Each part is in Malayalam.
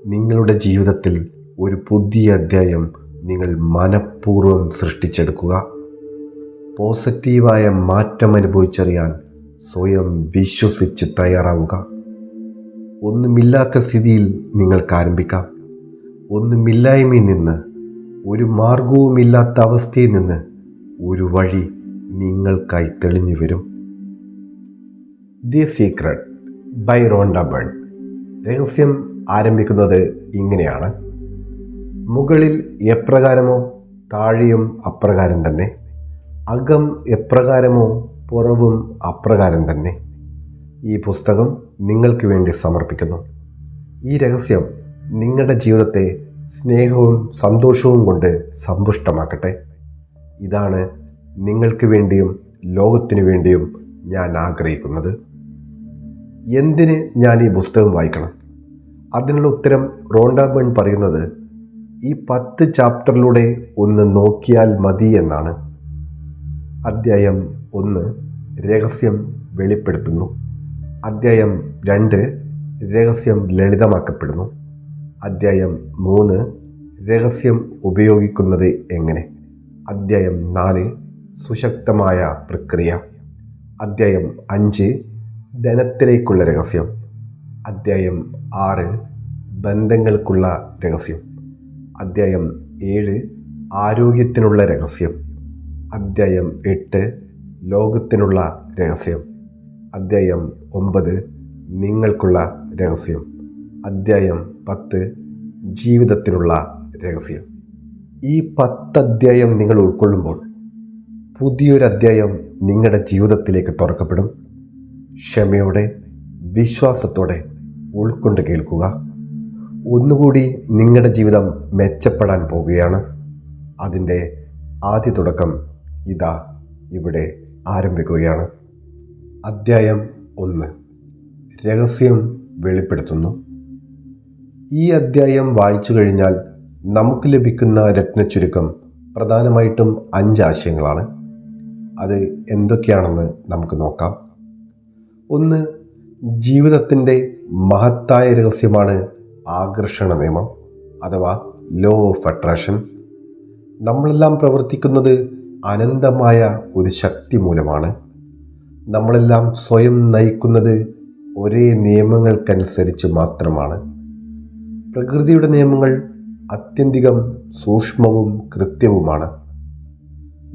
നിങ്ങളുടെ ജീവിതത്തിൽ ഒരു പുതിയ അധ്യായം നിങ്ങൾ മനഃപൂർവ്വം സൃഷ്ടിച്ചെടുക്കുക. പോസിറ്റീവായ മാറ്റം അനുഭവിച്ചറിയാൻ സ്വയം വിശ്വസിച്ച് തയ്യാറാവുക. ഒന്നുമില്ലാത്ത സ്ഥിതിയിൽ നിങ്ങൾക്ക് ആരംഭിക്കാം. ഒന്നുമില്ലായ്മയിൽ നിന്ന്, ഒരു മാർഗവുമില്ലാത്ത അവസ്ഥയിൽ നിന്ന് ഒരു വഴി നിങ്ങൾക്കായി തെളിഞ്ഞു വരും. The secret by Rhonda Byrne. രഹസ്യം ആരംഭിക്കുന്നത് ഇങ്ങനെയാണ്. മുകളിൽ എപ്രകാരമോ താഴെയും അപ്രകാരം തന്നെ, അകം എപ്രകാരമോ പുറവും അപ്രകാരം തന്നെ. ഈ പുസ്തകം നിങ്ങൾക്ക് വേണ്ടി സമർപ്പിക്കുന്നു. ഈ രഹസ്യം നിങ്ങളുടെ ജീവിതത്തെ സ്നേഹവും സന്തോഷവും കൊണ്ട് സമ്പുഷ്ടമാക്കട്ടെ. ഇതാണ് നിങ്ങൾക്ക് വേണ്ടിയും ലോകത്തിനു വേണ്ടിയും ഞാൻ ആഗ്രഹിക്കുന്നത്. എന്തിന് ഞാൻ ഈ പുസ്തകം വായിക്കണം? അതിനുള്ള ഉത്തരം റോണ്ട ബേൺ പറയുന്നത് ഈ 10 ചാപ്റ്ററിലൂടെ ഒന്ന് നോക്കിയാൽ മതി എന്നാണ്. അധ്യായം 1 രഹസ്യം വെളിപ്പെടുത്തുന്നു. അധ്യായം 2 രഹസ്യം ലളിതമാക്കപ്പെടുന്നു. അധ്യായം 3 രഹസ്യം ഉപയോഗിക്കുന്നത് എങ്ങനെ. അധ്യായം 4 സുശക്തമായ പ്രക്രിയ. അധ്യായം 5 ധനത്തിലേക്കുള്ള രഹസ്യം. അധ്യായം 6 ബന്ധങ്ങൾക്കുള്ള രഹസ്യം. അധ്യായം 7 ആരോഗ്യത്തിനുള്ള രഹസ്യം. അധ്യായം 8 ലോകത്തിനുള്ള രഹസ്യം. അധ്യായം 9 നിങ്ങൾക്കുള്ള രഹസ്യം. അധ്യായം 10 ജീവിതത്തിനുള്ള രഹസ്യം. ഈ 10 അധ്യായം നിങ്ങൾ ഉൾക്കൊള്ളുമ്പോൾ പുതിയൊരു അധ്യായം നിങ്ങളുടെ ജീവിതത്തിലേക്ക് തുറക്കപ്പെടും. ക്ഷമയോടെ, വിശ്വാസത്തോടെ ഉൾക്കൊണ്ട് കേൾക്കുക. ഒന്നുകൂടി നിങ്ങളുടെ ജീവിതം മെച്ചപ്പെടാൻ പോകുകയാണ്. അതിൻ്റെ ആദ്യ തുടക്കം ഇതാ ഇവിടെ ആരംഭിക്കുകയാണ്. അധ്യായം 1 രഹസ്യം വെളിപ്പെടുത്തുന്നു. ഈ അധ്യായം വായിച്ചു കഴിഞ്ഞാൽ നമുക്ക് ലഭിക്കുന്ന രത്നച്ചുരുക്കം പ്രധാനമായിട്ടും 5 ആശയങ്ങളാണ്. അത് എന്തൊക്കെയാണെന്ന് നമുക്ക് നോക്കാം. 1. ജീവിതത്തിൻ്റെ മഹത്തായ രഹസ്യമാണ് ആകർഷണ നിയമം അഥവാ ലോ ഓഫ് അട്രാക്ഷൻ. നമ്മളെല്ലാം പ്രവർത്തിക്കുന്നത് അനന്തമായ ഒരു ശക്തി മൂലമാണ്. നമ്മളെല്ലാം സ്വയം നയിക്കുന്നത് ഒരേ നിയമങ്ങൾക്കനുസരിച്ച് മാത്രമാണ്. പ്രകൃതിയുടെ നിയമങ്ങൾ അത്യന്തികം സൂക്ഷ്മവും കൃത്യവുമാണ്.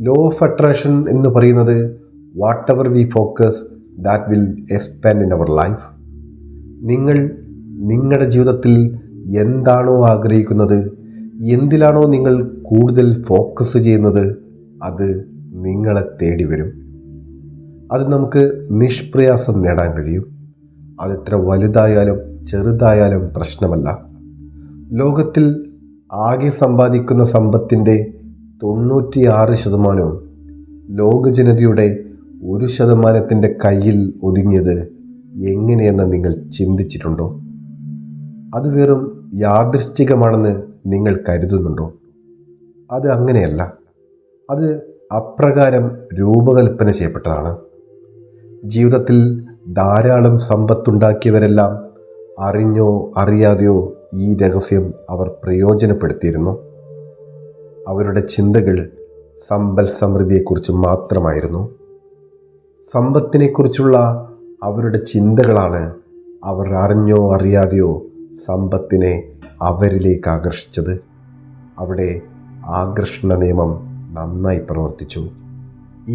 ലോ ഓഫ് അട്രാക്ഷൻ എന്ന് പറയുന്നത് whatever we focus that will expand in our life. നിങ്ങൾ നിങ്ങളുടെ ജീവിതത്തിൽ എന്താണോ ആഗ്രഹിക്കുന്നത്, എന്തിലാണോ നിങ്ങൾ കൂടുതൽ ഫോക്കസ് ചെയ്യുന്നത്, അത് നിങ്ങളെ തേടി വരും. അത് നമുക്ക് നിഷ്പ്രയാസം നേടാൻ കഴിയും. അതെത്ര വലുതായാലും ചെറുതായാലും പ്രശ്നമല്ല. ലോകത്തിൽ ആകെ സമ്പാദിക്കുന്ന സമ്പത്തിൻ്റെ 96% ലോകജനതയുടെ 1% കയ്യിൽ ഒതുങ്ങിയത് എങ്ങനെയെന്ന് നിങ്ങൾ ചിന്തിച്ചിട്ടുണ്ടോ? അത് വെറും യാദൃശ്ചികമാണെന്ന് നിങ്ങൾ കരുതുന്നുണ്ടോ? അത് അങ്ങനെയല്ല. അത് അപ്രകാരം രൂപകൽപ്പന ചെയ്യപ്പെട്ടതാണ്. ജീവിതത്തിൽ ധാരാളം സമ്പത്തുണ്ടാക്കിയവരെല്ലാം അറിഞ്ഞോ അറിയാതെയോ ഈ രഹസ്യം അവർ പ്രയോജനപ്പെടുത്തിയിരുന്നു. അവരുടെ ചിന്തകൾ സമ്പൽ സമൃദ്ധിയെക്കുറിച്ച് മാത്രമായിരുന്നു. സമ്പത്തിനെക്കുറിച്ചുള്ള അവരുടെ ചിന്തകളാണ് അവർ അറിഞ്ഞോ അറിയാതെയോ സമ്പത്തിനെ അവരിലേക്ക് ആകർഷിച്ചത്. അവിടെ ആകർഷണ നിയമം നന്നായി പ്രവർത്തിച്ചു.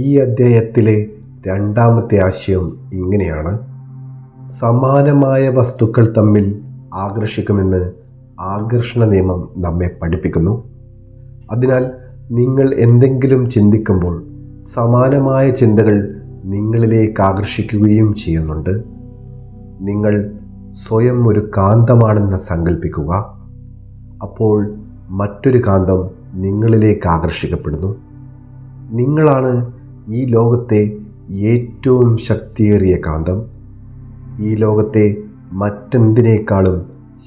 ഈ അധ്യായത്തിലെ 2ാമത്തെ ആശയം ഇങ്ങനെയാണ്. സമാനമായ വസ്തുക്കൾ തമ്മിൽ ആകർഷിക്കുമെന്ന് ആകർഷണ നിയമം നമ്മെ പഠിപ്പിക്കുന്നു. അതിനാൽ നിങ്ങൾ എന്തെങ്കിലും ചിന്തിക്കുമ്പോൾ സമാനമായ ചിന്തകൾ നിങ്ങളിലേക്ക് ആകർഷിക്കുകയും ചെയ്യുന്നുണ്ട്. നിങ്ങൾ സ്വയം ഒരു കാന്തമാണെന്ന് സങ്കല്പിക്കുക. അപ്പോൾ മറ്റൊരു കാന്തം നിങ്ങളിലേക്ക് ആകർഷിക്കപ്പെടുന്നു. നിങ്ങളാണ് ഈ ലോകത്തെ ഏറ്റവും ശക്തിയേറിയ കാന്തം. ഈ ലോകത്തെ മറ്റെന്തിനേക്കാളും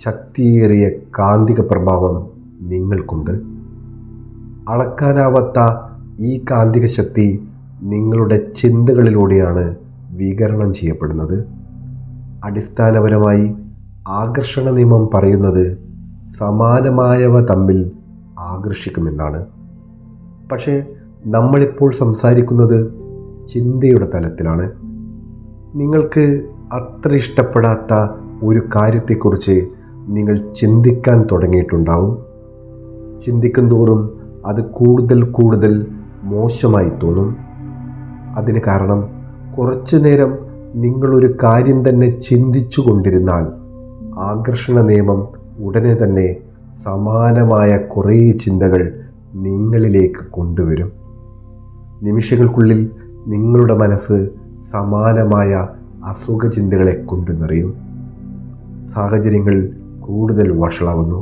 ശക്തിയേറിയ കാന്തിക പ്രഭാവം നിങ്ങൾക്കുണ്ട്. അളക്കാനാവാത്ത ഈ കാന്തിക ശക്തി നിങ്ങളുടെ ചിന്തകളിലൂടെയാണ് വികിരണം ചെയ്യപ്പെടുന്നത്. അടിസ്ഥാനപരമായി ആകർഷണ നിയമം പറയുന്നത് സമാനമായവ തമ്മിൽ ആകർഷിക്കുമെന്നാണ്. പക്ഷേ നമ്മളിപ്പോൾ സംസാരിക്കുന്നത് ചിന്തയുടെ തലത്തിലാണ്. നിങ്ങൾക്ക് അത്ര ഇഷ്ടപ്പെടാത്ത ഒരു കാര്യത്തെക്കുറിച്ച് നിങ്ങൾ ചിന്തിക്കാൻ തുടങ്ങിയിട്ടുണ്ടാവും. ചിന്തിക്കും തോറും അത് കൂടുതൽ കൂടുതൽ മോശമായി തോന്നും. അതിന് കാരണം കുറച്ചു നേരം നിങ്ങളൊരു കാര്യം തന്നെ ചിന്തിച്ചു കൊണ്ടിരുന്നാൽ ആകർഷണ നിയമം ഉടനെ തന്നെ സമാനമായ കുറേ ചിന്തകൾ നിങ്ങളിലേക്ക് കൊണ്ടുവരും. നിമിഷങ്ങൾക്കുള്ളിൽ നിങ്ങളുടെ മനസ്സ് സമാനമായ അസുഖചിന്തകളെ കൊണ്ടു നിറയും. സാഹചര്യങ്ങൾ കൂടുതൽ വഷളാകുന്നു.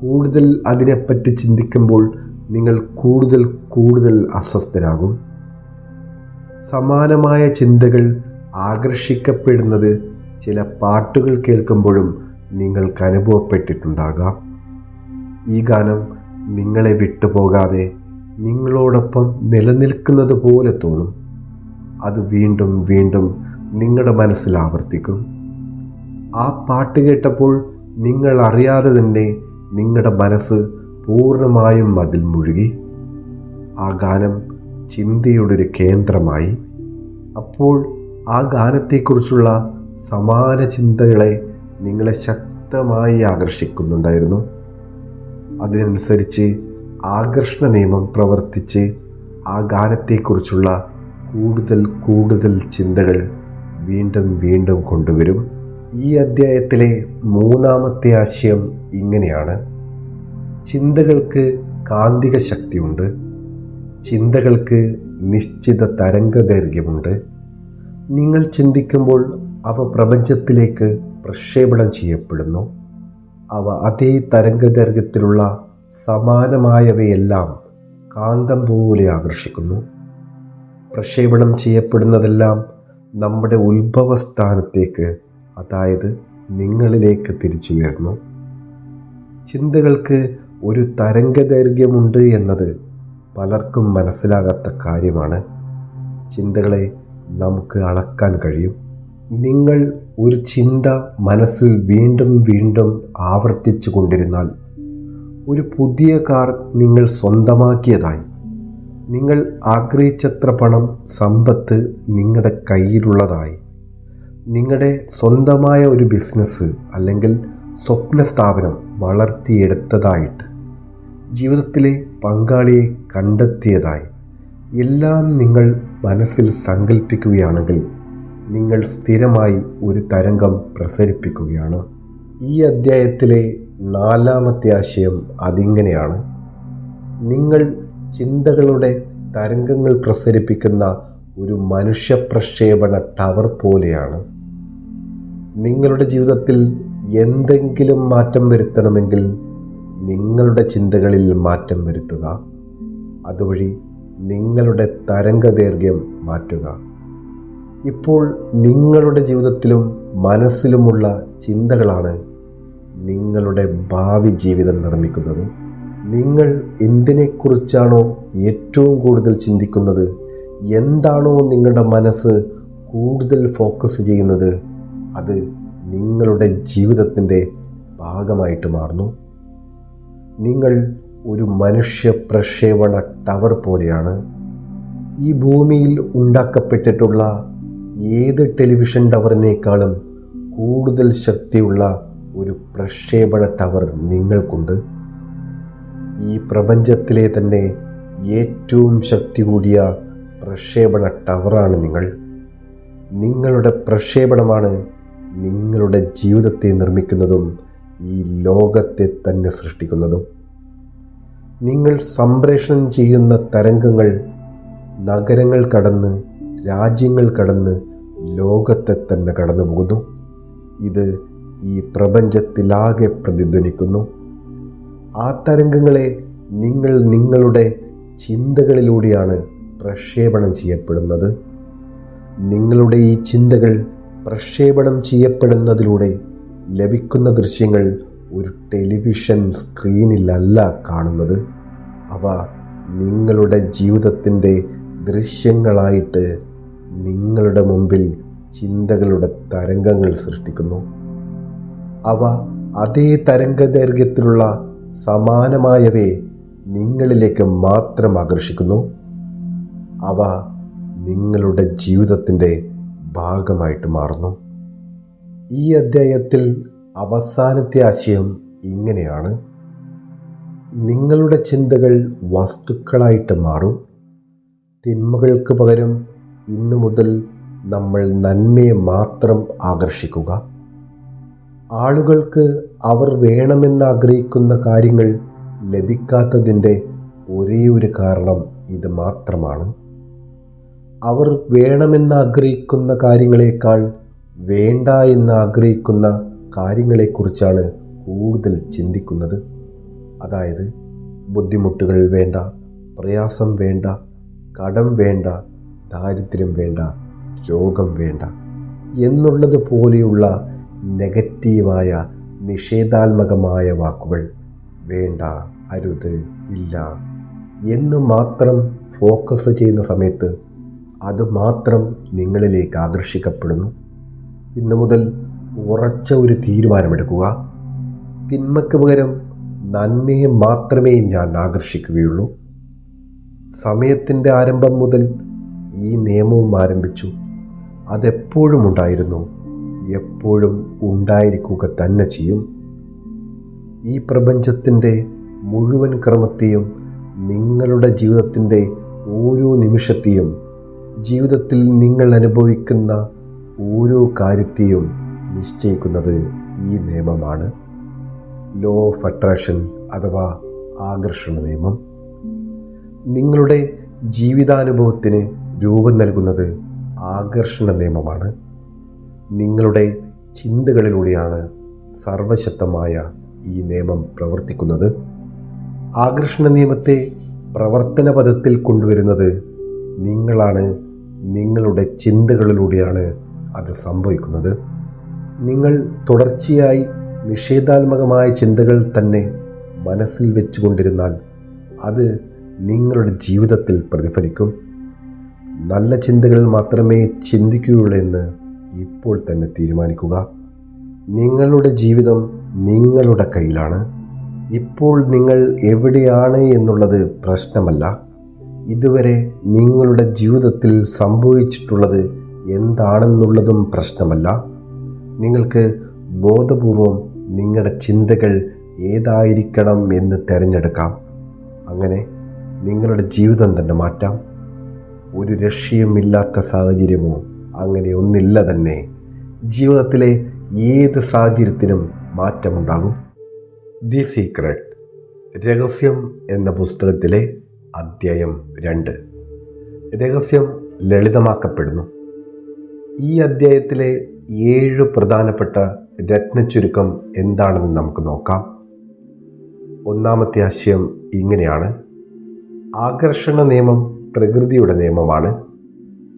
കൂടുതൽ അതിനെപ്പറ്റി ചിന്തിക്കുമ്പോൾ നിങ്ങൾ കൂടുതൽ കൂടുതൽ അസ്വസ്ഥരാകും. സമാനമായ ചിന്തകൾ ആകർഷിക്കപ്പെടുന്നത് ചില പാട്ടുകൾ കേൾക്കുമ്പോഴും നിങ്ങൾക്ക് അനുഭവപ്പെട്ടിട്ടുണ്ടാകാം. ഈ ഗാനം നിങ്ങളെ വിട്ടുപോകാതെ നിങ്ങളോടൊപ്പം നിലനിൽക്കുന്നത് പോലെ തോന്നും. അത് വീണ്ടും വീണ്ടും നിങ്ങളുടെ മനസ്സിൽ ആവർത്തിക്കും. ആ പാട്ട് കേട്ടപ്പോൾ നിങ്ങൾ അറിയാതെ തന്നെ നിങ്ങളുടെ മനസ്സ് പൂർണ്ണമായും അതിൽ മുഴുകി. ആ ഗാനം ചിന്തയുടെ ഒരു കേന്ദ്രമായി. അപ്പോൾ ആ ഗാനത്തെക്കുറിച്ചുള്ള സമാന ചിന്തകളെ നിങ്ങളെ ശക്തമായി ആകർഷിക്കുന്നുണ്ടായിരുന്നു. അതിനനുസരിച്ച് ആകർഷണ നിയമം പ്രവർത്തിച്ച് ആ ഗാനത്തെക്കുറിച്ചുള്ള കൂടുതൽ കൂടുതൽ ചിന്തകൾ വീണ്ടും വീണ്ടും കൊണ്ടുവരും. ഈ അധ്യായത്തിലെ 3-ാമത്തെ ആശയം ഇങ്ങനെയാണ്: ചിന്തകൾക്ക് കാന്തിക ശക്തിയുണ്ട്. ചിന്തകൾക്ക് നിശ്ചിത തരംഗദൈർഘ്യമുണ്ട്. നിങ്ങൾ ചിന്തിക്കുമ്പോൾ അവ പ്രപഞ്ചത്തിലേക്ക് പ്രക്ഷേപണം ചെയ്യപ്പെടുന്നു. അവ അതേ തരംഗദൈർഘ്യത്തിലുള്ള സമാനമായവയെല്ലാം കാന്തം പോലെ ആകർഷിക്കുന്നു. പ്രക്ഷേപണം ചെയ്യപ്പെടുന്നതെല്ലാം നമ്മുടെ ഉത്ഭവസ്ഥാനത്തേക്ക്, അതായത് നിങ്ങളിലേക്ക് തിരിച്ചു വരുന്നു. ചിന്തകൾക്ക് ഒരു തരംഗദൈർഘ്യമുണ്ട് എന്നത് പലർക്കും മനസ്സിലാകാത്ത കാര്യമാണ്. ചിന്തകളെ നമുക്ക് അളക്കാൻ കഴിയും. നിങ്ങൾ ഒരു ചിന്ത മനസ്സിൽ വീണ്ടും വീണ്ടും ആവർത്തിച്ചു കൊണ്ടിരുന്നാൽ, ഒരു പുതിയ കാർ നിങ്ങൾ സ്വന്തമാക്കിയതായി, നിങ്ങൾ ആഗ്രഹിച്ചത്ര പണം, സമ്പത്ത് നിങ്ങളുടെ കയ്യിലുള്ളതായി, നിങ്ങളുടെ സ്വന്തമായ ഒരു ബിസിനസ് അല്ലെങ്കിൽ സ്വപ്ന സ്ഥാപനം വളർത്തിയെടുത്തതായിട്ട്, ജീവിതത്തിലെ പങ്കാളിയെ കണ്ടെത്തിയതായി എല്ലാം നിങ്ങൾ മനസ്സിൽ സങ്കല്പിക്കുകയാണെങ്കിൽ നിങ്ങൾ സ്ഥിരമായി ഒരു തരംഗം പ്രസരിപ്പിക്കുകയാണ്. ഈ അധ്യായത്തിലെ 4-ാമത്തെ ആശയം അതിങ്ങനെയാണ്: നിങ്ങൾ ചിന്തകളുടെ തരംഗങ്ങൾ പ്രസരിപ്പിക്കുന്ന ഒരു മനുഷ്യ പ്രക്ഷേപണ ടവർ പോലെയാണ്. നിങ്ങളുടെ ജീവിതത്തിൽ എന്തെങ്കിലും മാറ്റം വരുത്തണമെങ്കിൽ നിങ്ങളുടെ ചിന്തകളിൽ മാറ്റം വരുത്തുക. അതുവഴി നിങ്ങളുടെ തരംഗദൈർഘ്യം മാറ്റുക. ഇപ്പോൾ നിങ്ങളുടെ ജീവിതത്തിലും മനസ്സിലുമുള്ള ചിന്തകളാണ് നിങ്ങളുടെ ഭാവി ജീവിതം നിർമ്മിക്കുന്നത്. നിങ്ങൾ എന്തിനെക്കുറിച്ചാണോ ഏറ്റവും കൂടുതൽ ചിന്തിക്കുന്നത്, എന്താണോ നിങ്ങളുടെ മനസ്സ് കൂടുതൽ ഫോക്കസ് ചെയ്യുന്നത്, അത് നിങ്ങളുടെ ജീവിതത്തിൻ്റെ ഭാഗമായിട്ട് മാറുന്നു. നിങ്ങൾ ഒരു മനുഷ്യ പ്രക്ഷേപണ ടവർ പോലെയാണ്. ഈ ഭൂമിയിൽ ഉണ്ടാക്കപ്പെട്ടിട്ടുള്ള ഏത് ടെലിവിഷൻ ടവറിനേക്കാളും കൂടുതൽ ശക്തിയുള്ള ഒരു പ്രക്ഷേപണ ടവർ നിങ്ങൾക്കുണ്ട്. ഈ പ്രപഞ്ചത്തിലെ തന്നെ ഏറ്റവും ശക്തി കൂടിയ പ്രക്ഷേപണ ടവറാണ് നിങ്ങൾ. നിങ്ങളുടെ പ്രക്ഷേപണമാണ് നിങ്ങളുടെ ജീവിതത്തെ നിർമ്മിക്കുന്നതും ഈ ലോകത്തെ തന്നെ സൃഷ്ടിക്കുന്നതും. നിങ്ങൾ സംപ്രേഷണം ചെയ്യുന്ന തരംഗങ്ങൾ നഗരങ്ങൾ കടന്ന്, രാജ്യങ്ങൾ കടന്ന് ലോകത്തെ തന്നെ കടന്നു പോകുന്നു. ഇത് ഈ പ്രപഞ്ചത്തിലാകെ പ്രതിധ്വനിക്കുന്നു. ആ തരംഗങ്ങളെ നിങ്ങൾ നിങ്ങളുടെ ചിന്തകളിലൂടെയാണ് പ്രക്ഷേപണം ചെയ്യപ്പെടുന്നത്. നിങ്ങളുടെ ഈ ചിന്തകൾ പ്രക്ഷേപണം ചെയ്യപ്പെടുന്നതിലൂടെ ലഭിക്കുന്ന ദൃശ്യങ്ങൾ ഒരു ടെലിവിഷൻ സ്ക്രീനിലല്ല കാണുന്നത്. അവ നിങ്ങളുടെ ജീവിതത്തിൻ്റെ ദൃശ്യങ്ങളായിട്ട് നിങ്ങളുടെ മുമ്പിൽ ചിന്തകളുടെ തരംഗങ്ങൾ സൃഷ്ടിക്കുന്നു. അവ അതേ തരംഗദൈർഘ്യത്തിലുള്ള സമാനമായവയെ നിങ്ങളിലേക്ക് മാത്രം ആകർഷിക്കുന്നു. അവ നിങ്ങളുടെ ജീവിതത്തിൻ്റെ ഭാഗമായിട്ട് മാറുന്നു. ഈ അധ്യായത്തിൽ അവസാനത്തെ ആശയം ഇങ്ങനെയാണ്: നിങ്ങളുടെ ചിന്തകൾ വസ്തുക്കളായിട്ട് മാറും. തിന്മകൾക്ക് പകരം ഇന്നു മുതൽ നമ്മൾ നന്മയെ മാത്രം ആകർഷിക്കുക. ആളുകൾക്ക് അവർ വേണമെന്നാഗ്രഹിക്കുന്ന കാര്യങ്ങൾ ലഭിക്കാത്തതിൻ്റെ ഒരേ ഒരു കാരണം ഇത് മാത്രമാണ്. അവർ വേണമെന്നാഗ്രഹിക്കുന്ന കാര്യങ്ങളെക്കാൾ വേണ്ട എന്ന് ആഗ്രഹിക്കുന്ന കാര്യങ്ങളെക്കുറിച്ചാണ് കൂടുതൽ ചിന്തിക്കുന്നത്. അതായത് ബുദ്ധിമുട്ടുകൾ വേണ്ട, പ്രയാസം വേണ്ട, കടം വേണ്ട, ദാരിദ്ര്യം വേണ്ട, രോഗം വേണ്ട എന്നുള്ളത് പോലെയുള്ള നെഗറ്റീവായ നിഷേധാത്മകമായ വാക്കുകൾ വേണ്ട, അരുത്, ഇല്ല എന്ന് മാത്രം ഫോക്കസ് ചെയ്യുന്ന സമയത്ത് അത് മാത്രം നിങ്ങളിലേക്ക് ആകർഷിക്കപ്പെടുന്നു. ഇന്നു മുതൽ ഉറച്ച ഒരു തീരുമാനമെടുക്കുക. തിന്മയ്ക്ക് പകരം നന്മയെ മാത്രമേ ഞാൻ ആകർഷിക്കുകയുള്ളൂ. സമയത്തിൻ്റെ ആരംഭം മുതൽ ഈ നിയമവും ആരംഭിച്ചു. അതെപ്പോഴും ഉണ്ടായിരുന്നു, എപ്പോഴും ഉണ്ടായിരിക്കുക തന്നെ ചെയ്യും. ഈ പ്രപഞ്ചത്തിൻ്റെ മുഴുവൻ ക്രമത്തെയും നിങ്ങളുടെ ജീവിതത്തിൻ്റെ ഓരോ നിമിഷത്തെയും ജീവിതത്തിൽ നിങ്ങൾ അനുഭവിക്കുന്ന ഓരോ കാര്യത്തെയും നിശ്ചയിക്കുന്നത് ഈ നിയമമാണ്. ലോ ഓഫ് അട്രാക്ഷൻ അഥവാ ആകർഷണ നിയമം. നിങ്ങളുടെ ജീവിതാനുഭവത്തിന് രൂപം നൽകുന്നത് ആകർഷണ നിയമമാണ്. നിങ്ങളുടെ ചിന്തകളിലൂടെയാണ് സർവശക്തമായ ഈ നിയമം പ്രവർത്തിക്കുന്നത്. ആകർഷണ നിയമത്തെ പ്രവർത്തന പദത്തിൽ കൊണ്ടുവരുന്നത് നിങ്ങളാണ്. നിങ്ങളുടെ ചിന്തകളിലൂടെയാണ് അത് സംഭവിക്കുന്നത്. നിങ്ങൾ തുടർച്ചയായി നിഷേധാത്മകമായ ചിന്തകൾ തന്നെ മനസ്സിൽ വെച്ചുകൊണ്ടിരുന്നാൽ അത് നിങ്ങളുടെ ജീവിതത്തിൽ പ്രതിഫലിക്കും. നല്ല ചിന്തകൾ മാത്രമേ ചിന്തിക്കുകയുള്ളൂ എന്ന് ഇപ്പോൾ തന്നെ തീരുമാനിക്കുക. നിങ്ങളുടെ ജീവിതം നിങ്ങളുടെ കയ്യിലാണ്. ഇപ്പോൾ നിങ്ങൾ എവിടെയാണ് എന്നുള്ളത് പ്രശ്നമല്ല. ഇതുവരെ നിങ്ങളുടെ ജീവിതത്തിൽ സംഭവിച്ചിട്ടുള്ളത് എന്താണെന്നുള്ളതും പ്രശ്നമല്ല. നിങ്ങൾക്ക് ബോധപൂർവം നിങ്ങളുടെ ചിന്തകൾ ഏതായിരിക്കണം എന്ന് തിരഞ്ഞെടുക്കാം. അങ്ങനെ നിങ്ങളുടെ ജീവിതം തന്നെ മാറ്റാം. ഒരു രക്ഷയുമില്ലാത്ത സാഹചര്യമോ അങ്ങനെ ഒന്നില്ല തന്നെ. ജീവിതത്തിലെ ഏത് സാഹചര്യത്തിനും മാറ്റമുണ്ടാകും. ദി സീക്രട്ട്, രഹസ്യം എന്ന പുസ്തകത്തിലെ അധ്യായം 2. രഹസ്യം ലളിതമാക്കപ്പെടുന്നു. ഈ അധ്യായത്തിലെ 7 പ്രധാനപ്പെട്ട രത്നച്ചുരുക്കം എന്താണെന്ന് നമുക്ക് നോക്കാം. ഒന്നാമത്തെ ആശയം ഇങ്ങനെയാണ്: ആകർഷണ നിയമം പ്രകൃതിയുടെ നിയമമാണ്.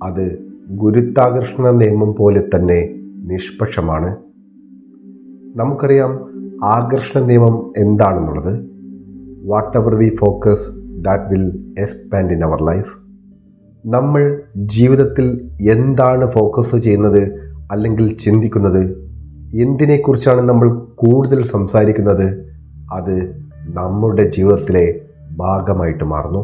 അത് ഗുരുത്വാകർഷണ നിയമം പോലെ തന്നെ നിഷ്പക്ഷമാണ്. നമുക്കറിയാം ആകർഷണ നിയമം എന്താണെന്നുള്ളത്. Whatever we focus that will expand in our life. നമ്മൾ ജീവിതത്തിൽ എന്താണ് ഫോക്കസ് ചെയ്യുന്നത് അല്ലെങ്കിൽ ചിന്തിക്കുന്നത്, എന്തിനെക്കുറിച്ചാണ് നമ്മൾ കൂടുതൽ സംസാരിക്കുന്നത്, അത് നമ്മുടെ ജീവിതത്തിലെ ഭാഗമായിട്ട് മാറുന്നു.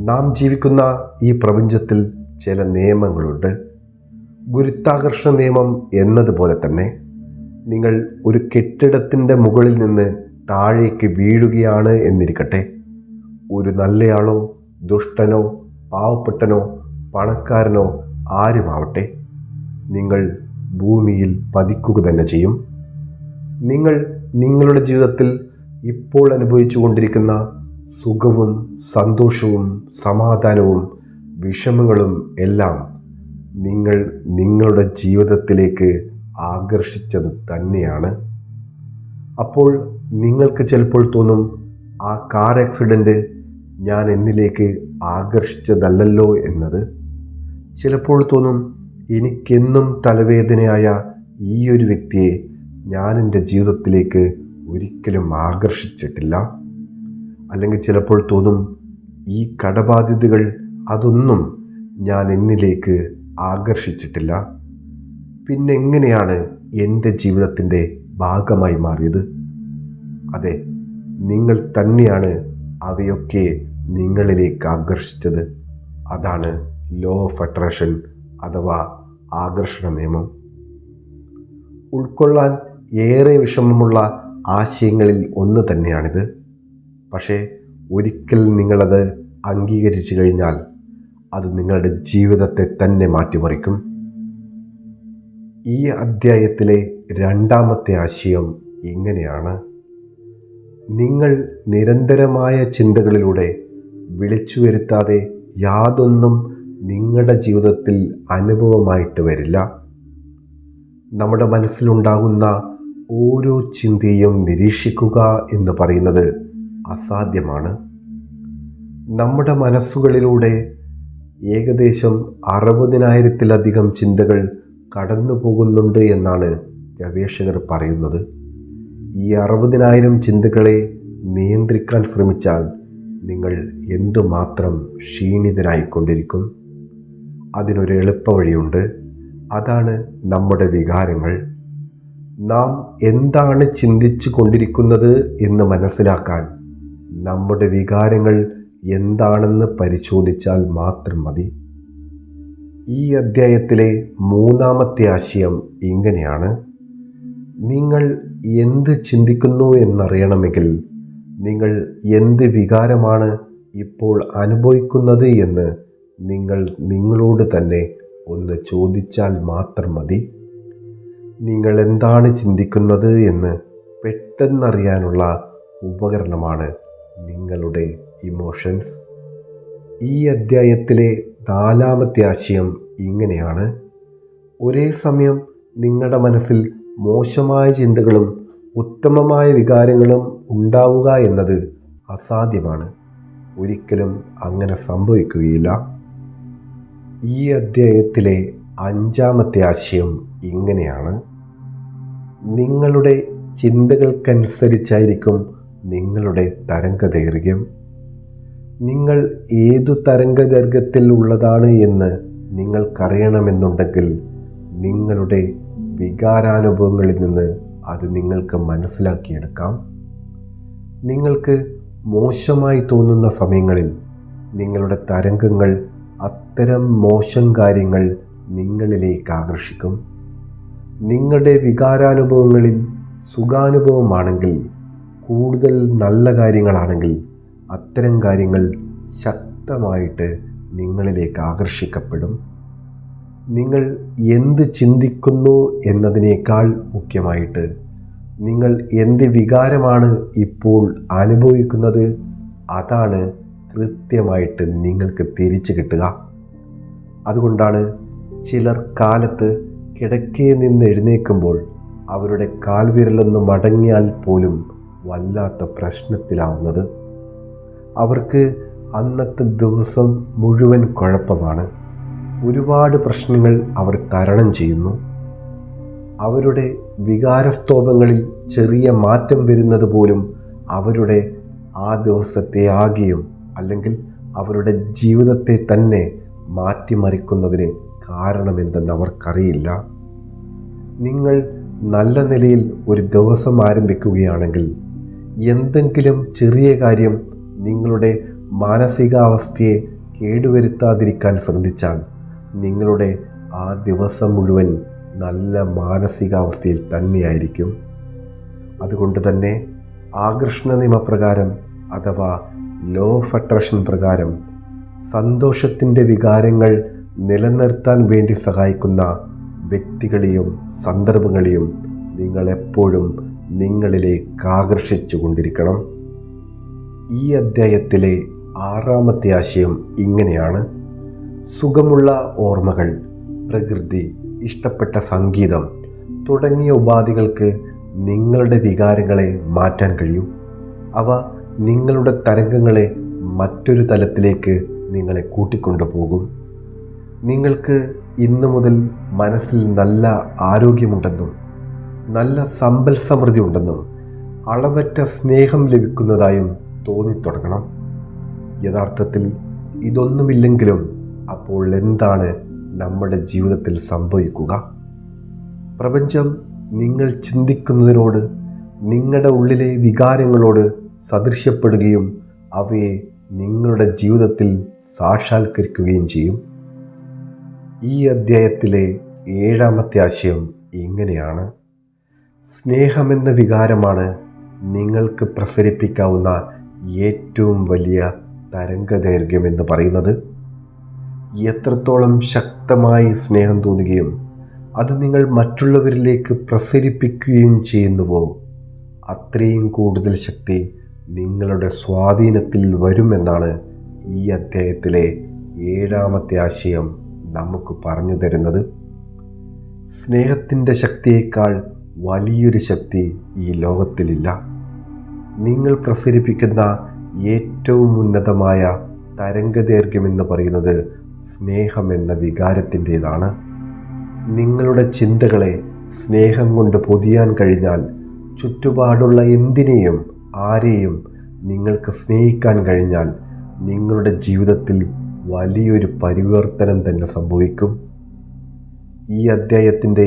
നാം ജീവിക്കുന്ന ഈ പ്രപഞ്ചത്തിൽ ചില നിയമങ്ങളുണ്ട്. ഗുരുത്വാകർഷണ നിയമം എന്നതുപോലെ തന്നെ നിങ്ങൾ ഒരു കെട്ടിടത്തിൻ്റെ മുകളിൽ നിന്ന് താഴേക്ക് വീഴുകയാണ് എന്നിരിക്കട്ടെ. ഒരു നല്ലയാളോ ദുഷ്ടനോ പാവപ്പെട്ടനോ പണക്കാരനോ ആരുമാവട്ടെ, നിങ്ങൾ ഭൂമിയിൽ പതിക്കുക തന്നെ ചെയ്യും. നിങ്ങൾ നിങ്ങളുടെ ജീവിതത്തിൽ ഇപ്പോൾ അനുഭവിച്ചു കൊണ്ടിരിക്കുന്ന സുഖവും സന്തോഷവും സമാധാനവും വിഷമങ്ങളും എല്ലാം നിങ്ങൾ നിങ്ങളുടെ ജീവിതത്തിലേക്ക് ആകർഷിച്ചത് തന്നെയാണ്. അപ്പോൾ നിങ്ങൾക്ക് ചിലപ്പോൾ തോന്നും, ആ കാർ ആക്സിഡൻറ്റ് ഞാൻ എന്നിലേക്ക് ആകർഷിച്ചതല്ലല്ലോ എന്നത്. ചിലപ്പോൾ തോന്നും, എനിക്കെന്നും തലവേദനയായ ഈ ഒരു വ്യക്തിയെ ഞാൻ എൻ്റെ ജീവിതത്തിലേക്ക് ഒരിക്കലും ആകർഷിച്ചിട്ടില്ല. അല്ലെങ്കിൽ ചിലപ്പോൾ തോന്നും, ഈ കടബാധ്യതകൾ അതൊന്നും ഞാൻ എന്നിലേക്ക് ആകർഷിച്ചിട്ടില്ല. പിന്നെ എങ്ങനെയാണ് എൻ്റെ ജീവിതത്തിൻ്റെ ഭാഗമായി മാറിയത്. അതെ, നിങ്ങൾ തന്നെയാണ് അവയൊക്കെ നിങ്ങളിലേക്ക് ആകർഷിച്ചത്. അതാണ് ലോ ഓഫ് അട്രാക്ഷൻ അഥവാ ആകർഷണ നിയമം. ഉൾക്കൊള്ളാൻ ഏറെ വിഷമമുള്ള ആശയങ്ങളിൽ ഒന്ന് തന്നെയാണിത്. പക്ഷേ ഒരിക്കൽ നിങ്ങളത് അംഗീകരിച്ചു കഴിഞ്ഞാൽ അത് നിങ്ങളുടെ ജീവിതത്തെ തന്നെ മാറ്റിമറിക്കും. ഈ അധ്യായത്തിലെ രണ്ടാമത്തെ ആശയം ഇങ്ങനെയാണ്: നിങ്ങൾ നിരന്തരമായ ചിന്തകളിലൂടെ വിളിച്ചു വരുത്താതെ യാതൊന്നും നിങ്ങളുടെ ജീവിതത്തിൽ അനുഭവമായിട്ട് വരില്ല. നമ്മുടെ മനസ്സിലുണ്ടാകുന്ന ഓരോ ചിന്തയും നിരീക്ഷിക്കുക എന്ന് പറയുന്നത് അസാധ്യമാണ്. നമ്മുടെ മനസ്സുകളിലൂടെ ഏകദേശം 60,000-ത്തിലധികം ചിന്തകൾ കടന്നു പോകുന്നുണ്ട് എന്നാണ് ഗവേഷകർ പറയുന്നത്. ഈ 60,000 ചിന്തകളെ നിയന്ത്രിക്കാൻ ശ്രമിച്ചാൽ നിങ്ങൾ എന്തുമാത്രം ക്ഷീണിതനായിക്കൊണ്ടിരിക്കും. അതിനൊരു എളുപ്പവഴിയുണ്ട്. അതാണ് നമ്മുടെ വികാരങ്ങൾ. നാം എന്താണ് ചിന്തിച്ചു കൊണ്ടിരിക്കുന്നത് എന്ന് മനസ്സിലാക്കാൻ നമ്മുടെ വികാരങ്ങൾ എന്താണെന്ന് പരിശോധിച്ചാൽ മാത്രം മതി. ഈ അധ്യായത്തിലെ മൂന്നാമത്തെ ആശയം ഇങ്ങനെയാണ്: നിങ്ങൾ എന്ത് ചിന്തിക്കുന്നു എന്നറിയണമെങ്കിൽ നിങ്ങൾ എന്ത് വികാരമാണ് ഇപ്പോൾ അനുഭവിക്കുന്നത് എന്ന് നിങ്ങൾ നിങ്ങളോട് തന്നെ ഒന്ന് ചോദിച്ചാൽ മാത്രം മതി. നിങ്ങൾ എന്താണ് ചിന്തിക്കുന്നത് എന്ന് പെട്ടെന്നറിയാനുള്ള ഉപകരണമാണ് നിങ്ങളുടെ ഇമോഷൻസ്. ഈ അധ്യായത്തിലെ നാലാമത്തെ ആശയം ഇങ്ങനെയാണ്: ഒരേ സമയം നിങ്ങളുടെ മനസ്സിൽ മോശമായ ചിന്തകളും ഉത്തമമായ വികാരങ്ങളും ഉണ്ടാവുക എന്നത് അസാധ്യമാണ്. ഒരിക്കലും അങ്ങനെ സംഭവിക്കുകയില്ല. ഈ അധ്യായത്തിലെ അഞ്ചാമത്തെ ആശയം ഇങ്ങനെയാണ്: നിങ്ങളുടെ ചിന്തകൾക്കനുസരിച്ചായിരിക്കും നിങ്ങളുടെ തരംഗദൈർഘ്യം. നിങ്ങൾ ഏതു തരംഗദൈർഘ്യത്തിൽ ഉള്ളതാണ് എന്ന് നിങ്ങൾക്കറിയണമെന്നുണ്ടെങ്കിൽ നിങ്ങളുടെ വികാരാനുഭവങ്ങളിൽ നിന്ന് അത് നിങ്ങൾക്ക് മനസ്സിലാക്കിയെടുക്കാം. നിങ്ങൾക്ക് മോശമായി തോന്നുന്ന സമയങ്ങളിൽ നിങ്ങളുടെ തരംഗങ്ങൾ അത്തരം മോശം കാര്യങ്ങൾ നിങ്ങളിലേക്ക് ആകർഷിക്കും. നിങ്ങളുടെ വികാരാനുഭവങ്ങളിൽ സുഖാനുഭവമാണെങ്കിൽ, കൂടുതൽ നല്ല കാര്യങ്ങളാണെങ്കിൽ അത്തരം കാര്യങ്ങൾ ശക്തമായിട്ട് നിങ്ങളിലേക്ക് ആകർഷിക്കപ്പെടും. നിങ്ങൾ എന്ത് ചിന്തിക്കുന്നു എന്നതിനേക്കാൾ മുഖ്യമായിട്ട് നിങ്ങൾ എന്ത് വികാരമാണ് ഇപ്പോൾ അനുഭവിക്കുന്നത് അതാണ് കൃത്യമായിട്ട് നിങ്ങൾക്ക് തിരിച്ചു കിട്ടുക. അതുകൊണ്ടാണ് ചിലർ കാലത്ത് കിടക്കയിൽ നിന്ന് എഴുന്നേൽക്കുമ്പോൾ അവരുടെ കാൽവിരലൊന്ന് മടങ്ങിയാൽ പോലും വല്ലാത്ത പ്രശ്നത്തിലാവുന്നത്. അവർക്ക് അന്നത്തെ ദിവസം മുഴുവൻ കുഴപ്പമാണ്. ഒരുപാട് പ്രശ്നങ്ങൾ അവർ തരണം ചെയ്യുന്നു. അവരുടെ വികാരസ്തോഭങ്ങളിൽ ചെറിയ മാറ്റം വരുന്നത് പോലും അവരുടെ ആ ദിവസത്തെ ആകെയും അല്ലെങ്കിൽ അവരുടെ ജീവിതത്തെ തന്നെ മാറ്റിമറിക്കുന്നതിന് കാരണമെന്തെന്ന് അവർക്കറിയില്ല. നിങ്ങൾ നല്ല നിലയിൽ ഒരു ദിവസം ആരംഭിക്കുകയാണെങ്കിൽ എന്തെങ്കിലും ചെറിയ കാര്യം നിങ്ങളുടെ മാനസികാവസ്ഥയെ കേടുവരുത്താതിരിക്കാൻ ശ്രദ്ധിച്ചാൽ നിങ്ങളുടെ ആ ദിവസം മുഴുവൻ നല്ല മാനസികാവസ്ഥയിൽ തന്നെയായിരിക്കും. അതുകൊണ്ട് തന്നെ ആകർഷണ നിയമപ്രകാരം അഥവാ ലോ ഓഫ് അട്രാക്ഷൻ പ്രകാരം സന്തോഷത്തിൻ്റെ വികാരങ്ങൾ നിലനിർത്താൻ വേണ്ടി സഹായിക്കുന്ന വ്യക്തികളെയും സന്ദർഭങ്ങളെയും നിങ്ങളെപ്പോഴും നിങ്ങളിലേക്ക് ആകർഷിച്ചു കൊണ്ടിരിക്കണം. ഈ അധ്യായത്തിലെ ആറാമത്തെ ആശയം ഇങ്ങനെയാണ്: സുഖമുള്ള ഓർമ്മകൾ, പ്രകൃതി, ഇഷ്ടപ്പെട്ട സംഗീതം തുടങ്ങിയ ഉപാധികൾക്ക് നിങ്ങളുടെ വികാരങ്ങളെ മാറ്റാൻ കഴിയും. അവ നിങ്ങളുടെ തരംഗങ്ങളെ മറ്റൊരു തലത്തിലേക്ക് നിങ്ങളെ കൂട്ടിക്കൊണ്ടുപോകും. നിങ്ങൾക്ക് ഇന്നു മുതൽ മനസ്സിൽ നല്ല ആരോഗ്യമുണ്ടെന്നും നല്ല സമ്പൽ സമൃദ്ധി ഉണ്ടെന്നും അളവറ്റ സ്നേഹം ലഭിക്കുന്നതായും തോന്നിത്തുടങ്ങണം. യഥാർത്ഥത്തിൽ ഇതൊന്നുമില്ലെങ്കിലും അപ്പോൾ എന്താണ് നമ്മുടെ ജീവിതത്തിൽ സംഭവിക്കുക? പ്രപഞ്ചം നിങ്ങൾ ചിന്തിക്കുന്നതിനോട്, നിങ്ങളുടെ ഉള്ളിലെ വികാരങ്ങളോട് സദൃശ്യപ്പെടുകയും അവയെ നിങ്ങളുടെ ജീവിതത്തിൽ സാക്ഷാത്കരിക്കുകയും ചെയ്യും. ഈ അധ്യായത്തിലെ 7-ാമത്തെ ആശയം ഇങ്ങനെയാണ്: സ്നേഹമെന്ന വികാരമാണ് നിങ്ങൾക്ക് പ്രസരിപ്പിക്കാവുന്ന ഏറ്റവും വലിയ തരംഗദൈർഘ്യം എന്ന് പറയുന്നത്. എത്രത്തോളം ശക്തമായി സ്നേഹം തോന്നുകയും അത് നിങ്ങൾ മറ്റുള്ളവരിലേക്ക് പ്രസരിപ്പിക്കുകയും ചെയ്യുന്നുവോ, അത്രയും കൂടുതൽ ശക്തി നിങ്ങളുടെ സ്വാധീനത്തിൽ വരുമെന്നാണ് ഈ അധ്യായത്തിലെ 7-ാമത്തെ ആശയം നമുക്ക് പറഞ്ഞു തരുന്നത്. സ്നേഹത്തിൻ്റെ ശക്തിയേക്കാൾ വലിയൊരു ശക്തി ഈ ലോകത്തിലില്ല. നിങ്ങൾ പ്രസരിപ്പിക്കുന്ന ഏറ്റവും ഉന്നതമായ തരംഗദൈർഘ്യമെന്ന് പറയുന്നത് സ്നേഹമെന്ന വികാരത്തിൻ്റേതാണ്. നിങ്ങളുടെ ചിന്തകളെ സ്നേഹം കൊണ്ട് പൊതിയാൻ കഴിഞ്ഞാൽ ചുറ്റുപാടുള്ള എന്തിനേയും ആരെയും നിങ്ങൾക്ക് സ്നേഹിക്കാൻ കഴിഞ്ഞാൽ നിങ്ങളുടെ ജീവിതത്തിൽ വലിയൊരു പരിവർത്തനം തന്നെ സംഭവിക്കും. ഈ അധ്യായത്തിൻ്റെ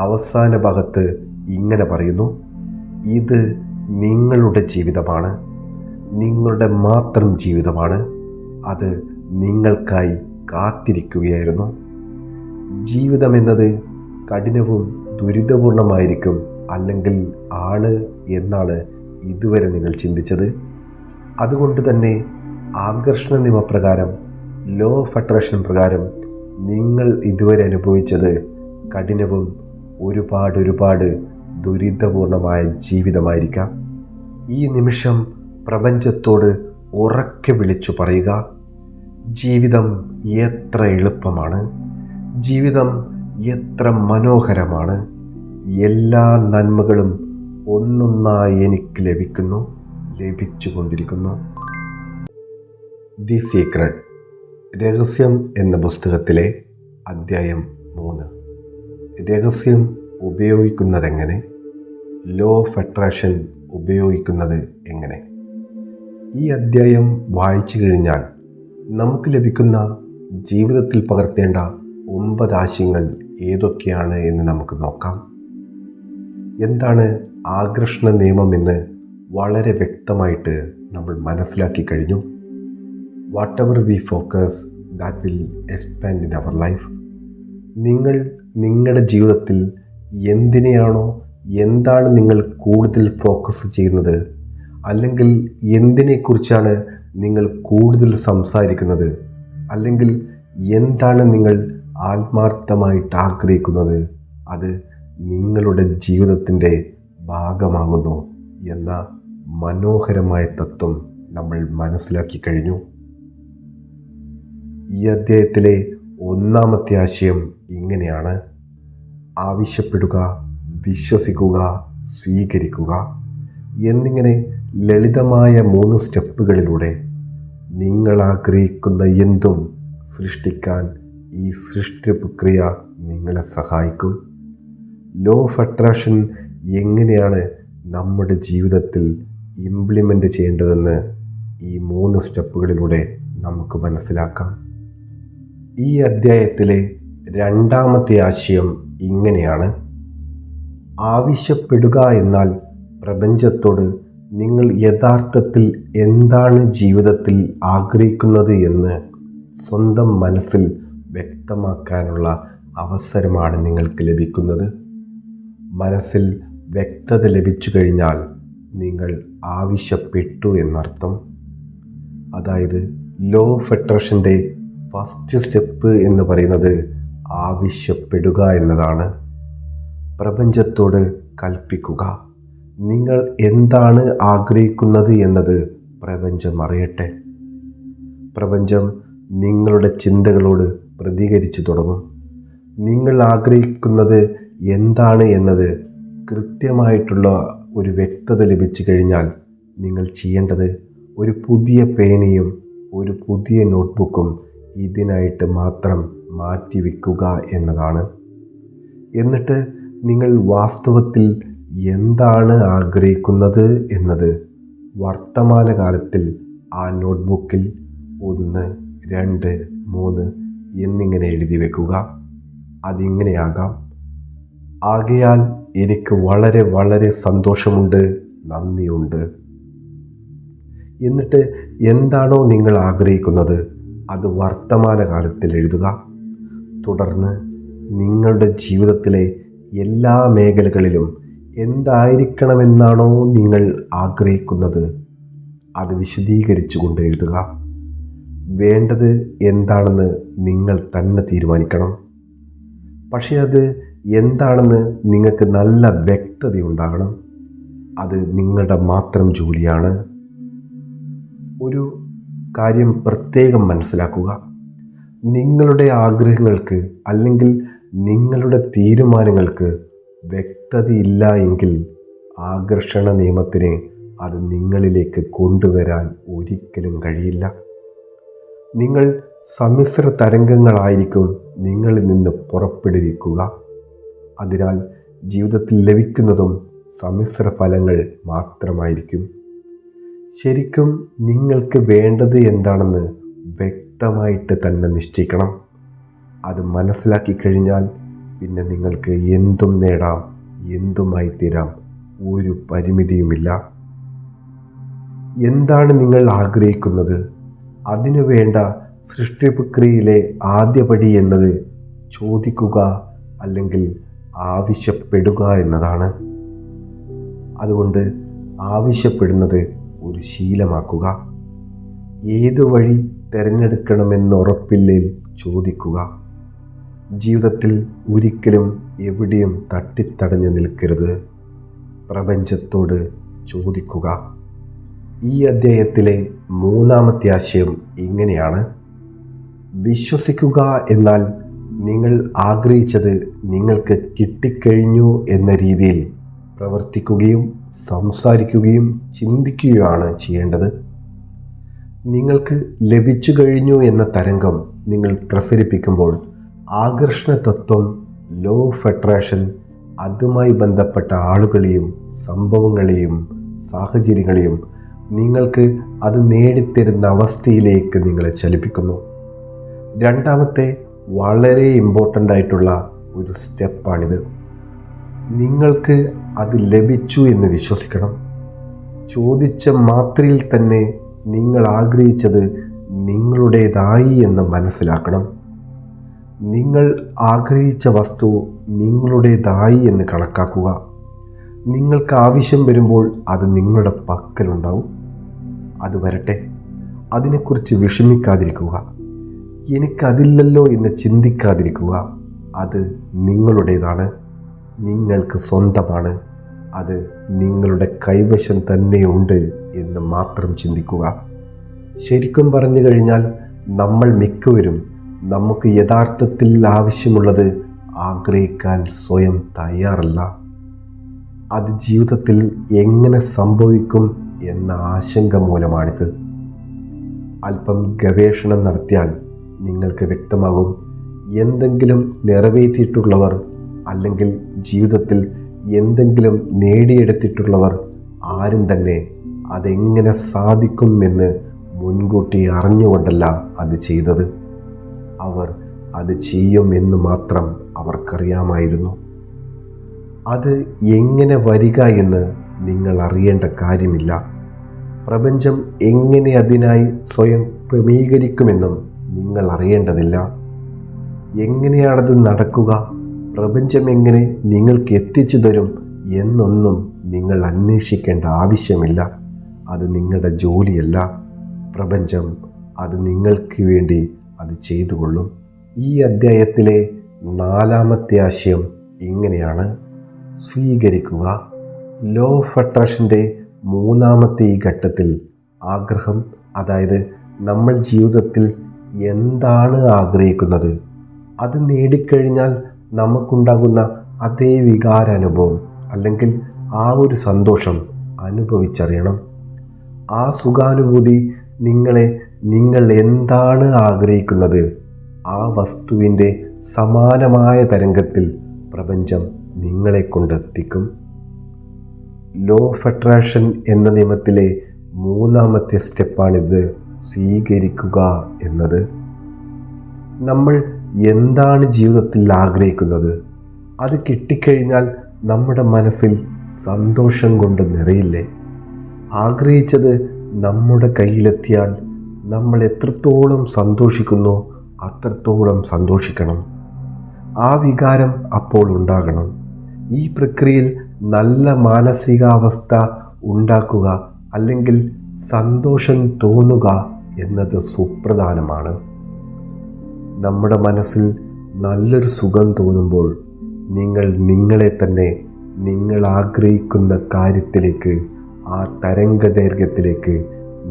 അവസാന ഭാഗത്ത് ഇങ്ങനെ പറയുന്നു: ഇത് നിങ്ങളുടെ ജീവിതമാണ്, നിങ്ങളുടെ മാത്രം ജീവിതമാണ്. അത് നിങ്ങൾക്കായി കാത്തിരിക്കുകയായിരുന്നു. ജീവിതമെന്നത് കഠിനവും ദുരിതപൂർണമായിരിക്കും, അല്ലെങ്കിൽ ആണ് എന്നാണ് ഇതുവരെ നിങ്ങൾ ചിന്തിച്ചത്. അതുകൊണ്ട് തന്നെ ആകർഷണ നിയമപ്രകാരം, ലോ ഓഫ് അട്രാക്ഷൻ പ്രകാരം നിങ്ങൾ ഇതുവരെ അനുഭവിച്ചത് കഠിനവും ഒരുപാട് ദുരിതപൂർണമായ ജീവിതമായിരിക്കാം. ഈ നിമിഷം പ്രപഞ്ചത്തോട് ഉറക്കെ വിളിച്ചു പറയുക: ജീവിതം എത്ര എളുപ്പമാണ്, ജീവിതം എത്ര മനോഹരമാണ്, എല്ലാ നന്മകളും ഒന്നൊന്നായി എനിക്ക് ലഭിച്ചുകൊണ്ടിരിക്കുന്നു. ദി സീക്രട്ട്, രഹസ്യം എന്ന പുസ്തകത്തിലെ അധ്യായം 3, രഹസ്യം ഉപയോഗിക്കുന്നതെങ്ങനെ, ലോ ഓഫ് അട്രാക്ഷൻ ഉപയോഗിക്കുന്നത് എങ്ങനെ. ഈ അധ്യായം വായിച്ചു കഴിഞ്ഞാൽ നമുക്ക് ലഭിക്കുന്ന ജീവിതത്തിൽ പകർത്തേണ്ട 9 ആശയങ്ങൾ ഏതൊക്കെയാണ് എന്ന് നമുക്ക് നോക്കാം. എന്താണ് ആകർഷണ നിയമം എന്ന് വളരെ വ്യക്തമായിട്ട് നമ്മൾ മനസ്സിലാക്കി കഴിഞ്ഞു. Whatever we focus that will expand in our life. നിങ്ങൾ നിങ്ങളുടെ ജീവിതത്തിൽ എന്താണ് നിങ്ങൾ കൂടുതൽ ഫോക്കസ് ചെയ്യുന്നത്, അല്ലെങ്കിൽ എന്തിനെക്കുറിച്ചാണ് നിങ്ങൾ കൂടുതൽ സംസാരിക്കുന്നത്, അല്ലെങ്കിൽ എന്താണ് നിങ്ങൾ ആത്മാർത്ഥമായിട്ട് ആഗ്രഹിക്കുന്നത്, അത് നിങ്ങളുടെ ജീവിതത്തിൻ്റെ ഭാഗമാകുന്നു എന്ന മനോഹരമായ തത്വം നമ്മൾ മനസ്സിലാക്കി കഴിഞ്ഞു. ഈ അധ്യായത്തിലെ 1-ാമത്തെ ആശയം ഇങ്ങനെയാണ്: ആവശ്യപ്പെടുക, വിശ്വസിക്കുക, സ്വീകരിക്കുക എന്നിങ്ങനെ ലളിതമായ 3 സ്റ്റെപ്പുകളിലൂടെ നിങ്ങൾ ആഗ്രഹിക്കുന്ന എന്തും സൃഷ്ടിക്കാൻ ഈ സൃഷ്ടി പ്രക്രിയ നിങ്ങളെ സഹായിക്കും. ലോ ഓഫ് അട്രാക്ഷൻ എങ്ങനെയാണ് നമ്മുടെ ജീവിതത്തിൽ ഇംപ്ലിമെൻ്റ് ചെയ്യേണ്ടതെന്ന് ഈ 3 സ്റ്റെപ്പുകളിലൂടെ നമുക്ക് മനസ്സിലാക്കാം. ഈ അധ്യായത്തിലെ 2-ാമത്തെ ആശയം ഇങ്ങനെയാണ്: ആവശ്യപ്പെടുക എന്നാൽ പ്രപഞ്ചത്തോട് നിങ്ങൾ യഥാർത്ഥത്തിൽ എന്താണ് ജീവിതത്തിൽ ആഗ്രഹിക്കുന്നത് എന്ന് സ്വന്തം മനസ്സിൽ വ്യക്തമാക്കാനുള്ള അവസരമാണ് നിങ്ങൾക്ക് ലഭിക്കുന്നത്. മനസ്സിൽ വ്യക്തത ലഭിച്ചു കഴിഞ്ഞാൽ നിങ്ങൾ ആവശ്യപ്പെട്ടു എന്നർത്ഥം. അതായത് ലോ ഓഫ് അട്രാക്ഷൻ്റെ ഫസ്റ്റ് സ്റ്റെപ്പ് എന്ന് പറയുന്നത് ആവശ്യപ്പെടുക എന്നതാണ്. പ്രപഞ്ചത്തോട് കൽപ്പിക്കുക, നിങ്ങൾ എന്താണ് ആഗ്രഹിക്കുന്നത് എന്നത് പ്രപഞ്ചം അറിയട്ടെ. പ്രപഞ്ചം നിങ്ങളുടെ ചിന്തകളോട് പ്രതികരിച്ചു തുടങ്ങും. നിങ്ങൾ ആഗ്രഹിക്കുന്നത് എന്താണ് എന്നത് കൃത്യമായിട്ടുള്ള ഒരു വ്യക്തത ലഭിച്ചു കഴിഞ്ഞാൽ നിങ്ങൾ ചെയ്യേണ്ടത് ഒരു പുതിയ പേനയും ഒരു പുതിയ നോട്ട്ബുക്കും ഇതിനായിട്ട് മാത്രം മാറ്റിവെക്കുക എന്നതാണ്. എന്നിട്ട് നിങ്ങൾ വാസ്തവത്തിൽ എന്താണ് ആഗ്രഹിക്കുന്നത് എന്നത് വർത്തമാനകാലത്തിൽ ആ നോട്ട്ബുക്കിൽ 1, 2, 3 എന്നിങ്ങനെ എഴുതി വെക്കുക. അതിങ്ങനെയാകാം: ആകയാൽ എനിക്ക് വളരെ വളരെ സന്തോഷമുണ്ട്, നന്ദിയുണ്ട്. എന്നിട്ട് എന്താണോ നിങ്ങൾ ആഗ്രഹിക്കുന്നത് അത് വർത്തമാനകാലത്തിൽ എഴുതുക. തുടർന്ന് നിങ്ങളുടെ ജീവിതത്തിലെ എല്ലാ മേഖലകളിലും എന്തായിരിക്കണമെന്നാണോ നിങ്ങൾ ആഗ്രഹിക്കുന്നത് അത് വിശദീകരിച്ചുകൊണ്ട് എഴുതുക. വേണ്ടത് എന്താണെന്ന് നിങ്ങൾ തന്നെ തീരുമാനിക്കണം. പക്ഷേ അത് എന്താണെന്ന് നിങ്ങൾക്ക് നല്ല വ്യക്തതയുണ്ടാകണം. അത് നിങ്ങളുടെ മാത്രം ജോലിയാണ്. ഒരു കാര്യം പ്രത്യേകം മനസ്സിലാക്കുക. നിങ്ങളുടെ ആഗ്രഹങ്ങൾക്ക് അല്ലെങ്കിൽ നിങ്ങളുടെ തീരുമാനങ്ങൾക്ക് വ്യക്തതയില്ല എങ്കിൽ ആകർഷണ നിയമത്തിന് അത് നിങ്ങളിലേക്ക് കൊണ്ടുവരാൻ ഒരിക്കലും കഴിയില്ല. നിങ്ങൾ സമ്മിശ്ര തരംഗങ്ങളായിരിക്കും നിങ്ങളിൽ നിന്ന് പുറപ്പെടുവിക്കുക. അതിനാൽ ജീവിതത്തിൽ ലഭിക്കുന്നതും സമ്മിശ്ര ഫലങ്ങൾ മാത്രമായിരിക്കും. ശരിക്കും നിങ്ങൾക്ക് വേണ്ടത് എന്താണെന്ന് വ്യക്തമായിട്ട് തന്നെ നിശ്ചയിക്കണം. അത് മനസ്സിലാക്കി കഴിഞ്ഞാൽ പിന്നെ നിങ്ങൾക്ക് എന്തും നേടാം, എന്തുമായി തീരാം, ഒരു പരിമിതിയുമില്ല. എന്താണ് നിങ്ങൾ ആഗ്രഹിക്കുന്നത്? അതിനുവേണ്ട സൃഷ്ടി പ്രക്രിയയിലെ ആദ്യപടി എന്നത് ചോദിക്കുക അല്ലെങ്കിൽ ആവശ്യപ്പെടുക എന്നതാണ്. അതുകൊണ്ട് ആവശ്യപ്പെടുന്നത് ഒരു ശീലമാക്കുക. ഏതു വഴി തിരഞ്ഞെടുക്കണമെന്ന് ഉറപ്പില്ലേൽ ചോദിക്കുക. ജീവിതത്തിൽ ഒരിക്കലും എവിടെയും തട്ടിത്തടഞ്ഞു നിൽക്കരുത്. പ്രപഞ്ചത്തോട് ചോദിക്കുക. ഈ അധ്യായത്തിലെ 3-ാമത്തെ ആശയം ഇങ്ങനെയാണ്: വിശ്വസിക്കുക എന്നാൽ നിങ്ങൾ ആഗ്രഹിച്ചത് നിങ്ങൾക്ക് കിട്ടിക്കഴിഞ്ഞു എന്ന രീതിയിൽ പ്രവർത്തിക്കുകയും സംസാരിക്കുകയും ചിന്തിക്കുകയുമാണ് ചെയ്യേണ്ടത്. നിങ്ങൾക്ക് ലഭിച്ചു കഴിഞ്ഞു എന്ന തരംഗം നിങ്ങൾ പ്രസരിപ്പിക്കുമ്പോൾ ആകർഷണ തത്വം, ലോ ഓഫ് അട്രാക്ഷൻ അതുമായി ബന്ധപ്പെട്ട ആളുകളെയും സംഭവങ്ങളെയും സാഹചര്യങ്ങളെയും നിങ്ങൾക്ക് അത് നേടിത്തരുന്ന അവസ്ഥയിലേക്ക് നിങ്ങളെ ചലിപ്പിക്കുന്നു. രണ്ടാമത്തെ വളരെ ഇമ്പോർട്ടൻ്റ് ആയിട്ടുള്ള ഒരു സ്റ്റെപ്പാണിത്. നിങ്ങൾക്ക് അത് ലഭിച്ചു എന്ന് വിശ്വസിക്കണം. ചോദിച്ച മാത്രയിൽ തന്നെ നിങ്ങൾ ആഗ്രഹിച്ചത് നിങ്ങളുടേതായി എന്ന് മനസ്സിലാക്കണം. നിങ്ങൾ ആഗ്രഹിച്ച വസ്തു നിങ്ങളുടേതായി എന്ന് കണക്കാക്കുക. നിങ്ങൾക്ക് ആവശ്യം വരുമ്പോൾ അത് നിങ്ങളുടെ പക്കലുണ്ടാവും. അത് വരട്ടെ, അതിനെക്കുറിച്ച് വിഷമിക്കാതിരിക്കുക. എനിക്കതില്ലല്ലോ എന്ന് ചിന്തിക്കാതിരിക്കുക. അത് നിങ്ങളുടേതാണ്, നിങ്ങൾക്ക് സ്വന്തമാണ്, അത് നിങ്ങളുടെ കൈവശം തന്നെയുണ്ട് എന്ന് മാത്രം ചിന്തിക്കുക. ശരിക്കും പറഞ്ഞു കഴിഞ്ഞാൽ നമ്മൾ മിക്കവരും നമുക്ക് യഥാർത്ഥത്തിൽ ആവശ്യമുള്ളത് ആഗ്രഹിക്കാൻ സ്വയം തയ്യാറല്ല. അത് ജീവിതത്തിൽ എങ്ങനെ സംഭവിക്കും എന്ന ആശങ്ക മൂലമാണിത്. അല്പം ഗവേഷണം നടത്തിയാൽ നിങ്ങൾക്ക് വ്യക്തമാകും. എന്തെങ്കിലും നിറവേറ്റിയിട്ടുള്ളവർ അല്ലെങ്കിൽ ജീവിതത്തിൽ എന്തെങ്കിലും നേടിയെടുത്തിട്ടുള്ളവർ ആരും തന്നെ അതെങ്ങനെ സാധിക്കുമെന്ന് മുൻകൂട്ടി അറിഞ്ഞുകൊണ്ടല്ല അത് ചെയ്തത്. അവർ അത് ചെയ്യുമെന്ന് മാത്രം അവർക്കറിയാമായിരുന്നു. അത് എങ്ങനെ വരിക എന്ന് നിങ്ങൾ അറിയേണ്ട കാര്യമില്ല. പ്രപഞ്ചം എങ്ങനെ അതിനായി സ്വയം ക്രമീകരിക്കുമെന്നും നിങ്ങൾ അറിയേണ്ടതില്ല. എങ്ങനെയാണത് നടക്കുക, പ്രപഞ്ചം എങ്ങനെ നിങ്ങൾക്ക് എത്തിച്ചു തരും എന്നൊന്നും നിങ്ങൾ അന്വേഷിക്കേണ്ട ആവശ്യമില്ല. അത് നിങ്ങളുടെ ജോലിയല്ല. പ്രപഞ്ചം അത് നിങ്ങൾക്ക് വേണ്ടി അത് ചെയ്തുകൊള്ളും. ഈ അധ്യായത്തിലെ 4-ാമത്തെ ആശയം ഇങ്ങനെയാണ്: സ്വീകരിക്കുക. ലോ ഓഫ് അട്രാക്ഷൻ്റെ 3-ാമത്തെ ഈ ഘട്ടത്തിൽ ആഗ്രഹം, അതായത് നമ്മൾ ജീവിതത്തിൽ എന്താണ് ആഗ്രഹിക്കുന്നത് അത് നേടിക്കഴിഞ്ഞാൽ നമുക്കുണ്ടാകുന്ന അതേ വികാരാനുഭവം അല്ലെങ്കിൽ ആ ഒരു സന്തോഷം അനുഭവിച്ചറിയണം. ആ സുഖാനുഭൂതി നിങ്ങൾ എന്താണ് ആഗ്രഹിക്കുന്നത് ആ വസ്തുവിൻ്റെ സമാനമായ തരംഗത്തിൽ പ്രപഞ്ചം നിങ്ങളെ കൊണ്ടെത്തിക്കും. ലോ ഓഫ് അട്രാക്ഷൻ എന്ന നിയമത്തിലെ 3-ാമത്തെ സ്റ്റെപ്പാണിത്, സ്വീകരിക്കുക എന്നത്. നമ്മൾ എന്താണ് ജീവിതത്തിൽ ആഗ്രഹിക്കുന്നത് അത് കിട്ടിക്കഴിഞ്ഞാൽ നമ്മുടെ മനസ്സിൽ സന്തോഷം കൊണ്ട് നിറയില്ലേ? ആഗ്രഹിച്ചത് നമ്മുടെ കയ്യിലെത്തിയാൽ നമ്മൾ എത്രത്തോളം സന്തോഷിക്കുന്നോ അത്രത്തോളം സന്തോഷിക്കണം. ആ വികാരം അപ്പോൾ ഉണ്ടാകണം. ഈ പ്രക്രിയയിൽ നല്ല മാനസികാവസ്ഥ ഉണ്ടാക്കുക അല്ലെങ്കിൽ സന്തോഷം തോന്നുക എന്നത് സുപ്രധാനമാണ്. നമ്മുടെ മനസ്സിൽ നല്ലൊരു സുഖം തോന്നുമ്പോൾ നിങ്ങൾ നിങ്ങളെ തന്നെ നിങ്ങൾ ആഗ്രഹിക്കുന്ന കാര്യത്തിലേക്ക്, ആ തരംഗദൈർഘ്യത്തിലേക്ക്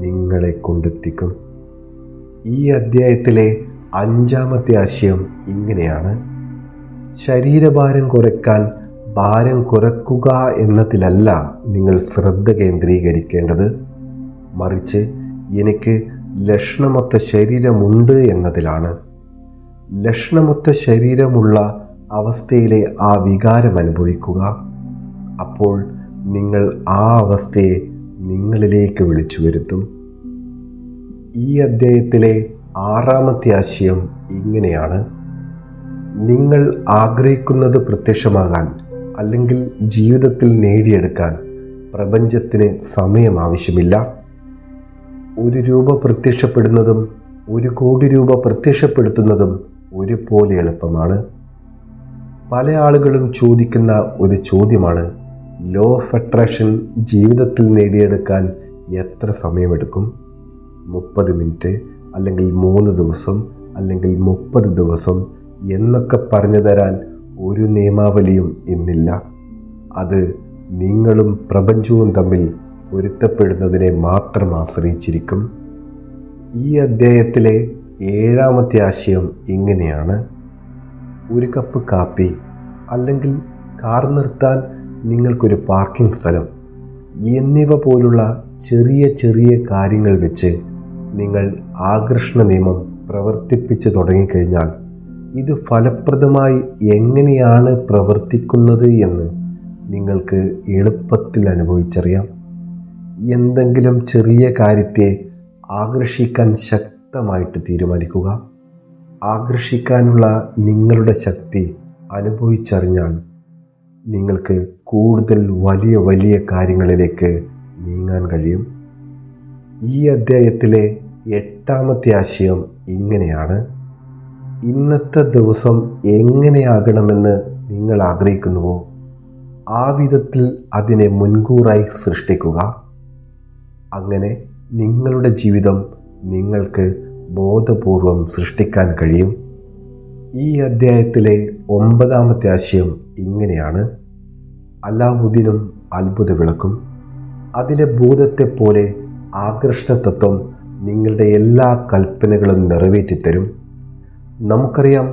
നിങ്ങളെ കൊണ്ടെത്തിക്കും. ഈ അധ്യായത്തിലെ 5-ാമത്തെ ആശയം ഇങ്ങനെയാണ്: ശരീരഭാരം കുറയ്ക്കാൻ ഭാരം കുറയ്ക്കുക എന്നതിലല്ല നിങ്ങൾ ശ്രദ്ധ കേന്ദ്രീകരിക്കേണ്ടത്, മറിച്ച് എനിക്ക് ലക്ഷണമൊത്ത ശരീരമുണ്ട് എന്നതിലാണ്. ലക്ഷണമൊത്ത ശരീരമുള്ള അവസ്ഥയിലെ ആ വികാരം അനുഭവിക്കുക. അപ്പോൾ നിങ്ങൾ ആ അവസ്ഥയെ നിങ്ങളിലേക്ക് വിളിച്ചു വരുത്തും. ഈ അധ്യായത്തിലെ 6-ാമത്തെ ആശയം ഇങ്ങനെയാണ്: നിങ്ങൾ ആഗ്രഹിക്കുന്നത് പ്രത്യക്ഷമാകാൻ അല്ലെങ്കിൽ ജീവിതത്തിൽ നേടിയെടുക്കാൻ പ്രപഞ്ചത്തിന് സമയം ആവശ്യമില്ല. 1 രൂപ പ്രത്യക്ഷപ്പെടുന്നതും 1 കോടി രൂപ പ്രത്യക്ഷപ്പെടുത്തുന്നതും ഒരുപോലെ എളുപ്പമാണ്. പല ആളുകളും ചോദിക്കുന്ന ഒരു ചോദ്യമാണ്: ലോ ഓഫ് അട്രാക്ഷൻ ജീവിതത്തിൽ നേടിയെടുക്കാൻ എത്ര സമയമെടുക്കും? 30 മിനിറ്റ് അല്ലെങ്കിൽ 3 ദിവസം അല്ലെങ്കിൽ 30 ദിവസം എന്നൊക്കെ പറഞ്ഞു തരാൻ ഒരു നിയമാവലിയും ഇന്നില്ല. അത് നിങ്ങളും പ്രപഞ്ചവും തമ്മിൽ പൊരുത്തപ്പെടുന്നതിനെ മാത്രം ആശ്രയിച്ചിരിക്കും. ഈ അധ്യായത്തിലെ 7-ാമത്തെ ആശയം ഇങ്ങനെയാണ്: 1 കപ്പ് കാപ്പി അല്ലെങ്കിൽ കാർ നിർത്താൻ നിങ്ങൾക്കൊരു പാർക്കിംഗ് സ്ഥലം എന്നിവ പോലുള്ള ചെറിയ ചെറിയ കാര്യങ്ങൾ വെച്ച് നിങ്ങൾ ആകർഷണ നിയമം പ്രവർത്തിപ്പിച്ച് തുടങ്ങിക്കഴിഞ്ഞാൽ ഇത് ഫലപ്രദമായി എങ്ങനെയാണ് പ്രവർത്തിക്കുന്നത് എന്ന് നിങ്ങൾക്ക് എളുപ്പത്തിൽ അനുഭവിച്ചറിയാം. എന്തെങ്കിലും ചെറിയ കാര്യത്തെ ആകർഷിക്കാൻ ശക്തമായിട്ട് തീരുമാനിക്കുക. ആകർഷിക്കാനുള്ള നിങ്ങളുടെ ശക്തി അനുഭവിച്ചറിഞ്ഞാൽ നിങ്ങൾക്ക് കൂടുതൽ വലിയ വലിയ കാര്യങ്ങളിലേക്ക് നീങ്ങാൻ കഴിയും. ഈ അധ്യായത്തിലെ 8-ാമത്തെ ആശയം ഇങ്ങനെയാണ്: ഇന്നത്തെ ദിവസം എങ്ങനെയാകണമെന്ന് നിങ്ങൾ ആഗ്രഹിക്കുന്നുവോ ആ വിധത്തിൽ അതിനെ മുൻകൂറായി സൃഷ്ടിക്കുക. അങ്ങനെ നിങ്ങളുടെ ജീവിതം നിങ്ങൾക്ക് ബോധപൂർവം സൃഷ്ടിക്കാൻ കഴിയും. ഈ അധ്യായത്തിലെ 9-ാമത്തെ ആശയം ഇങ്ങനെയാണ്: അലാവുദ്ദീനും അത്ഭുത വിളക്കും. അതിലെ ഭൂതത്തെപ്പോലെ ആകർഷണ തത്വം നിങ്ങളുടെ എല്ലാ കൽപ്പനകളും നിറവേറ്റിത്തരും. നമുക്കറിയാം,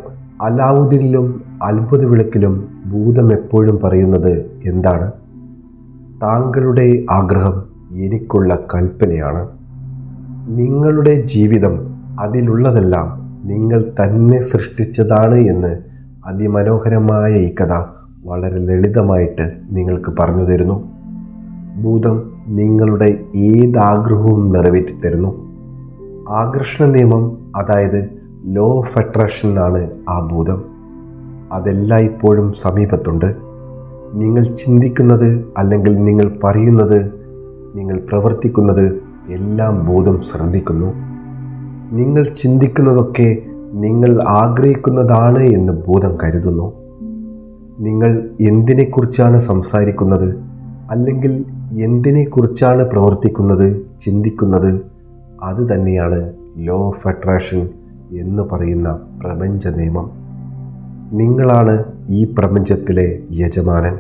അലാവുദ്ദീനിലും അത്ഭുത വിളക്കിലും ഭൂതം എപ്പോഴും പറയുന്നത് എന്താണ്? താങ്കളുടെ ആഗ്രഹം എനിക്കുള്ള കൽപ്പനയാണ്. നിങ്ങളുടെ ജീവിതം, അതിലുള്ളതെല്ലാം നിങ്ങൾ തന്നെ സൃഷ്ടിച്ചതാണ് എന്ന് അതിമനോഹരമായ ഈ കഥ വളരെ ലളിതമായിട്ട് നിങ്ങൾക്ക് പറഞ്ഞു തരുന്നു. ഭൂതം നിങ്ങളുടെ ഏതാഗ്രഹവും നിറവേറ്റിത്തരുന്നു. ആകർഷണ നിയമം, അതായത് ലോ ഓഫ് അട്രാക്ഷൻ ആണ് ആ ഭൂതം. അതെല്ലായ്പ്പോഴും സമീപത്തുണ്ട്. നിങ്ങൾ ചിന്തിക്കുന്നത് അല്ലെങ്കിൽ നിങ്ങൾ പറയുന്നത്, നിങ്ങൾ പ്രവർത്തിക്കുന്നത് എല്ലാം ഭൂതം ശ്രദ്ധിക്കുന്നു. നിങ്ങൾ ചിന്തിക്കുന്നതൊക്കെ നിങ്ങൾ ആഗ്രഹിക്കുന്നതാണ് എന്ന് ഭൂതം കരുതുന്നു. നിങ്ങൾ എന്തിനെക്കുറിച്ചാണ് സംസാരിക്കുന്നത് അല്ലെങ്കിൽ എന്തിനെക്കുറിച്ചാണ് പ്രവർത്തിക്കുന്നത്, ചിന്തിക്കുന്നത്, അത് തന്നെയാണ് ലോ ഓഫ് അട്രാക്ഷൻ എന്ന് പറയുന്ന പ്രപഞ്ച നിയമം. നിങ്ങളാണ് ഈ പ്രപഞ്ചത്തിലെ യജമാനൻ.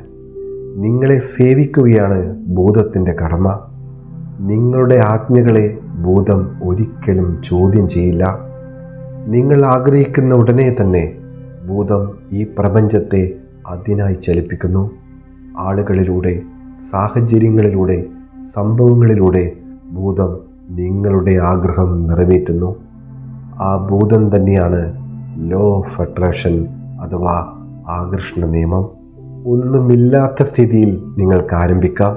നിങ്ങളെ സേവിക്കുകയാണ് ഭൂതത്തിൻ്റെ കടമ. നിങ്ങളുടെ ആജ്ഞകളെ ഭൂതം ഒരിക്കലും ചോദ്യം ചെയ്യില്ല. നിങ്ങൾ ആഗ്രഹിക്കുന്ന ഉടനെ തന്നെ ഭൂതം ഈ പ്രപഞ്ചത്തെ അതിനായി ചലിപ്പിക്കുന്നു. ആളുകളിലൂടെ, സാഹചര്യങ്ങളിലൂടെ, സംഭവങ്ങളിലൂടെ ഭൂതം നിങ്ങളുടെ ആഗ്രഹം നിറവേറ്റുന്നു. ആ ഭൂതം തന്നെയാണ് ലോ ഓഫ് അട്രാക്ഷൻ അഥവാ ആകർഷണ നിയമം. ഒന്നുമില്ലാത്ത സ്ഥിതിയിൽ നിങ്ങൾക്ക് ആരംഭിക്കാം.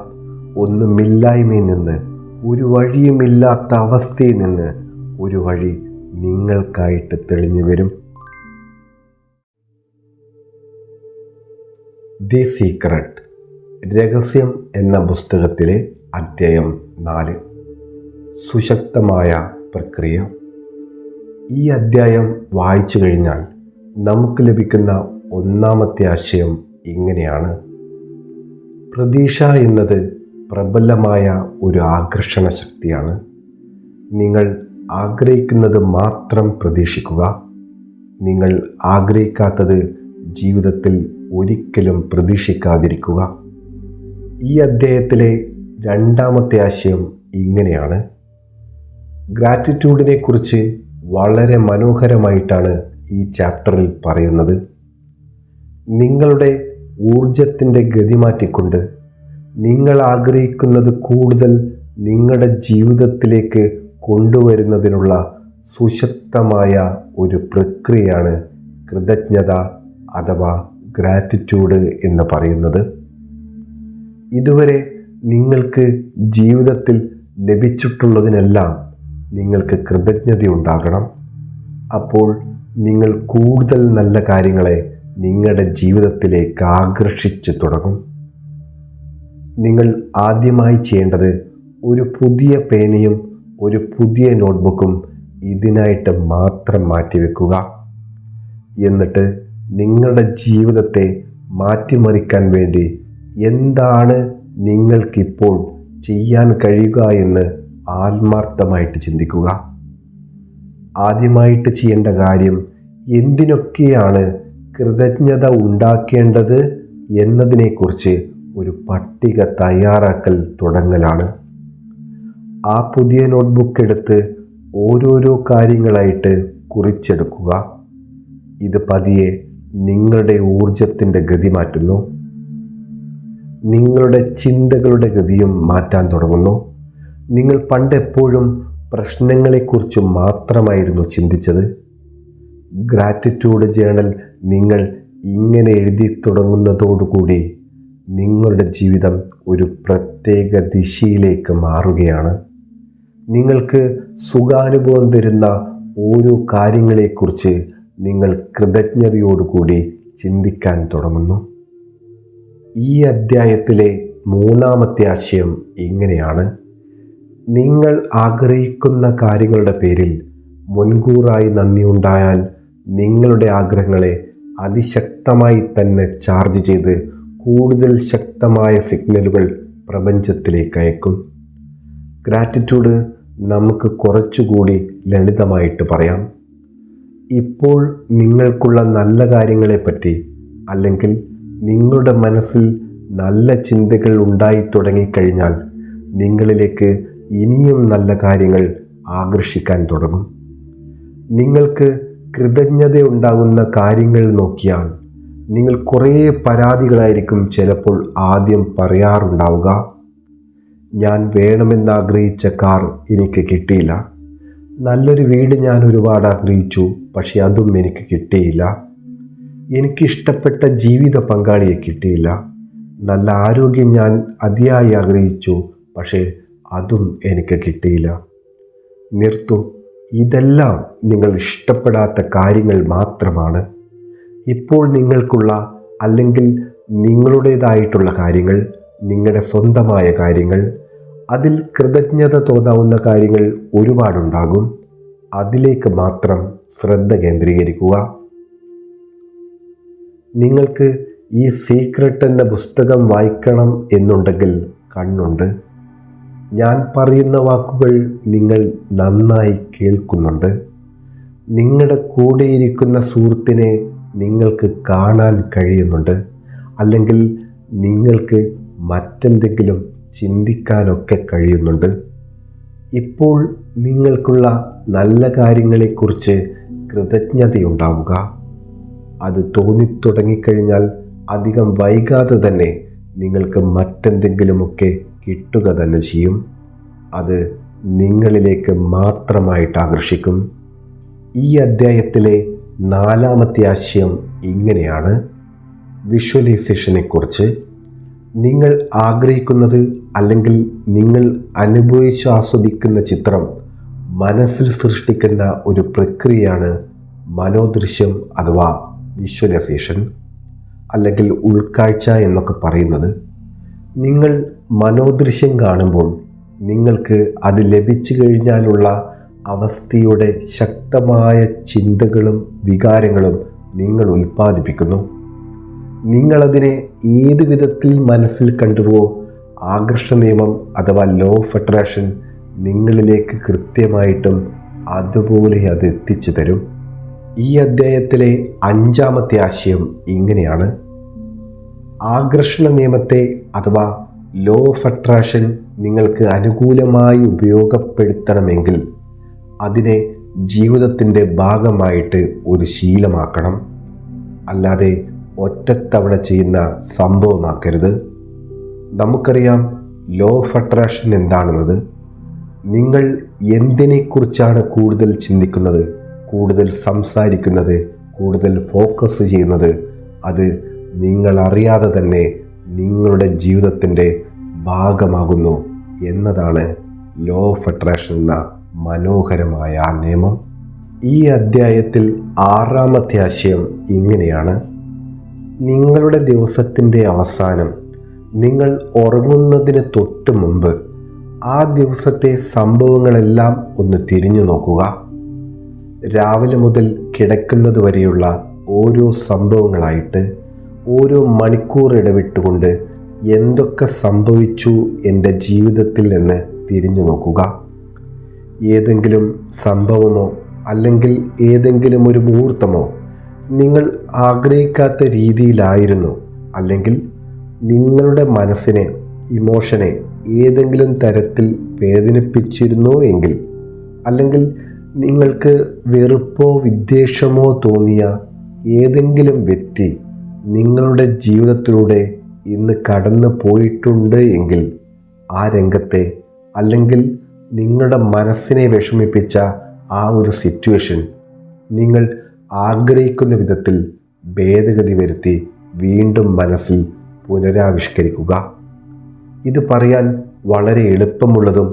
ഒന്നുമില്ലായ്മയിൽ നിന്ന്, ഒരു വഴിയുമില്ലാത്ത അവസ്ഥയിൽ നിന്ന് ഒരു വഴി നിങ്ങൾക്കായിട്ട് തെളിഞ്ഞു വരും. ദി സീക്രട്ട് രഹസ്യം എന്ന പുസ്തകത്തിലെ അധ്യായം 4 സുശക്തമായ പ്രക്രിയ. ഈ അധ്യായം വായിച്ചു കഴിഞ്ഞാൽ നമുക്ക് ലഭിക്കുന്ന ഒന്നാമത്തെ ആശയം ഇങ്ങനെയാണ്: പ്രതീക്ഷ എന്നത് പ്രബലമായ ഒരു ആകർഷണ ശക്തിയാണ്. നിങ്ങൾ ആഗ്രഹിക്കുന്നത് മാത്രം പ്രതീക്ഷിക്കുക. നിങ്ങൾ ആഗ്രഹിക്കാത്തത് ജീവിതത്തിൽ ഒരിക്കലും പ്രതീക്ഷിക്കാതിരിക്കുക. ഈ അധ്യായത്തിലെ രണ്ടാമത്തെ ആശയം ഇങ്ങനെയാണ്: ഗ്രാറ്റിറ്റ്യൂഡിനെ കുറിച്ച് വളരെ മനോഹരമായിട്ടാണ് ഈ ചാപ്റ്ററിൽ പറയുന്നത്. നിങ്ങളുടെ ഊർജത്തിൻ്റെ ഗതി മാറ്റിക്കൊണ്ട് നിങ്ങൾ ആഗ്രഹിക്കുന്നത് കൂടുതൽ നിങ്ങളുടെ ജീവിതത്തിലേക്ക് കൊണ്ടുവരുന്നതിനുള്ള സുശക്തമായ ഒരു പ്രക്രിയയാണ് കൃതജ്ഞത അഥവാ ഗ്രാറ്റിറ്റ്യൂഡ് എന്ന് പറയുന്നത്. ഇതുവരെ നിങ്ങൾക്ക് ജീവിതത്തിൽ ലഭിച്ചിട്ടുള്ളതിനെല്ലാം നിങ്ങൾക്ക് കൃതജ്ഞതയുണ്ടാകണം. അപ്പോൾ നിങ്ങൾ കൂടുതൽ നല്ല കാര്യങ്ങളെ നിങ്ങളുടെ ജീവിതത്തിലേക്ക് ആകർഷിച്ചു തുടങ്ങും. നിങ്ങൾ ആദ്യമായി ചെയ്യേണ്ടത് ഒരു പുതിയ പേനയും ഒരു പുതിയ നോട്ട്ബുക്കും ഇതിനായിട്ട് മാത്രം മാറ്റിവെക്കുക. എന്നിട്ട് നിങ്ങളുടെ ജീവിതത്തെ മാറ്റിമറിക്കാൻ വേണ്ടി എന്താണ് നിങ്ങൾക്കിപ്പോൾ ചെയ്യാൻ കഴിയുക എന്ന് ആത്മാർത്ഥമായിട്ട് ചിന്തിക്കുക. ആദ്യമായിട്ട് ചെയ്യേണ്ട കാര്യം എന്തിനൊക്കെയാണ് കൃതജ്ഞത ഉണ്ടാക്കേണ്ടത് എന്നതിനെക്കുറിച്ച് ഒരു പട്ടിക തയ്യാറാക്കൽ തുടങ്ങലാണ്. ആ പുതിയ നോട്ട്ബുക്ക് എടുത്ത് ഓരോരോ കാര്യങ്ങളായിട്ട് കുറിച്ചെടുക്കുക. ഇത് പതിയെ നിങ്ങളുടെ ഊർജത്തിൻ്റെ ഗതി മാറ്റുന്നു. നിങ്ങളുടെ ചിന്തകളുടെ ഗതിയും മാറ്റാൻ തുടങ്ങുന്നു. നിങ്ങൾ പണ്ടെപ്പോഴും പ്രശ്നങ്ങളെക്കുറിച്ച് മാത്രമായിരുന്നു ചിന്തിച്ചത്. ഗ്രാറ്റിറ്റ്യൂഡ് ജേണൽ നിങ്ങൾ ഇങ്ങനെ എഴുതി തുടങ്ങുന്നതോടുകൂടി നിങ്ങളുടെ ജീവിതം ഒരു പ്രത്യേക ദിശയിലേക്ക് മാറുകയാണ്. നിങ്ങൾക്ക് സുഖാനുഭവം തരുന്ന ഓരോ കാര്യങ്ങളെക്കുറിച്ച് നിങ്ങൾ കൃതജ്ഞതയോടുകൂടി ചിന്തിക്കാൻ തുടങ്ങുന്നു. ഈ അധ്യായത്തിലെ മൂന്നാമത്തെ ആശയം ഇങ്ങനെയാണ്: നിങ്ങൾ ആഗ്രഹിക്കുന്ന കാര്യങ്ങളുടെ പേരിൽ മുൻകൂറായി നന്ദിയുണ്ടായാൽ നിങ്ങളുടെ ആഗ്രഹങ്ങളെ അതിശക്തമായി തന്നെ ചാർജ് ചെയ്ത് കൂടുതൽ ശക്തമായ സിഗ്നലുകൾ പ്രപഞ്ചത്തിലേക്ക് അയക്കും. ഗ്രാറ്റിറ്റ്യൂഡ് നമുക്ക് കുറച്ചുകൂടി ലളിതമായിട്ട് പറയാം. ഇപ്പോൾ നിങ്ങൾക്കുള്ള നല്ല കാര്യങ്ങളെപ്പറ്റി അല്ലെങ്കിൽ നിങ്ങളുടെ മനസ്സിൽ നല്ല ചിന്തകൾ ഉണ്ടായി തുടങ്ങിക്കഴിഞ്ഞാൽ നിങ്ങളിലേക്ക് ഇനിയും നല്ല കാര്യങ്ങൾ ആകർഷിക്കാൻ തുടങ്ങും. നിങ്ങൾക്ക് കൃതജ്ഞത ഉണ്ടാകുന്ന കാര്യങ്ങൾ നോക്കിയാൽ നിങ്ങൾ കുറേ പരാതികളായിരിക്കും ചിലപ്പോൾ ആദ്യം പറയാറുണ്ടാവുക. ഞാൻ വേണമെന്നാഗ്രഹിച്ച കാർ എനിക്ക് കിട്ടിയില്ല. നല്ലൊരു വീട് ഞാൻ ഒരുപാട് ആഗ്രഹിച്ചു, പക്ഷെ അതും എനിക്ക് കിട്ടിയില്ല. എനിക്കിഷ്ടപ്പെട്ട ജീവിത പങ്കാളിയെ കിട്ടിയില്ല. നല്ല ആരോഗ്യം ഞാൻ അതിയായി ആഗ്രഹിച്ചു, പക്ഷേ അതും എനിക്ക് കിട്ടിയില്ല. നിർത്തൂ. ഇതെല്ലാം നിങ്ങൾ ഇഷ്ടപ്പെടാത്ത കാര്യങ്ങൾ മാത്രമാണ്. ഇപ്പോൾ നിങ്ങൾക്കുള്ള അല്ലെങ്കിൽ നിങ്ങളുടേതായിട്ടുള്ള കാര്യങ്ങൾ, നിങ്ങളുടെ സ്വന്തമായ കാര്യങ്ങൾ, അതിൽ കൃതജ്ഞത തോന്നാവുന്ന കാര്യങ്ങൾ ഒരുപാടുണ്ടാകും. അതിലേക്ക് മാത്രം ശ്രദ്ധ കേന്ദ്രീകരിക്കുക. നിങ്ങൾക്ക് ഈ സീക്രട്ട് എന്ന പുസ്തകം വായിക്കണം എന്നുണ്ടെങ്കിൽ കണ്ണുണ്ട്. ഞാൻ പറയുന്ന വാക്കുകൾ നിങ്ങൾ നന്നായി കേൾക്കുന്നുണ്ട്. നിങ്ങളുടെ കൂടെയിരിക്കുന്ന സുഹൃത്തിനെ നിങ്ങൾക്ക് കാണാൻ കഴിയുന്നുണ്ട്. അല്ലെങ്കിൽ നിങ്ങൾക്ക് മറ്റെന്തെങ്കിലും ചിന്തിക്കാനൊക്കെ കഴിയുന്നുണ്ട്. ഇപ്പോൾ നിങ്ങൾക്കുള്ള നല്ല കാര്യങ്ങളെക്കുറിച്ച് കൃതജ്ഞതയുണ്ടാവുക. അത് തോന്നിത്തുടങ്ങിക്കഴിഞ്ഞാൽ അധികം വൈകാതെ തന്നെ നിങ്ങൾക്ക് മറ്റെന്തെങ്കിലുമൊക്കെ കിട്ടുക തന്നെ ചെയ്യും. അത് നിങ്ങളിലേക്ക് മാത്രമായിട്ട് ആകർഷിക്കും. ഈ അധ്യായത്തിലെ നാലാമത്തെ ആശയം ഇങ്ങനെയാണ്: വിഷ്വലൈസേഷനെക്കുറിച്ച്. നിങ്ങൾ ആഗ്രഹിക്കുന്നത് അല്ലെങ്കിൽ നിങ്ങൾ അനുഭവിച്ച് ആസ്വദിക്കുന്ന ചിത്രം മനസ്സിൽ സൃഷ്ടിക്കുന്ന ഒരു പ്രക്രിയയാണ് മനോദൃശ്യം അഥവാ വിഷ്വലൈസേഷൻ. അല്ലെങ്കിൽ ഉൾക്കാഴ്ച എന്നൊക്കെ പറയുന്നത്. നിങ്ങൾ മനോദൃശ്യം കാണുമ്പോൾ നിങ്ങൾക്ക് അത് ലഭിച്ചു കഴിഞ്ഞാലുള്ള അവസ്ഥയുടെ ശക്തമായ ചിന്തകളും വികാരങ്ങളും നിങ്ങൾ ഉൽപ്പാദിപ്പിക്കുന്നു. നിങ്ങളതിനെ ഏത് വിധത്തിൽ മനസ്സിൽ കണ്ടുവോ ആകർഷണ നിയമം അഥവാ ലോ ഓഫ് അട്രാക്ഷൻ നിങ്ങളിലേക്ക് കൃത്യമായിട്ടും അതുപോലെ അത് എത്തിച്ചു തരും. ഈ അധ്യായത്തിലെ 5-ാമത്തെ ആശയം ഇങ്ങനെയാണ്: ആകർഷണ നിയമത്തെ അഥവാ ലോ ഓഫ് അട്രാക്ഷൻ നിങ്ങൾക്ക് അനുകൂലമായി ഉപയോഗപ്പെടുത്തണമെങ്കിൽ അതിനെ ജീവിതത്തിൻ്റെ ഭാഗമായിട്ട് ഒരു ശീലമാക്കണം, അല്ലാതെ ഒറ്റത്തവണ ചെയ്യുന്ന സംഭവമാക്കരുത്. നമുക്കറിയാം ലോ ഓഫ് അട്രാക്ഷൻ എന്താണെന്നത്. നിങ്ങൾ എന്തിനെക്കുറിച്ചാണ് കൂടുതൽ ചിന്തിക്കുന്നത്, കൂടുതൽ സംസാരിക്കുന്നത്, കൂടുതൽ ഫോക്കസ് ചെയ്യുന്നത്, അത് നിങ്ങളറിയാതെ തന്നെ നിങ്ങളുടെ ജീവിതത്തിൻ്റെ ഭാഗമാകുന്നു എന്നതാണ് ലോ ഓഫ് അട്രാക്ഷൻ എന്ന മനോഹരമായ ആ നിയമം. ഈ അധ്യായത്തിൽ 6-ാമത്തെ ആശയം ഇങ്ങനെയാണ്: നിങ്ങളുടെ ദിവസത്തിൻ്റെ അവസാനം നിങ്ങൾ ഉറങ്ങുന്നതിന് തൊട്ട് മുമ്പ് ആ ദിവസത്തെ സംഭവങ്ങളെല്ലാം ഒന്ന് തിരിഞ്ഞു നോക്കുക. രാവിലെ മുതൽ കിടക്കുന്നത് വരെയുള്ള ഓരോ സംഭവങ്ങളായിട്ട് ഓരോ മണിക്കൂർ ഇടവിട്ടുകൊണ്ട് എന്തൊക്കെ സംഭവിച്ചു എൻ്റെ ജീവിതത്തിൽ എന്ന് തിരിഞ്ഞു നോക്കുക. ഏതെങ്കിലും സംഭവമോ അല്ലെങ്കിൽ ഏതെങ്കിലും ഒരു മുഹൂർത്തമോ നിങ്ങൾ ആഗ്രഹിക്കാത്ത രീതിയിലായിരുന്നു, അല്ലെങ്കിൽ നിങ്ങളുടെ മനസ്സിനെ, ഇമോഷനെ ഏതെങ്കിലും തരത്തിൽ വേദനിപ്പിച്ചിരുന്നോ എങ്കിൽ, അല്ലെങ്കിൽ നിങ്ങൾക്ക് വെറുപ്പോ വിദ്വേഷമോ തോന്നിയ ഏതെങ്കിലും വ്യക്തി നിങ്ങളുടെ ജീവിതത്തിലൂടെ ഇന്ന് കടന്നു പോയിട്ടുണ്ട് എങ്കിൽ ആ രംഗത്തെ, അല്ലെങ്കിൽ നിങ്ങളുടെ മനസ്സിനെ വിഷമിപ്പിച്ച ആ ഒരു സിറ്റുവേഷൻ നിങ്ങൾ ആഗ്രഹിക്കുന്ന വിധത്തിൽ ഭേദഗതി വരുത്തി വീണ്ടും മനസ്സിൽ പുനരാവിഷ്കരിക്കുക. ഇത് പറയാൻ വളരെ എളുപ്പമുള്ളതും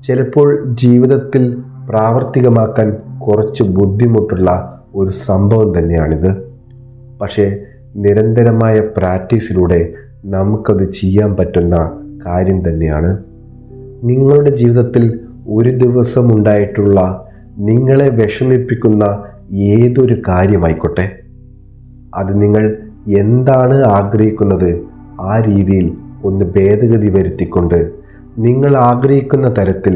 ചിലപ്പോൾ ജീവിതത്തിൽ പ്രാവർത്തികമാക്കാൻ കുറച്ച് ബുദ്ധിമുട്ടുള്ള ഒരു സംഭവം തന്നെയാണിത്. പക്ഷേ നിരന്തരമായ പ്രാക്ടീസിലൂടെ നമുക്കത് ചെയ്യാൻ പറ്റുന്ന കാര്യം തന്നെയാണ്. നിങ്ങളുടെ ജീവിതത്തിൽ ഒരു ദിവസം ഉണ്ടായിട്ടുള്ള നിങ്ങളെ വിഷമിപ്പിക്കുന്ന ഏതൊരു കാര്യമായിക്കോട്ടെ, അത് നിങ്ങൾ എന്താണ് ആഗ്രഹിക്കുന്നത് ആ രീതിയിൽ ഒന്ന് ഭേദഗതി വരുത്തിക്കൊണ്ട് നിങ്ങൾ ആഗ്രഹിക്കുന്ന തരത്തിൽ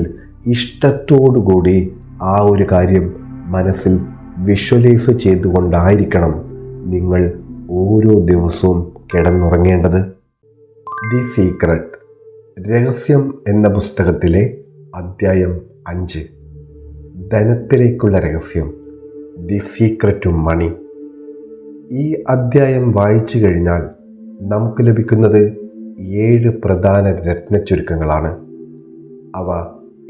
ഇഷ്ടത്തോടുകൂടി ആ ഒരു കാര്യം മനസ്സിൽ വിഷ്വലൈസ് ചെയ്തുകൊണ്ടായിരിക്കണം നിങ്ങൾ ഓരോ ദിവസവും കിടന്നുറങ്ങേണ്ടത്. ദി സീക്രട്ട്, രഹസ്യം എന്ന പുസ്തകത്തിലെ അധ്യായം 5, ധനത്തിലേക്കുള്ള രഹസ്യം, ദി സീക്രട്ട് ടു മണി. ഈ അധ്യായം വായിച്ചു കഴിഞ്ഞാൽ നമുക്ക് ലഭിക്കുന്നത് 7 പ്രധാന രത്നച്ചുരുക്കങ്ങളാണ്. അവ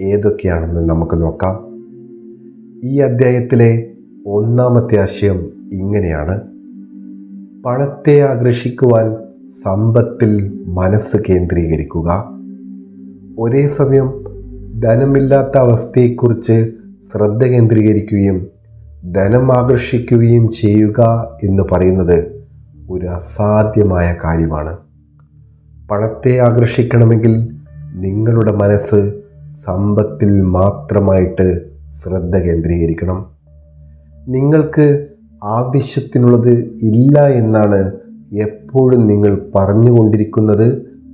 ഏതൊക്കെയാണെന്ന് നമുക്ക് നോക്കാം. ഈ അധ്യായത്തിലെ 1-ാമത്തെ ആശയം ഇങ്ങനെയാണ്: പണത്തെ ആകർഷിക്കുവാൻ സമ്പത്തിൽ മനസ്സ് കേന്ദ്രീകരിക്കുക. ഒരേ സമയം ധനമില്ലാത്ത അവസ്ഥയെക്കുറിച്ച് ശ്രദ്ധ കേന്ദ്രീകരിക്കുകയും ധനം ആകർഷിക്കുകയും ചെയ്യുക എന്ന് പറയുന്നത് ഒരു അസാധ്യമായ കാര്യമാണ്. പണത്തെ ആകർഷിക്കണമെങ്കിൽ നിങ്ങളുടെ മനസ്സ് സമ്പത്തിൽ മാത്രമായിട്ട് ശ്രദ്ധ കേന്ദ്രീകരിക്കണം. നിങ്ങൾക്ക് ആവശ്യത്തിനുള്ളത് ഇല്ല എന്നാണ് എപ്പോഴും നിങ്ങൾ പറഞ്ഞുകൊണ്ടിരിക്കുന്നത്,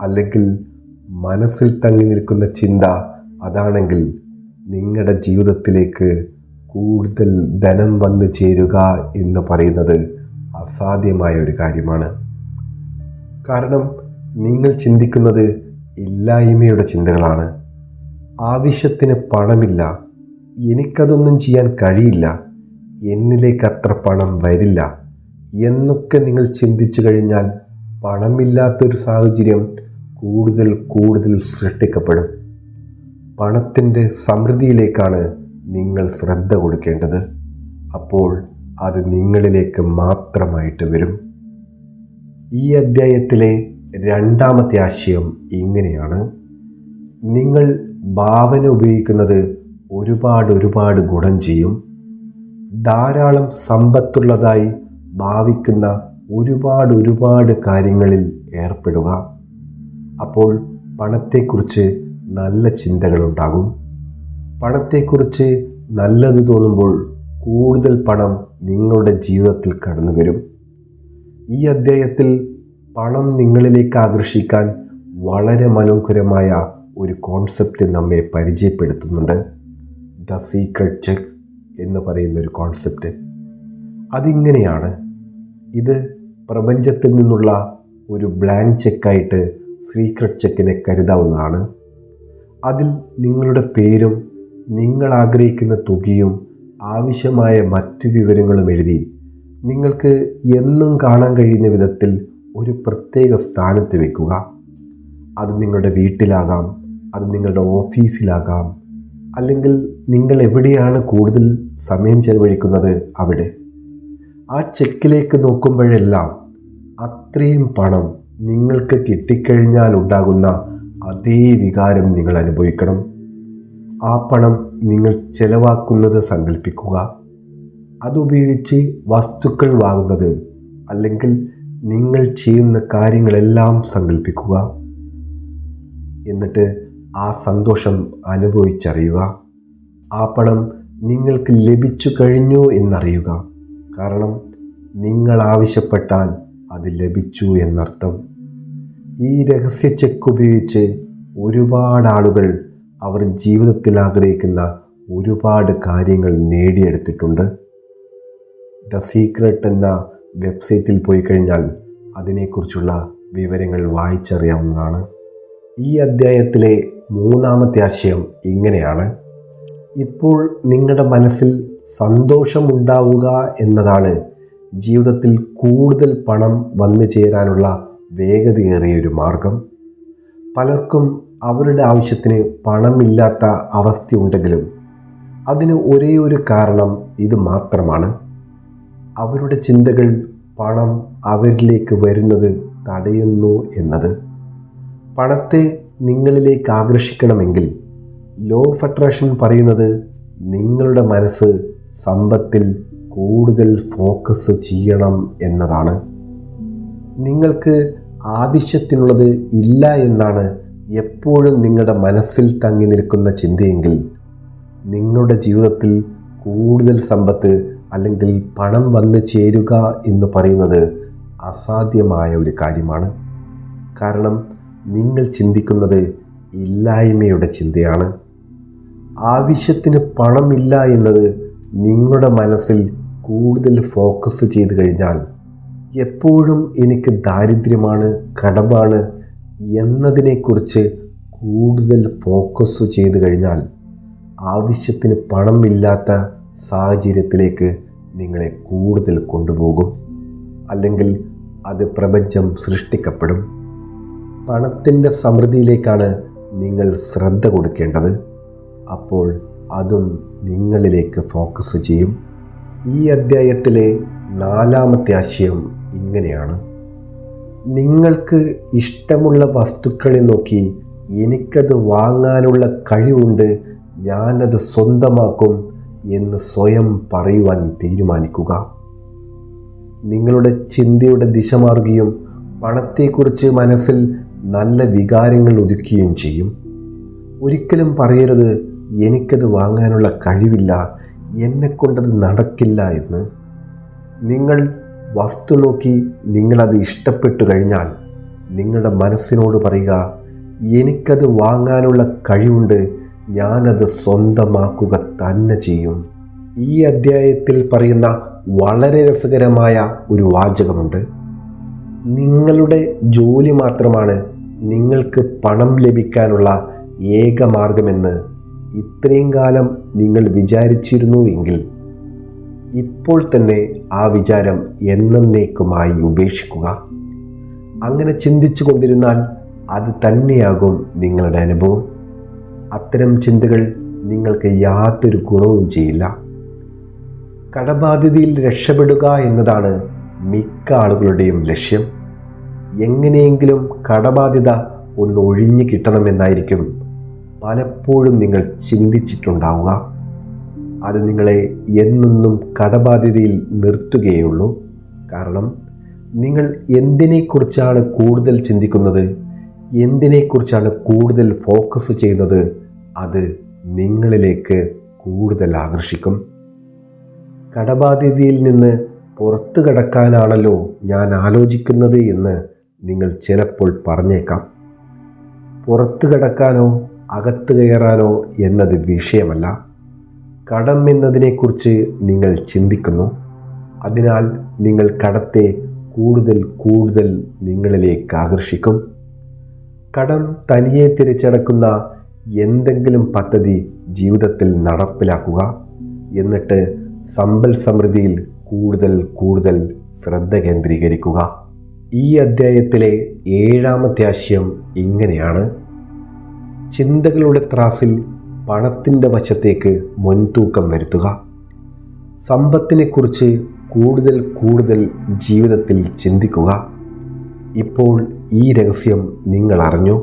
അല്ലെങ്കിൽ മനസ്സിൽ തങ്ങി നിൽക്കുന്ന ചിന്ത അതാണെങ്കിൽ നിങ്ങളുടെ ജീവിതത്തിലേക്ക് കൂടുതൽ ധനം വന്നു ചേരുക എന്ന് പറയുന്നത് അസാധ്യമായ ഒരു കാര്യമാണ്. കാരണം നിങ്ങൾ ചിന്തിക്കുന്നത് ഇല്ലായ്മയുടെ ചിന്തകളാണ്. ആവശ്യത്തിന് പണമില്ല, എനിക്കതൊന്നും ചെയ്യാൻ കഴിയില്ല, എന്നിലേക്ക് അത്ര പണം വരില്ല എന്നൊക്കെ നിങ്ങൾ ചിന്തിച്ചു കഴിഞ്ഞാൽ പണമില്ലാത്തൊരു സാഹചര്യം കൂടുതൽ കൂടുതൽ സൃഷ്ടിക്കപ്പെടും. പണത്തിൻ്റെ സമൃദ്ധിയിലേക്കാണ് നിങ്ങൾ ശ്രദ്ധ കൊടുക്കേണ്ടത്. അപ്പോൾ അത് നിങ്ങളിലേക്ക് മാത്രമായിട്ട് വരും. ഈ അധ്യായത്തിലെ 2-ാമത്തെ ആശയം ഇങ്ങനെയാണ്: നിങ്ങൾ ഭാവന ഉപയോഗിക്കുന്നത് ഒരുപാട് ഗുണം ചെയ്യും. ധാരാളം സമ്പത്തുള്ളതായി ഭാവിക്കുന്ന ഒരുപാട് കാര്യങ്ങളിൽ ഏർപ്പെടുക. അപ്പോൾ പണത്തെക്കുറിച്ച് നല്ല ചിന്തകളുണ്ടാകും. പണത്തെക്കുറിച്ച് നല്ലത് തോന്നുമ്പോൾ കൂടുതൽ പണം നിങ്ങളുടെ ജീവിതത്തിൽ കടന്നു വരും. ഈ അധ്യായത്തിൽ പണം നിങ്ങളിലേക്ക് ആകർഷിക്കാൻ വളരെ മനോഹരമായ ഒരു കോൺസെപ്റ്റ് നമ്മെ പരിചയപ്പെടുത്തുന്നുണ്ട്. ദ സീക്രട്ട് ചെക്ക് എന്ന് പറയുന്ന ഒരു കോൺസെപ്റ്റ്. അതിങ്ങനെയാണ്. ഇത് പ്രപഞ്ചത്തിൽ നിന്നുള്ള ഒരു ബ്ലാങ്ക് ചെക്കായിട്ട് സീക്രട്ട് ചെക്കിനെ കരുതാവുന്നതാണ്. അതിൽ നിങ്ങളുടെ പേരും നിങ്ങൾ ആഗ്രഹിക്കുന്ന തുകയും ആവശ്യമായ മറ്റ് വിവരങ്ങളും എഴുതി നിങ്ങൾക്ക് എന്നും കാണാൻ കഴിയുന്ന വിധത്തിൽ ഒരു പ്രത്യേക സ്ഥാനത്ത് വയ്ക്കുക. അത് നിങ്ങളുടെ വീട്ടിലാകാം, അത് നിങ്ങളുടെ ഓഫീസിലാകാം, അല്ലെങ്കിൽ നിങ്ങൾ എവിടെയാണ് കൂടുതൽ സമയം ചെലവഴിക്കുന്നത് അവിടെ. ആ ചെക്കിലേക്ക് നോക്കുമ്പോഴെല്ലാം അത്രയും പണം നിങ്ങൾക്ക് കിട്ടിക്കഴിഞ്ഞാൽ ഉണ്ടാകുന്ന അതേ വികാരം നിങ്ങൾ അനുഭവിക്കണം. ആ പണം നിങ്ങൾ ചെലവാക്കുന്നത് സങ്കല്പിക്കുക. അതുപയോഗിച്ച് വസ്തുക്കൾ വാങ്ങുന്നത് അല്ലെങ്കിൽ നിങ്ങൾ ചെയ്യുന്ന കാര്യങ്ങളെല്ലാം സങ്കല്പിക്കുക. എന്നിട്ട് ആ സന്തോഷം അനുഭവിച്ചറിയുക. ആ പണം നിങ്ങൾക്ക് ലഭിച്ചു കഴിഞ്ഞു എന്നറിയുക. കാരണം നിങ്ങൾ ആവശ്യപ്പെട്ടാൽ അത് ലഭിച്ചു എന്നർത്ഥം. ഈ രഹസ്യ ചെക്ക് ഉപയോഗിച്ച് ഒരുപാട് ആളുകൾ അവർ ജീവിതത്തിൽ ആഗ്രഹിക്കുന്ന ഒരുപാട് കാര്യങ്ങൾ നേടിയെടുത്തിട്ടുണ്ട്. ദ സീക്രട്ട് എന്ന വെബ്സൈറ്റിൽ പോയി കഴിഞ്ഞാൽ അതിനെക്കുറിച്ചുള്ള വിവരങ്ങൾ വായിച്ചറിയാവുന്നതാണ്. ഈ അധ്യായത്തിലെ മൂന്നാമത്തെ ആശയം ഇങ്ങനെയാണ്. ഇപ്പോൾ നിങ്ങളുടെ മനസ്സിൽ സന്തോഷമുണ്ടാവുക എന്നതാണ് ജീവിതത്തിൽ കൂടുതൽ പണം വന്നു ചേരാനുള്ള വേഗതയേറിയൊരു മാർഗം. പലർക്കും അവരുടെ ആവശ്യത്തിന് പണമില്ലാത്ത അവസ്ഥയുണ്ടെങ്കിലും അതിന് ഒരേ ഒരു കാരണം ഇത് മാത്രമാണ്. അവരുടെ ചിന്തകൾ പണം അവരിലേക്ക് വരുന്നത് തടയുന്നു എന്നത്. പണത്തെ നിങ്ങളിലേക്ക് ആകർഷിക്കണമെങ്കിൽ ലോ ഓഫ് അട്രാക്ഷൻ പറയുന്നത് നിങ്ങളുടെ മനസ്സ് സമ്പത്തിൽ കൂടുതൽ ഫോക്കസ് ചെയ്യണം എന്നതാണ്. നിങ്ങൾക്ക് ആവശ്യത്തിനുള്ളത് ഇല്ല എന്നാണ് എപ്പോഴും നിങ്ങളുടെ മനസ്സിൽ തങ്ങി നിൽക്കുന്ന ചിന്തയെങ്കിൽ നിങ്ങളുടെ ജീവിതത്തിൽ കൂടുതൽ സമ്പത്ത് അല്ലെങ്കിൽ പണം വന്നു ചേരുക എന്ന് പറയുന്നത് അസാധ്യമായ ഒരു കാര്യമാണ്. കാരണം നിങ്ങൾ ചിന്തിക്കുന്നത് ഇല്ലായ്മയുടെ ചിന്തയാണ്. ആവശ്യത്തിന് പണമില്ല എന്നത് നിങ്ങളുടെ മനസ്സിൽ കൂടുതൽ ഫോക്കസ് ചെയ്ത് കഴിഞ്ഞാൽ എപ്പോഴും എനിക്ക് ദാരിദ്ര്യമാണ്, കടമാണ് എന്നതിനെക്കുറിച്ച് കൂടുതൽ ഫോക്കസ് ചെയ്ത് കഴിഞ്ഞാൽ ആവശ്യത്തിന് പണമില്ലാത്ത സാഹചര്യത്തിലേക്ക് നിങ്ങളെ കൂടുതൽ കൊണ്ടുപോകും. അല്ലെങ്കിൽ അത് പ്രപഞ്ചം സൃഷ്ടിക്കപ്പെടും. പണത്തിൻ്റെ സമൃദ്ധിയിലേക്കാണ് നിങ്ങൾ ശ്രദ്ധ കൊടുക്കേണ്ടത്. അപ്പോൾ അതും നിങ്ങളിലേക്ക് ഫോക്കസ് ചെയ്യും. ഈ അധ്യായത്തിലെ നാലാമത്തെ ആശയം ഇങ്ങനെയാണ്. നിങ്ങൾക്ക് ഇഷ്ടമുള്ള വസ്തുക്കളെ നോക്കി എനിക്കത് വാങ്ങാനുള്ള കഴിവുണ്ട്, ഞാനത് സ്വന്തമാക്കും എന്ന് സ്വയം പറയുവാൻ തീരുമാനിക്കുക. നിങ്ങളുടെ ചിന്തയുടെ ദിശ മാറുകയും പണത്തെക്കുറിച്ച് മനസ്സിൽ നല്ല വികാരങ്ങൾ ഉദിക്കുകയും ചെയ്യും. ഒരിക്കലും പറയരുത് എനിക്കത് വാങ്ങാനുള്ള കഴിവില്ല, എന്നെക്കൊണ്ടത് നടക്കില്ല എന്ന്. നിങ്ങൾ വസ്തു നോക്കി നിങ്ങളത് ഇഷ്ടപ്പെട്ടു കഴിഞ്ഞാൽ നിങ്ങളുടെ മനസ്സിനോട് പറയുക, എനിക്കത് വാങ്ങാനുള്ള കഴിവുണ്ട്, ഞാനത് സ്വന്തമാക്കുക തന്നെ ചെയ്യും. ഈ അധ്യായത്തിൽ പറയുന്ന വളരെ രസകരമായ ഒരു വാചകമുണ്ട്. നിങ്ങളുടെ ജോലി മാത്രമാണ് നിങ്ങൾക്ക് പണം ലഭിക്കാനുള്ള ഏക മാർഗമെന്ന് ഇത്രയും കാലം നിങ്ങൾ വിചാരിച്ചിരുന്നു എങ്കിൽ ഇപ്പോൾ തന്നെ ആ വിചാരം എന്നേക്കുമായി ഉപേക്ഷിക്കുക. അങ്ങനെ ചിന്തിച്ചു കൊണ്ടിരുന്നാൽ അത് തന്നെയാകും നിങ്ങളുടെ അനുഭവം. അത്തരം ചിന്തകൾ നിങ്ങൾക്ക് യാതൊരു ഗുണവും ചെയ്യില്ല. കടബാധ്യതയിൽ രക്ഷപ്പെടുക എന്നതാണ് മിക്ക ആളുകളുടെയും ലക്ഷ്യം. എങ്ങനെയെങ്കിലും കടബാധ്യത ഒന്ന് ഒഴിഞ്ഞു കിട്ടണമെന്നായിരിക്കും പലപ്പോഴും നിങ്ങൾ ചിന്തിച്ചിട്ടുണ്ടാവുക. അത് നിങ്ങളെ എന്നെന്നും കടബാധ്യതയിൽ നിർത്തുകയുള്ളൂ. കാരണം നിങ്ങൾ എന്തിനെക്കുറിച്ചാണ് കൂടുതൽ ചിന്തിക്കുന്നത്, എന്തിനെക്കുറിച്ചാണ് കൂടുതൽ ഫോക്കസ് ചെയ്യുന്നത്, അത് നിങ്ങളിലേക്ക് കൂടുതൽ ആകർഷിക്കും. കടബാധ്യതയിൽ നിന്ന് പുറത്തു കടക്കാനാണല്ലോ ഞാൻ ആലോചിക്കുന്നത് എന്ന് നിങ്ങൾ ചിലപ്പോൾ പറഞ്ഞേക്കാം. പുറത്തു കടക്കാനോ അകത്ത് കയറാനോ എന്നത് വിഷയമല്ല. കടം എന്നതിനെക്കുറിച്ച് നിങ്ങൾ ചിന്തിക്കുന്നു. അതിനാൽ നിങ്ങൾ കടത്തെ കൂടുതൽ കൂടുതൽ നിങ്ങളിലേക്ക് ആകർഷിക്കും. കടം തനിയെ തിരിച്ചടക്കുന്ന എന്തെങ്കിലും പദ്ധതി ജീവിതത്തിൽ നടപ്പിലാക്കുക. എന്നിട്ട് സമ്പൽ സമൃദ്ധിയിൽ കൂടുതൽ കൂടുതൽ ശ്രദ്ധ കേന്ദ്രീകരിക്കുക. ഈ അധ്യായത്തിലെ 7ാമത്തെ ആശയം ഇങ്ങനെയാണ്: ചിന്തകളുടെ ത്രാസിൽ പണത്തിൻ്റെ വശത്തേക്ക് മുൻതൂക്കം വരുത്തുക. സമ്പത്തിനെക്കുറിച്ച് കൂടുതൽ കൂടുതൽ ജീവിതത്തിൽ ചിന്തിക്കുക. ഇപ്പോൾ ഈ രഹസ്യം നിങ്ങൾ അറിഞ്ഞു.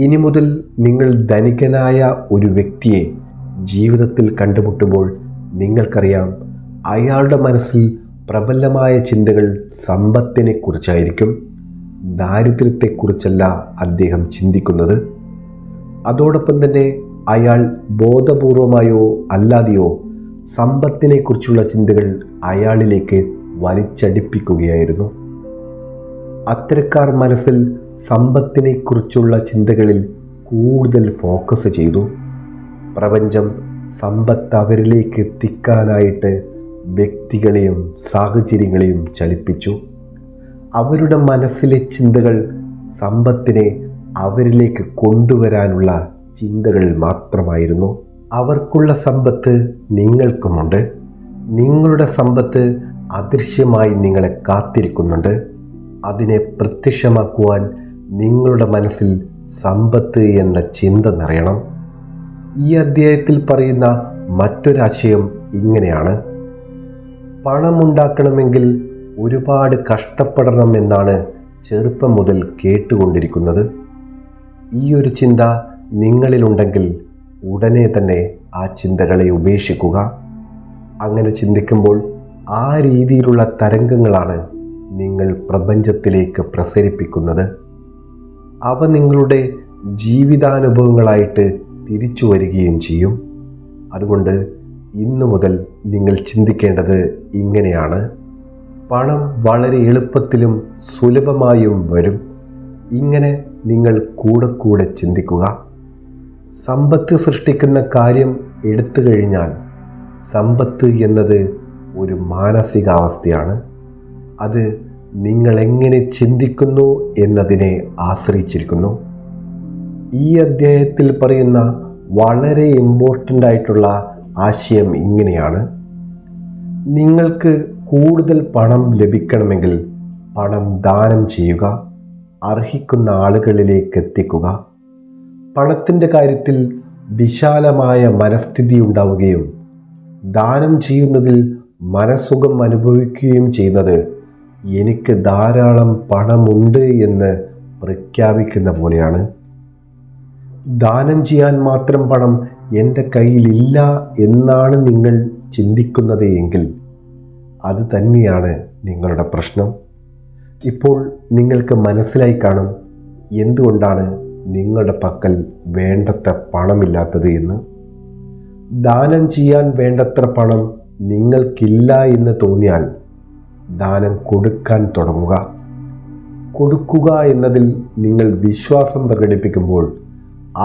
ഇനി മുതൽ നിങ്ങൾ ധനികനായ ഒരു വ്യക്തിയെ ജീവിതത്തിൽ കണ്ടുമുട്ടുമ്പോൾ നിങ്ങൾക്കറിയാം, അയാളുടെ മനസ്സിൽ പ്രബലമായ ചിന്തകൾ സമ്പത്തിനെക്കുറിച്ചായിരിക്കും. ദാരിദ്ര്യത്തെക്കുറിച്ചല്ല അദ്ദേഹം ചിന്തിക്കുന്നത്. അതോടൊപ്പം തന്നെ അയാൾ ബോധപൂർവമായോ അല്ലാതെയോ സമ്പത്തിനെക്കുറിച്ചുള്ള ചിന്തകൾ അയാളിലേക്ക് വലിച്ചടിപ്പിക്കുകയായിരുന്നു. അത്തരക്കാർ മനസ്സിൽ സമ്പത്തിനെക്കുറിച്ചുള്ള ചിന്തകളിൽ കൂടുതൽ ഫോക്കസ് ചെയ്തു. പ്രപഞ്ചം സമ്പത്ത് അവരിലേക്ക് എത്തിക്കാനായിട്ട് വ്യക്തികളെയും സാഹചര്യങ്ങളെയും ചലിപ്പിച്ചു. അവരുടെ മനസ്സിലെ ചിന്തകൾ സമ്പത്തിനെ അവരിലേക്ക് കൊണ്ടുവരാനുള്ള ചിന്തകൾ മാത്രമായിരുന്നു. അവർക്കുള്ള സമ്പത്ത് നിങ്ങൾക്കുമുണ്ട്. നിങ്ങളുടെ സമ്പത്ത് അദൃശ്യമായി നിങ്ങളെ കാത്തിരിക്കുന്നുണ്ട്. അതിനെ പ്രത്യക്ഷമാക്കുവാൻ നിങ്ങളുടെ മനസ്സിൽ സമ്പത്ത് എന്ന ചിന്ത നിറയണം. ഈ അധ്യായത്തിൽ പറയുന്ന മറ്റൊരാശയം ഇങ്ങനെയാണ്: പണമുണ്ടാക്കണമെങ്കിൽ ഒരുപാട് കഷ്ടപ്പെടണം എന്നാണ് ചെറുപ്പം മുതൽ കേട്ടുകൊണ്ടിരിക്കുന്നത്. ഈ ഒരു ചിന്ത നിങ്ങളിലുണ്ടെങ്കിൽ ഉടനെ തന്നെ ആ ചിന്തകളെ ഉപേക്ഷിക്കുക. അങ്ങനെ ചിന്തിക്കുമ്പോൾ ആ രീതിയിലുള്ള തരംഗങ്ങളാണ് നിങ്ങൾ പ്രപഞ്ചത്തിലേക്ക് പ്രസരിപ്പിക്കുന്നത്. അവ നിങ്ങളുടെ ജീവിതാനുഭവങ്ങളായിട്ട് തിരിച്ചു വരികയും ചെയ്യും. അതുകൊണ്ട് ഇന്നു മുതൽ നിങ്ങൾ ചിന്തിക്കേണ്ടത് ഇങ്ങനെയാണ്: പണം വളരെ എളുപ്പത്തിലും സുലഭമായും വരും. ഇങ്ങനെ നിങ്ങൾ കൂടെ കൂടെ ചിന്തിക്കുക. സമ്പത്ത് സൃഷ്ടിക്കുന്ന കാര്യം എടുത്തു കഴിഞ്ഞാൽ സമ്പത്ത് എന്നത് ഒരു മാനസികാവസ്ഥയാണ്. അത് നിങ്ങൾ എങ്ങനെ ചിന്തിക്കുന്നു എന്നതിനെ ആശ്രയിച്ചിരിക്കുന്നു. ഈ അധ്യായത്തിൽ പറയുന്ന വളരെ ഇമ്പോർട്ടൻ്റ് ആയിട്ടുള്ള ആശയം ഇങ്ങനെയാണ്: നിങ്ങൾക്ക് കൂടുതൽ പണം ലഭിക്കണമെങ്കിൽ പണം ദാനം ചെയ്യുക, അർഹിക്കുന്ന ആളുകളിലേക്ക് എത്തിക്കുക. പണത്തിൻ്റെ കാര്യത്തിൽ വിശാലമായ മനസ്ഥിതി ഉണ്ടാവുകയും ദാനം ചെയ്യുന്നതിൽ മനസ്സുഖം അനുഭവിക്കുകയും ചെയ്യുന്നത് എനിക്ക് ധാരാളം പണമുണ്ട് എന്ന് പ്രഖ്യാപിക്കുന്ന പോലെയാണ്. ദാനം ചെയ്യാൻ മാത്രം പണം എൻ്റെ കയ്യിലില്ല എന്നാണ് നിങ്ങൾ ചിന്തിക്കുന്നത് എങ്കിൽ അത് തന്നെയാണ് നിങ്ങളുടെ പ്രശ്നം. ഇപ്പോൾ നിങ്ങൾക്ക് മനസ്സിലായി കാണും എന്തുകൊണ്ടാണ് നിങ്ങളുടെ പക്കൽ വേണ്ടത്ര പണമില്ലാത്തത് എന്ന്. ദാനം ചെയ്യാൻ വേണ്ടത്ര പണം നിങ്ങൾക്കില്ല എന്ന് തോന്നിയാൽ ദാനം കൊടുക്കാൻ തുടങ്ങുക. കൊടുക്കുക എന്നതിൽ നിങ്ങൾ വിശ്വാസം പ്രകടിപ്പിക്കുമ്പോൾ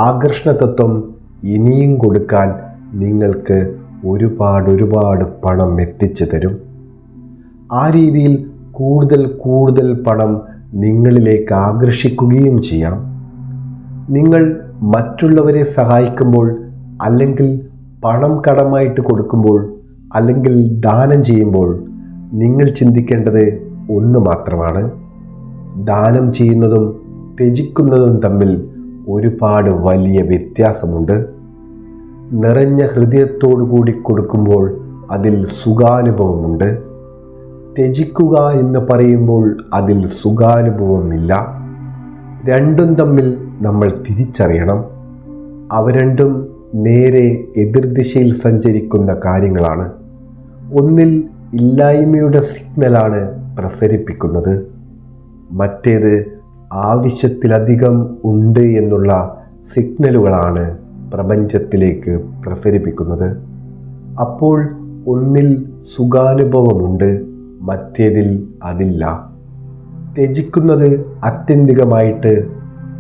ആകർഷണ തത്വം ഇനിയും കൊടുക്കാൻ നിങ്ങൾക്ക് ഒരുപാട് പണം എത്തിച്ചു തരും. ആ രീതിയിൽ കൂടുതൽ കൂടുതൽ പണം നിങ്ങളിലേക്ക് ആകർഷിക്കുകയും ചെയ്യാം. നിങ്ങൾ മറ്റുള്ളവരെ സഹായിക്കുമ്പോൾ, അല്ലെങ്കിൽ പണം കടമായിട്ട് കൊടുക്കുമ്പോൾ, അല്ലെങ്കിൽ ദാനം ചെയ്യുമ്പോൾ നിങ്ങൾ ചിന്തിക്കേണ്ടത് ഒന്ന് മാത്രമാണ്: ദാനം ചെയ്യുന്നതും ത്യജിക്കുന്നതും തമ്മിൽ ഒരുപാട് വലിയ വ്യത്യാസമുണ്ട്. നിറഞ്ഞ ഹൃദയത്തോടു കൂടി കൊടുക്കുമ്പോൾ അതിൽ സുഖാനുഭവമുണ്ട്. ത്യജിക്കുക എന്ന് പറയുമ്പോൾ അതിൽ സുഖാനുഭവമില്ല. രണ്ടും തമ്മിൽ നമ്മൾ തിരിച്ചറിയണം. അവ രണ്ടും നേരെ എതിർദിശയിൽ സഞ്ചരിക്കുന്ന കാര്യങ്ങളാണ്. ഒന്നിൽ ഇല്ലായ്മയുടെ സിഗ്നലാണ്, പ്രസരിപ്പിക്കുന്നത്. മറ്റേത് ആവശ്യത്തിലധികം ഉണ്ട് എന്നുള്ള സിഗ്നലുകളാണ് പ്രപഞ്ചത്തിലേക്ക് പ്രസരിപ്പിക്കുന്നത്. അപ്പോൾ ഒന്നിൽ സുഖാനുഭവമുണ്ട്, മറ്റേതിൽ അതില്ല. ത്യജിക്കുന്നത് ആത്യന്തികമായിട്ട്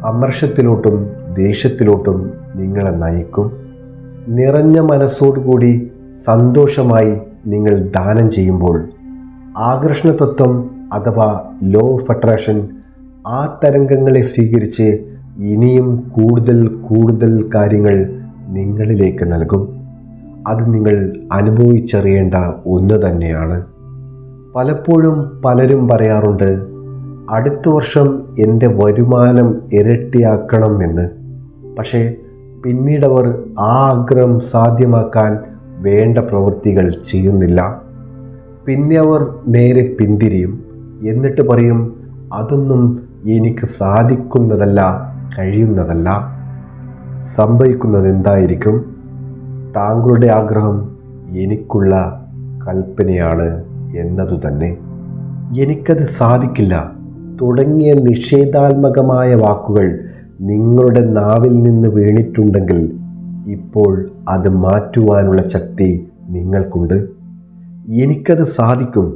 അമർഷത്തിലോട്ടും ദേഷ്യത്തിലോട്ടും നിങ്ങളെ നയിക്കും. നിറഞ്ഞ മനസ്സോടുകൂടി സന്തോഷമായി നിങ്ങൾ ദാനം ചെയ്യുമ്പോൾ ആകർഷണ തത്വം അഥവാ ലോ ഓഫ് അട്രാക്ഷൻ ആ തരംഗങ്ങളെ സ്വീകരിച്ച് ഇനിയും കൂടുതൽ കൂടുതൽ കാര്യങ്ങൾ നിങ്ങളിലേക്ക് നൽകും. അത് നിങ്ങൾ അനുഭവിച്ചറിയേണ്ട ഒന്ന് തന്നെയാണ്. പലപ്പോഴും പലരും പറയാറുണ്ട്, അടുത്ത വർഷം എൻ്റെ വരുമാനം ഇരട്ടിയാക്കണം എന്ന്. പക്ഷേ പിന്നീടവർ ആ ആഗ്രഹം സാധ്യമാക്കാൻ വേണ്ട പ്രവൃത്തികൾ ചെയ്യുന്നില്ല. പിന്നെ അവർ നേരെ പിന്തിരിയും. എന്നിട്ട് പറയും, അതൊന്നും എനിക്ക് സാധിക്കുന്നതല്ല, കഴിയുന്നതല്ല. സംഭവിക്കുന്നത് എന്തായിരിക്കും? താങ്കളുടെ ആഗ്രഹം എനിക്കുള്ള കൽപ്പനയാണ് എന്നതു തന്നെ. എനിക്കത് സാധിക്കില്ല തുടങ്ങിയ നിഷേധാത്മകമായ വാക്കുകൾ നിങ്ങളുടെ നാവിൽ നിന്ന് വീണിട്ടുണ്ടെങ്കിൽ ഇപ്പോൾ അത് മാറ്റുവാനുള്ള ശക്തി നിങ്ങൾക്കുണ്ട്. എനിക്കത് സാധിക്കും,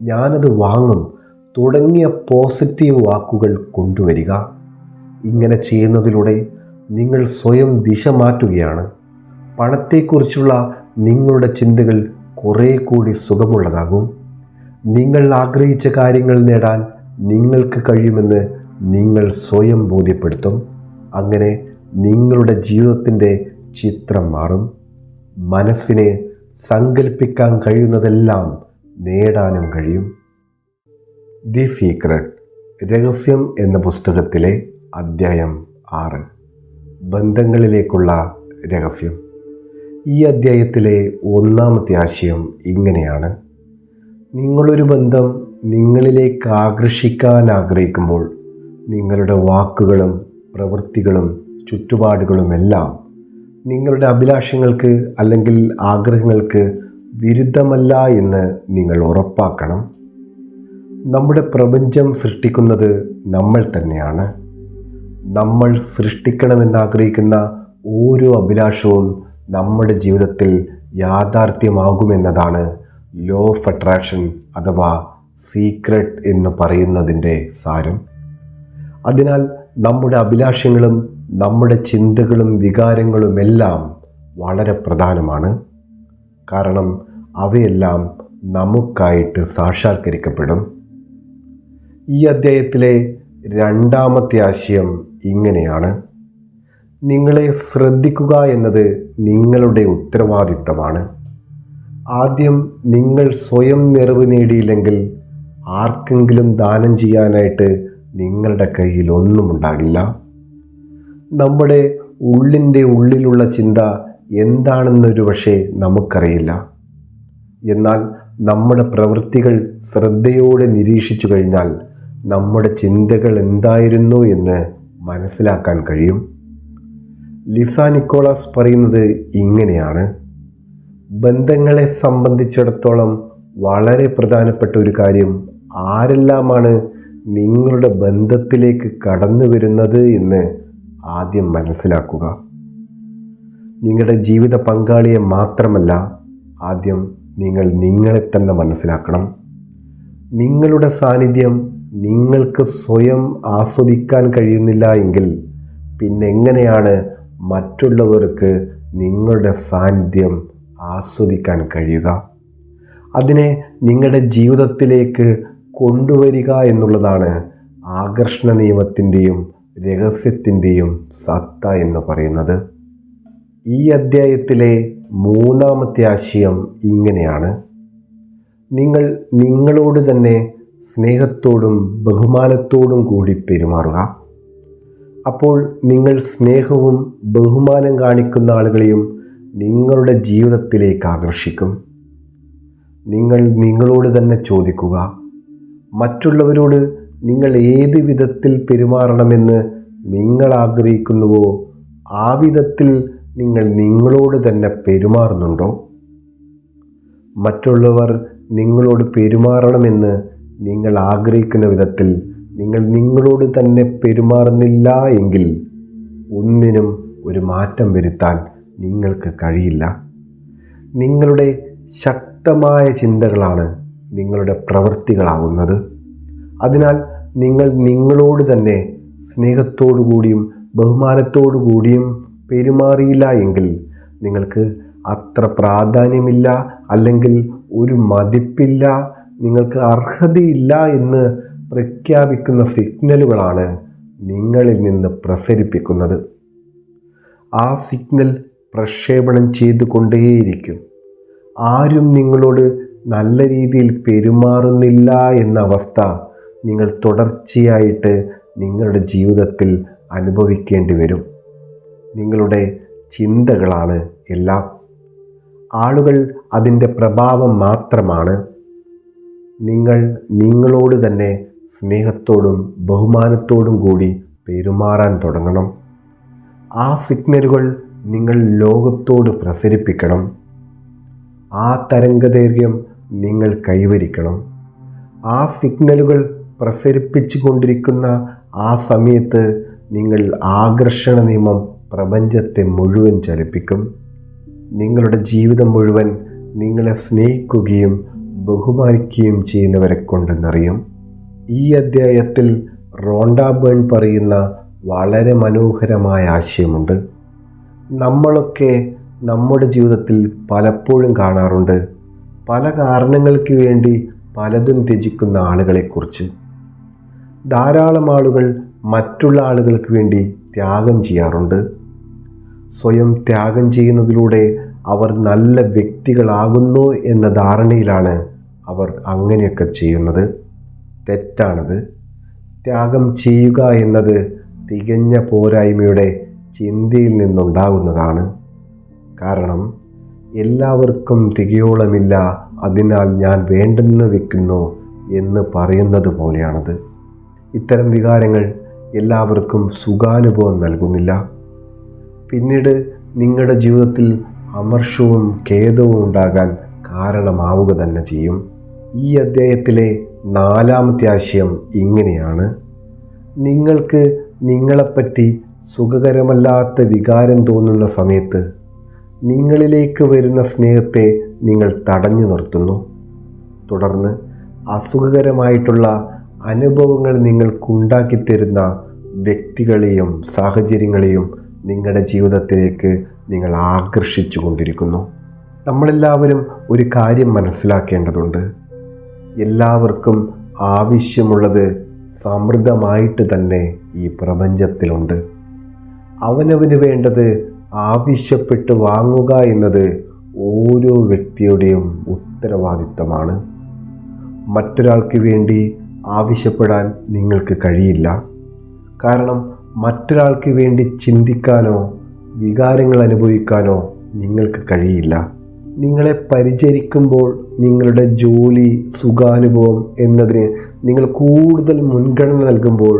ഞാനത് വാങ്ങും തുടങ്ങിയ പോസിറ്റീവ് വാക്കുകൾ കൊണ്ടുവരിക. ഇങ്ങനെ ചെയ്യുന്നതിലൂടെ നിങ്ങൾ സ്വയം ദിശ മാറ്റുകയാണ്. പണത്തെക്കുറിച്ചുള്ള നിങ്ങളുടെ ചിന്തകൾ കുറേ കൂടി സുഖമുള്ളതാകും. നിങ്ങൾ ആഗ്രഹിച്ച കാര്യങ്ങൾ നേടാൻ നിങ്ങൾക്ക് കഴിയുമെന്ന് നിങ്ങൾ സ്വയം ബോധ്യപ്പെടുത്തും. അങ്ങനെ നിങ്ങളുടെ ജീവിതത്തിൻ്റെ ചിത്രം മാറും. മനസ്സിനെ സങ്കല്പിക്കാൻ കഴിയുന്നതെല്ലാം നേടാനും കഴിയും. ദി സീക്രട്ട്, രഹസ്യം എന്ന പുസ്തകത്തിലെ അധ്യായം 6, ബന്ധങ്ങളിലേക്കുള്ള രഹസ്യം. ഈ അധ്യായത്തിലെ 1-ാമത്തെ ആശയം ഇങ്ങനെയാണ്: നിങ്ങളൊരു ബന്ധം നിങ്ങളിലേക്ക് ആകർഷിക്കാൻ ആഗ്രഹിക്കുമ്പോൾ നിങ്ങളുടെ വാക്കുകളും പ്രവൃത്തികളും ചുറ്റുപാടുകളുമെല്ലാം നിങ്ങളുടെ അഭിലാഷങ്ങൾക്ക് അല്ലെങ്കിൽ ആഗ്രഹങ്ങൾക്ക് വിരുദ്ധമല്ല എന്ന് നിങ്ങൾ ഉറപ്പാക്കണം. നമ്മുടെ പ്രപഞ്ചം സൃഷ്ടിക്കുന്നത് നമ്മൾ തന്നെയാണ്. നമ്മൾ സൃഷ്ടിക്കണമെന്നാഗ്രഹിക്കുന്ന ഓരോ അഭിലാഷവും നമ്മുടെ ജീവിതത്തിൽ യാഥാർത്ഥ്യമാകുമെന്നതാണ് ലോ ഓഫ് അട്രാക്ഷൻ അഥവാ സീക്രട്ട് എന്ന് പറയുന്നതിൻ്റെ സാരം. അതിനാൽ നമ്മുടെ അഭിലാഷങ്ങളും നമ്മുടെ ചിന്തകളും വികാരങ്ങളുമെല്ലാം വളരെ പ്രധാനമാണ്. കാരണം അവയെല്ലാം നമുക്കായിട്ട് സാക്ഷാത്കരിക്കപ്പെടും. ഈ അധ്യായത്തിലെ 2-ാമത്തെ ആശയം ഇങ്ങനെയാണ്: നിങ്ങളെ ശ്രദ്ധിക്കുക എന്നത് നിങ്ങളുടെ ഉത്തരവാദിത്തമാണ്. ആദ്യം നിങ്ങൾ സ്വയം നിറവ് നേടിയില്ലെങ്കിൽ ആർക്കെങ്കിലും ദാനം ചെയ്യാനായിട്ട് നിങ്ങളുടെ കയ്യിൽ ഒന്നുമുണ്ടാകില്ല. നമ്മുടെ ഉള്ളിൻ്റെ ഉള്ളിലുള്ള ചിന്ത എന്താണെന്നൊരു പക്ഷേ നമുക്കറിയില്ല. എന്നാൽ നമ്മുടെ പ്രവൃത്തികൾ ശ്രദ്ധയോടെ നിരീക്ഷിച്ചു കഴിഞ്ഞാൽ നമ്മുടെ ചിന്തകൾ എന്തായിരുന്നു എന്ന് മനസ്സിലാക്കാൻ കഴിയും. ലിസ നിക്കോളാസ് പറയുന്നത് ഇങ്ങനെയാണ്: ബന്ധങ്ങളെ സംബന്ധിച്ചിടത്തോളം വളരെ പ്രധാനപ്പെട്ട ഒരു കാര്യം ആരെല്ലാമാണ് നിങ്ങളുടെ ബന്ധത്തിലേക്ക് കടന്നു വരുന്നത് എന്ന് ആദ്യം മനസ്സിലാക്കുക. നിങ്ങളുടെ ജീവിത പങ്കാളിയെ മാത്രമല്ല, ആദ്യം നിങ്ങൾ നിങ്ങളെ തന്നെ മനസ്സിലാക്കണം. നിങ്ങളുടെ സാന്നിധ്യം നിങ്ങൾക്ക് സ്വയം ആസ്വദിക്കാൻ കഴിയുന്നില്ല എങ്കിൽ പിന്നെ എങ്ങനെയാണ് മറ്റുള്ളവർക്ക് നിങ്ങളുടെ സാന്നിധ്യം ആസ്വദിക്കാൻ കഴിയുക? അതിനെ നിങ്ങളുടെ ജീവിതത്തിലേക്ക് കൊണ്ടുവരിക എന്നുള്ളതാണ് ആകർഷണ നിയമത്തിൻ്റെയും രഹസ്യത്തിൻ്റെയും സത്ത എന്ന് പറയുന്നത്. ഈ അധ്യായത്തിലെ 3-ാമത്തെ ആശയം ഇങ്ങനെയാണ്: നിങ്ങൾ നിങ്ങളോട് തന്നെ സ്നേഹത്തോടും ബഹുമാനത്തോടും കൂടി പെരുമാറുക. അപ്പോൾ നിങ്ങൾ സ്നേഹവും ബഹുമാനം കാണിക്കുന്ന ആളുകളെയും നിങ്ങളുടെ ജീവിതത്തിലേക്ക് ആകർഷിക്കും. നിങ്ങൾ നിങ്ങളോട് തന്നെ ചോദിക്കുക, മറ്റുള്ളവരോട് നിങ്ങൾ ഏത് വിധത്തിൽ പെരുമാറണമെന്ന് നിങ്ങൾ ആഗ്രഹിക്കുന്നുവോ ആ വിധത്തിൽ നിങ്ങൾ നിങ്ങളോട് തന്നെ പെരുമാറുന്നുണ്ടോ? മറ്റുള്ളവർ നിങ്ങളോട് പെരുമാറണമെന്ന് നിങ്ങൾ ആഗ്രഹിക്കുന്ന വിധത്തിൽ നിങ്ങൾ നിങ്ങളോട് തന്നെ പെരുമാറുന്നില്ല എങ്കിൽ ഒന്നിനും ഒരു മാറ്റം വരുത്താൻ നിങ്ങൾക്ക് കഴിയില്ല. നിങ്ങളുടെ ശക്തമായ ചിന്തകളാണ് നിങ്ങളുടെ പ്രവൃത്തികളാകുന്നത്. അതിനാൽ നിങ്ങൾ നിങ്ങളോട് തന്നെ സ്നേഹത്തോടു കൂടിയും ബഹുമാനത്തോടു കൂടിയും പെരുമാറിയില്ല എങ്കിൽ നിങ്ങൾക്ക് അത്ര പ്രാധാന്യമില്ല, അല്ലെങ്കിൽ ഒരു മതിപ്പില്ല, നിങ്ങൾക്ക് അർഹതയില്ല എന്ന് പ്രഖ്യാപിക്കുന്ന സിഗ്നലുകളാണ് നിങ്ങളിൽ നിന്ന് പ്രസരിപ്പിക്കുന്നത്. ആ സിഗ്നൽ പ്രക്ഷേപണം ചെയ്തുകൊണ്ടേയിരിക്കും. ആരും നിങ്ങളോട് നല്ല രീതിയിൽ പെരുമാറുന്നില്ല എന്ന അവസ്ഥ നിങ്ങൾ തുടർച്ചയായിട്ട് നിങ്ങളുടെ ജീവിതത്തിൽ അനുഭവിക്കേണ്ടി വരും. നിങ്ങളുടെ ചിന്തകളാണ് എല്ലാം. ആളുകൾ അതിൻ്റെ പ്രഭാവം മാത്രമാണ്. നിങ്ങൾ നിങ്ങളോട് തന്നെ സ്നേഹത്തോടും ബഹുമാനത്തോടും കൂടി പെരുമാറാൻ തുടങ്ങണം. ആ സിഗ്നലുകൾ നിങ്ങൾ ലോകത്തോട് പ്രസരിപ്പിക്കണം. ആ തരംഗദൈർഘ്യം നിങ്ങൾ കൈവരിക്കണം. ആ സിഗ്നലുകൾ പ്രസരിപ്പിച്ചു കൊണ്ടിരിക്കുന്ന ആ സമയത്ത് നിങ്ങൾ ആകർഷണ നിയമം പ്രപഞ്ചത്തെ മുഴുവൻ ചലിപ്പിക്കും. നിങ്ങളുടെ ജീവിതം മുഴുവൻ നിങ്ങളെ സ്നേഹിക്കുകയും ബഹുമാനിക്കുകയും ചെയ്യുന്നവരെ കൊണ്ട് നിറയും. ഈ അധ്യായത്തിൽ റോണ്ട ബേൺ പറയുന്ന വളരെ മനോഹരമായ ആശയമുണ്ട്. നമ്മളൊക്കെ നമ്മുടെ ജീവിതത്തിൽ പലപ്പോഴും കാണാറുണ്ട് പല കാരണങ്ങൾക്ക് വേണ്ടി പലതും ത്യജിക്കുന്ന ആളുകളെക്കുറിച്ച്. ധാരാളം ആളുകൾ മറ്റുള്ള ആളുകൾക്ക് വേണ്ടി ത്യാഗം ചെയ്യാറുണ്ട്. സ്വയം ത്യാഗം ചെയ്യുന്നതിലൂടെ അവർ നല്ല വ്യക്തികളാകുന്നു എന്ന ധാരണയിലാണ് അവർ അങ്ങനെയൊക്കെ ചെയ്യുന്നത്. തെറ്റാണത്. ത്യാഗം ചെയ്യുക എന്നത് തികഞ്ഞ പോരായ്മയുടെ ചിന്തയിൽ നിന്നുണ്ടാകുന്നതാണ്. കാരണം എല്ലാവർക്കും തികയോളമില്ല, അതിനാൽ ഞാൻ വേണ്ടെന്ന് വെക്കുന്നു എന്ന് പറയുന്നത് പോലെയാണത്. ഇത്തരം വികാരങ്ങൾ എല്ലാവർക്കും സുഖാനുഭവം നൽകുന്നില്ല. പിന്നീട് നിങ്ങളുടെ ജീവിതത്തിൽ അമർഷവും ഖേദവും ഉണ്ടാകാൻ കാരണമാവുക തന്നെ ചെയ്യും. ഈ അധ്യായത്തിലെ 4ാമത്തെ ആശയം ഇങ്ങനെയാണ്: നിങ്ങൾക്ക് നിങ്ങളെപ്പറ്റി സുഖകരമല്ലാത്ത വികാരം തോന്നുന്ന സമയത്ത് നിങ്ങളിലേക്ക് വരുന്ന സ്നേഹത്തെ നിങ്ങൾ തടഞ്ഞു നിർത്തുന്നു. തുടർന്ന് അസുഖകരമായിട്ടുള്ള അനുഭവങ്ങൾ നിങ്ങൾക്കുണ്ടാക്കിത്തരുന്ന വ്യക്തികളെയും സാഹചര്യങ്ങളെയും നിങ്ങളുടെ ജീവിതത്തിലേക്ക് നിങ്ങൾ ആകർഷിച്ചു കൊണ്ടിരിക്കുന്നു. നമ്മളെല്ലാവരും ഒരു കാര്യം മനസ്സിലാക്കേണ്ടതുണ്ട്. എല്ലാവർക്കും ആവശ്യമുള്ളത് സമൃദ്ധമായിട്ട് തന്നെ ഈ പ്രപഞ്ചത്തിലുണ്ട്. അവനവന് വേണ്ടത് ആവശ്യപ്പെട്ട് വാങ്ങുക എന്നത് ഓരോ വ്യക്തിയുടെയും ഉത്തരവാദിത്തമാണ്. മറ്റൊരാൾക്ക് വേണ്ടി ആവശ്യപ്പെടാൻ നിങ്ങൾക്ക് കഴിയില്ല. കാരണം മറ്റൊരാൾക്ക് വേണ്ടി ചിന്തിക്കാനോ വികാരങ്ങൾ അനുഭവിക്കാനോ നിങ്ങൾക്ക് കഴിയില്ല. നിങ്ങളെ പരിചരിക്കുമ്പോൾ നിങ്ങളുടെ ജോലി, സുഖാനുഭവം എന്നതിന് നിങ്ങൾ കൂടുതൽ മുൻഗണന നൽകുമ്പോൾ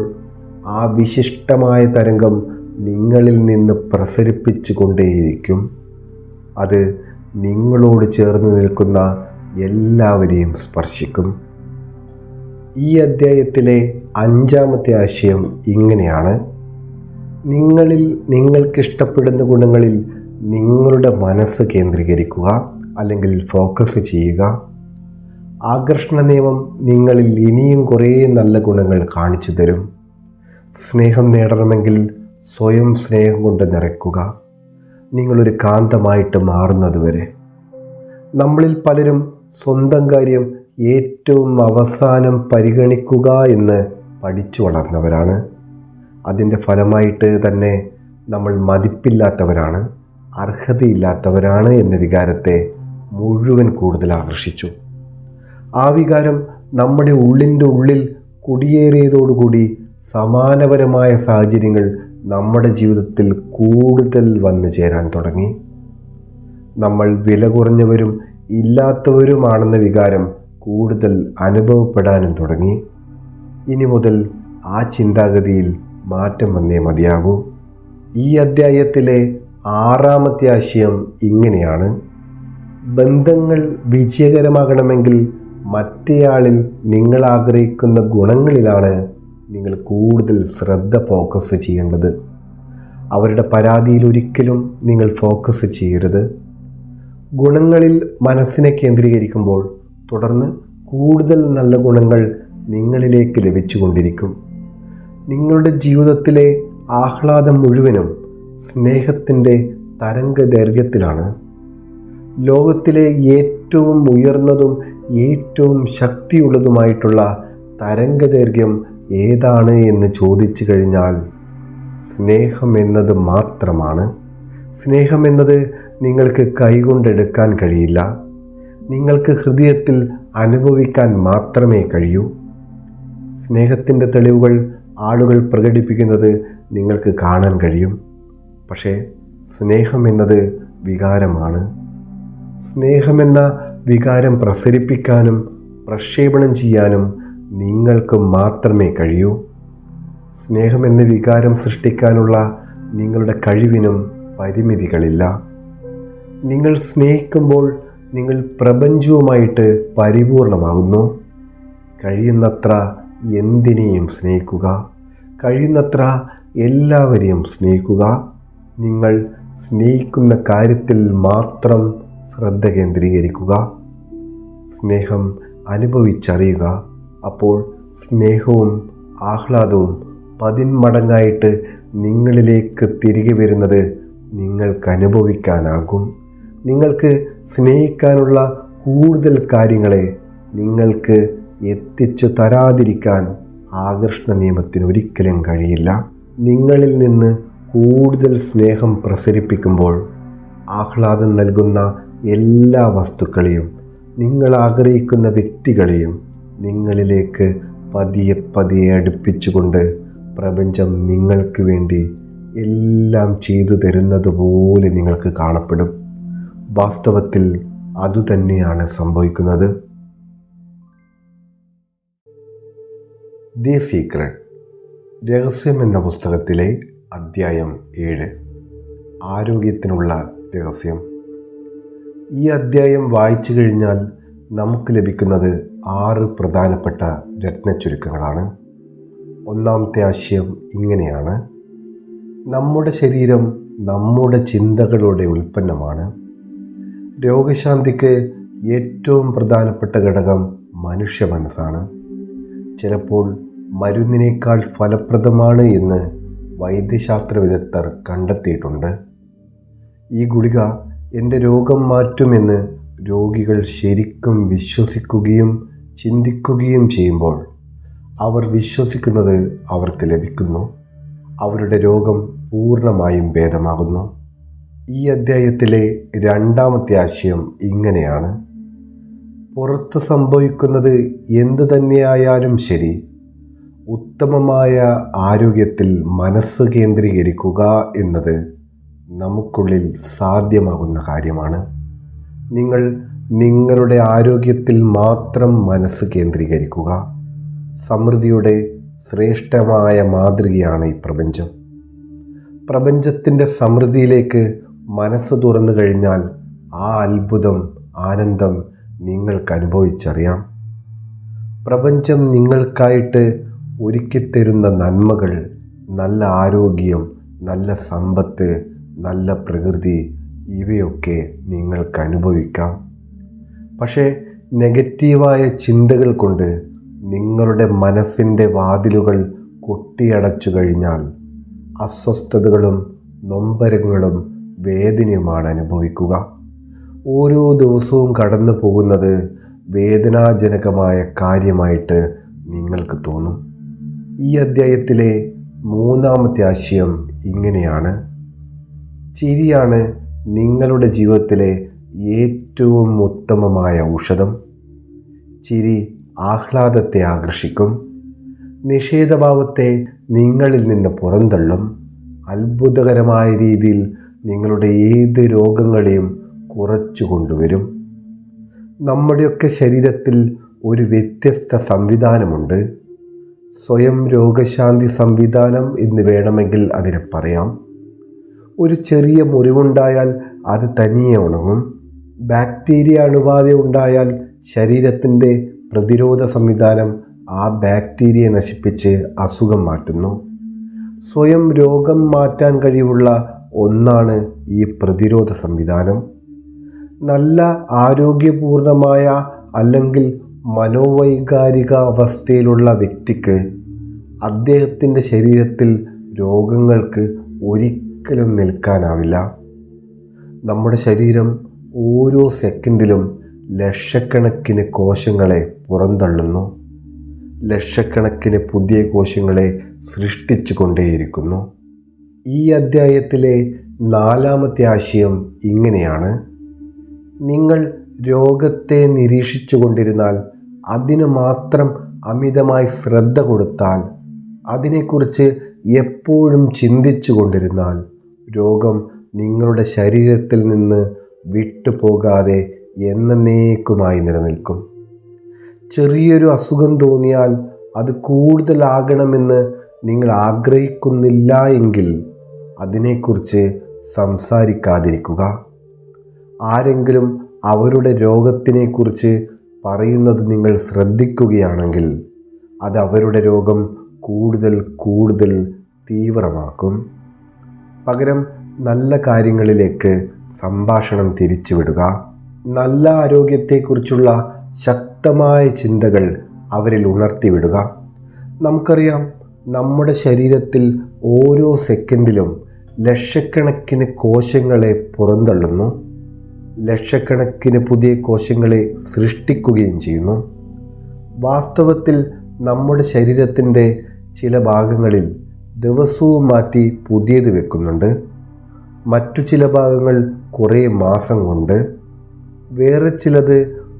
ആ വിശിഷ്ടമായ തരംഗം നിങ്ങളിൽ നിന്ന് പ്രസരിപ്പിച്ചു കൊണ്ടേയിരിക്കും. അത് നിങ്ങളോട് ചേർന്ന് നിൽക്കുന്ന എല്ലാവരെയും സ്പർശിക്കും. ഈ അധ്യായത്തിലെ 5ാമത്തെ ആശയം ഇങ്ങനെയാണ്: നിങ്ങളിൽ നിങ്ങൾക്കിഷ്ടപ്പെടുന്ന ഗുണങ്ങളിൽ നിങ്ങളുടെ മനസ്സ് കേന്ദ്രീകരിക്കുക, അല്ലെങ്കിൽ ഫോക്കസ് ചെയ്യുക. ആകർഷണ നിയമം നിങ്ങളിൽ ഇനിയും കുറേ നല്ല ഗുണങ്ങൾ കാണിച്ചു തരും. സ്നേഹം നേടണമെങ്കിൽ സ്വയം സ്നേഹം കൊണ്ട് നിറയ്ക്കുക, നിങ്ങളൊരു കാന്തമായിട്ട് മാറുന്നതുവരെ. നമ്മളിൽ പലരും സ്വന്തം കാര്യം ഏറ്റവും അവസാനം പരിഗണിക്കുക എന്ന് പഠിച്ചു വളർന്നവരാണ്. അതിൻ്റെ ഫലമായിട്ട് തന്നെ നമ്മൾ മതിപ്പില്ലാത്തവരാണ്, അർഹതയില്ലാത്തവരാണ് എന്ന വികാരത്തെ മുഴുവൻ കൂടുതൽ ആകർഷിച്ചു. ആ വികാരം നമ്മുടെ ഉള്ളിൻ്റെ ഉള്ളിൽ കുടിയേറിയതോടുകൂടി സമാനപരമായ സാഹചര്യങ്ങൾ നമ്മുടെ ജീവിതത്തിൽ കൂടുതൽ വന്നു ചേരാൻ തുടങ്ങി. നമ്മൾ വില കുറഞ്ഞവരും ഇല്ലാത്തവരുമാണെന്ന വികാരം കൂടുതൽ അനുഭവപ്പെടാനും തുടങ്ങി. ഇനി മുതൽ ആ ചിന്താഗതിയിൽ മാറ്റം വന്നേ മതിയാകൂ. ഈ അധ്യായത്തിലെ 6ാമത്തെ ആശയം ഇങ്ങനെയാണ്: ബന്ധങ്ങൾ വിജയകരമാകണമെങ്കിൽ മറ്റേയാളിൽ നിങ്ങൾ ആഗ്രഹിക്കുന്ന ഗുണങ്ങളിലാണ് നിങ്ങൾ കൂടുതൽ ശ്രദ്ധ ഫോക്കസ് ചെയ്യേണ്ടത്. അവരുടെ പരാതിയിൽ ഒരിക്കലും നിങ്ങൾ ഫോക്കസ് ചെയ്യരുത്. ഗുണങ്ങളിൽ മനസ്സിനെ കേന്ദ്രീകരിക്കുമ്പോൾ തുടർന്ന് കൂടുതൽ നല്ല ഗുണങ്ങൾ നിങ്ങളിലേക്ക് ലഭിച്ചുകൊണ്ടിരിക്കും. നിങ്ങളുടെ ജീവിതത്തിലെ ആഹ്ലാദം മുഴുവനും സ്നേഹത്തിൻ്റെ തരംഗദൈർഘ്യത്തിലാണ്. ലോകത്തിലെ ഏറ്റവും ഉയർന്നതും ഏറ്റവും ശക്തിയുള്ളതുമായിട്ടുള്ള തരംഗദൈർഘ്യം ഏതാണ് എന്ന് ചോദിച്ചു കഴിഞ്ഞാൽ സ്നേഹം എന്നത് മാത്രമാണ്. സ്നേഹം എന്നത് നിങ്ങൾക്ക് കൈകൊണ്ടെടുക്കാൻ കഴിയില്ല. നിങ്ങൾക്ക് ഹൃദയത്തിൽ അനുഭവിക്കാൻ മാത്രമേ കഴിയൂ. സ്നേഹത്തിൻ്റെ തെളിവുകൾ ആളുകൾ പ്രകടിപ്പിക്കുന്നത് നിങ്ങൾക്ക് കാണാൻ കഴിയും. പക്ഷേ സ്നേഹം എന്നത് വികാരമാണ്. സ്നേഹമെന്ന വികാരം പ്രസരിപ്പിക്കാനും പ്രക്ഷേപണം ചെയ്യാനും നിങ്ങൾക്ക് മാത്രമേ കഴിയൂ. സ്നേഹമെന്ന വികാരം സൃഷ്ടിക്കാനുള്ള നിങ്ങളുടെ കഴിവിനും പരിമിതികളില്ല. നിങ്ങൾ സ്നേഹിക്കുമ്പോൾ നിങ്ങൾ പ്രപഞ്ചവുമായിട്ട് പരിപൂർണമാകുന്നു. കഴിയുന്നത്ര എന്തിനേയും സ്നേഹിക്കുക, കഴിയുന്നത്ര എല്ലാവരെയും സ്നേഹിക്കുക. നിങ്ങൾ സ്നേഹിക്കുന്ന കാര്യത്തിൽ മാത്രം ശ്രദ്ധ കേന്ദ്രീകരിക്കുക. സ്നേഹം അനുഭവിച്ചറിയുക. അപ്പോൾ സ്നേഹവും ആഹ്ലാദവും 10 മടങ്ങായിട്ട് നിങ്ങളിലേക്ക് തിരികെ വരുന്നത് നിങ്ങൾക്ക് അനുഭവിക്കാനാകും. നിങ്ങൾക്ക് സ്നേഹിക്കാനുള്ള കൂടുതൽ കാര്യങ്ങളെ നിങ്ങൾക്ക് എത്തിച്ചു തരാതിരിക്കാൻ ആകർഷണ നിയമത്തിന് ഒരിക്കലും കഴിയില്ല. നിങ്ങളിൽ നിന്ന് കൂടുതൽ സ്നേഹം പ്രസരിപ്പിക്കുമ്പോൾ ആഹ്ലാദം നൽകുന്ന എല്ലാ വസ്തുക്കളെയും നിങ്ങൾ ആഗ്രഹിക്കുന്ന വ്യക്തികളെയും നിങ്ങളിലേക്ക് പതിയെ പതിയെ അടുപ്പിച്ചുകൊണ്ട് പ്രപഞ്ചം നിങ്ങൾക്ക് വേണ്ടി എല്ലാം ചെയ്തു തരുന്നത് പോലെ നിങ്ങൾക്ക് കാണപ്പെടും. വാസ്തവത്തിൽ അതുതന്നെയാണ് സംഭവിക്കുന്നത്. ദി സീക്രട്ട്, രഹസ്യം എന്ന പുസ്തകത്തിലെ അധ്യായം 7, ആരോഗ്യത്തിനുള്ള രഹസ്യം. ഈ അധ്യായം വായിച്ചു കഴിഞ്ഞാൽ നമുക്ക് ലഭിക്കുന്നത് 6 പ്രധാനപ്പെട്ട രത്നച്ചുരുക്കങ്ങളാണ്. ഒന്നാമത്തെ ആശയം ഇങ്ങനെയാണ്: നമ്മുടെ ശരീരം നമ്മുടെ ചിന്തകളുടെ ഉൽപ്പന്നമാണ്. രോഗശാന്തിക്ക് ഏറ്റവും പ്രധാനപ്പെട്ട ഘടകം മനുഷ്യ മനസ്സാണ്. ചിലപ്പോൾ മരുന്നിനേക്കാൾ ഫലപ്രദമാണ് എന്ന് വൈദ്യശാസ്ത്ര വിദഗ്ധർ കണ്ടെത്തിയിട്ടുണ്ട്. ഈ ഗുളിക എൻ്റെ രോഗം മാറ്റുമെന്ന് രോഗികൾ ശരിക്കും വിശ്വസിക്കുകയും ചിന്തിക്കുകയും ചെയ്യുമ്പോൾ അവർ വിശ്വസിക്കുന്നത് അവർക്ക് ലഭിക്കുന്നു. അവരുടെ രോഗം പൂർണ്ണമായും ഭേദമാകുന്നു. ഈ അധ്യായത്തിലെ 2ാമത്തെ ആശയം ഇങ്ങനെയാണ്: പുറത്ത് സംഭവിക്കുന്നത് എന്തു തന്നെയായാലും ശരി, ഉത്തമമായ ആരോഗ്യത്തിൽ മനസ്സ് കേന്ദ്രീകരിക്കുക എന്നത് നമുക്കുള്ളിൽ സാധ്യമാകുന്ന കാര്യമാണ്. നിങ്ങൾ നിങ്ങളുടെ ആരോഗ്യത്തിൽ മാത്രം മനസ്സ് കേന്ദ്രീകരിക്കുക. സമൃദ്ധിയുടെ ശ്രേഷ്ഠമായ മാതൃകയാണ് ഈ പ്രപഞ്ചം. പ്രപഞ്ചത്തിൻ്റെ സമൃദ്ധിയിലേക്ക് മനസ്സ് തുറന്നു കഴിഞ്ഞാൽ ആ അത്ഭുതം, ആനന്ദം നിങ്ങൾക്ക് അനുഭവിച്ചറിയാം. പ്രപഞ്ചം നിങ്ങൾക്കായിട്ട് ഒരുക്കിത്തരുന്ന നന്മകൾ, നല്ല ആരോഗ്യം, നല്ല സമ്പത്ത്, നല്ല പ്രകൃതി, ഇവയൊക്കെ നിങ്ങൾക്ക് അനുഭവിക്കാം. പക്ഷേ നെഗറ്റീവായ ചിന്തകൾ കൊണ്ട് നിങ്ങളുടെ മനസ്സിൻ്റെ വാതിലുകൾ കൊട്ടിയടച്ചു കഴിഞ്ഞാൽ അസ്വസ്ഥതകളും നൊമ്പരങ്ങളും വേദനയുമാണ് അനുഭവിക്കുക. ഓരോ ദിവസവും കടന്നു പോകുന്നത് വേദനാജനകമായ കാര്യമായിട്ട് നിങ്ങൾക്ക് തോന്നും. ഈ അധ്യായത്തിലെ 3ാമത്തെ ആശയം ഇങ്ങനെയാണ്: ചിരിയാണ് നിങ്ങളുടെ ജീവിതത്തിലെ ഏറ്റവും ഉത്തമമായ ഔഷധം. ചിരി ആഹ്ലാദത്തെ ആകർഷിക്കും. നിഷേധഭാവത്തെ നിങ്ങളിൽ നിന്ന് പുറന്തള്ളും. അത്ഭുതകരമായ രീതിയിൽ നിങ്ങളുടെ ഏത് രോഗങ്ങളെയും കുറച്ചു കൊണ്ടുവരും. നമ്മുടെയൊക്കെ ശരീരത്തിൽ ഒരു വ്യത്യസ്ത സംവിധാനമുണ്ട്. സ്വയം രോഗശാന്തി സംവിധാനം എന്ന് വേണമെങ്കിൽ അതിനെ പറയാം. ഒരു ചെറിയ മുറിവുണ്ടായാൽ അത് തനിയെ ഉണങ്ങും. ബാക്ടീരിയ അണുബാധ ഉണ്ടായാൽ ശരീരത്തിൻ്റെ പ്രതിരോധ സംവിധാനം ആ ബാക്ടീരിയയെ നശിപ്പിച്ച് അസുഖം മാറ്റുന്നു. സ്വയം രോഗം മാറ്റാൻ കഴിവുള്ള ഒന്നാണ് ഈ പ്രതിരോധ സംവിധാനം. നല്ല ആരോഗ്യപൂർണമായ അല്ലെങ്കിൽ മനോവൈകാരിക അവസ്ഥയിലുള്ള വ്യക്തിക്ക് അദ്ദേഹത്തിൻ്റെ ശരീരത്തിൽ രോഗങ്ങൾക്ക് ഒരിക്കലും നിൽക്കാനാവില്ല. നമ്മുടെ ശരീരം ഓരോ സെക്കൻഡിലും ലക്ഷക്കണക്കിന് കോശങ്ങളെ പുറന്തള്ളുന്നു. ലക്ഷക്കണക്കിന് പുതിയ കോശങ്ങളെ സൃഷ്ടിച്ചു കൊണ്ടേയിരിക്കുന്നു. ഈ അധ്യായത്തിലെ 4-ാമത്തെ ആശയം ഇങ്ങനെയാണ്: നിങ്ങൾ രോഗത്തെ നിരീക്ഷിച്ചു കൊണ്ടിരുന്നാൽ, അതിന് മാത്രം അമിതമായി ശ്രദ്ധ കൊടുത്താൽ, അതിനെക്കുറിച്ച് എപ്പോഴും ചിന്തിച്ചു കൊണ്ടിരുന്നാൽ, രോഗം നിങ്ങളുടെ ശരീരത്തിൽ നിന്ന് വിട്ടുപോകാതെ എന്നേക്കുമായി നിലനിൽക്കും. ചെറിയൊരു അസുഖം തോന്നിയാൽ അത് കൂടുതലാകണമെന്ന് നിങ്ങൾ ആഗ്രഹിക്കുന്നില്ല എങ്കിൽ അതിനെക്കുറിച്ച് സംസാരിക്കാതിരിക്കുക. ആരെങ്കിലും അവരുടെ രോഗത്തിനെക്കുറിച്ച് പറയുന്നത് നിങ്ങൾ ശ്രദ്ധിക്കുകയാണെങ്കിൽ അത് അവരുടെ രോഗം കൂടുതൽ തീവ്രമാക്കും. പകരം നല്ല കാര്യങ്ങളിലേക്ക് സംഭാഷണം തിരിച്ചുവിടുക. നല്ല ആരോഗ്യത്തെക്കുറിച്ചുള്ള ശക്തമായ ചിന്തകൾ അവരിൽ ഉണർത്തിവിടുക. നമുക്കറിയാം, നമ്മുടെ ശരീരത്തിൽ ഓരോ സെക്കൻഡിലും ലക്ഷക്കണക്കിന് കോശങ്ങളെ പുറന്തള്ളുന്നു. ലക്ഷക്കണക്കിന് പുതിയ കോശങ്ങളെ സൃഷ്ടിക്കുകയും ചെയ്യുന്നു. വാസ്തവത്തിൽ നമ്മുടെ ശരീരത്തിൻ്റെ ചില ഭാഗങ്ങളിൽ ദിവസവും മാറ്റി പുതിയത് വെക്കുന്നുണ്ട്. മറ്റു ചില ഭാഗങ്ങൾ കുറേ മാസം കൊണ്ട്, വേറെ ചിലത്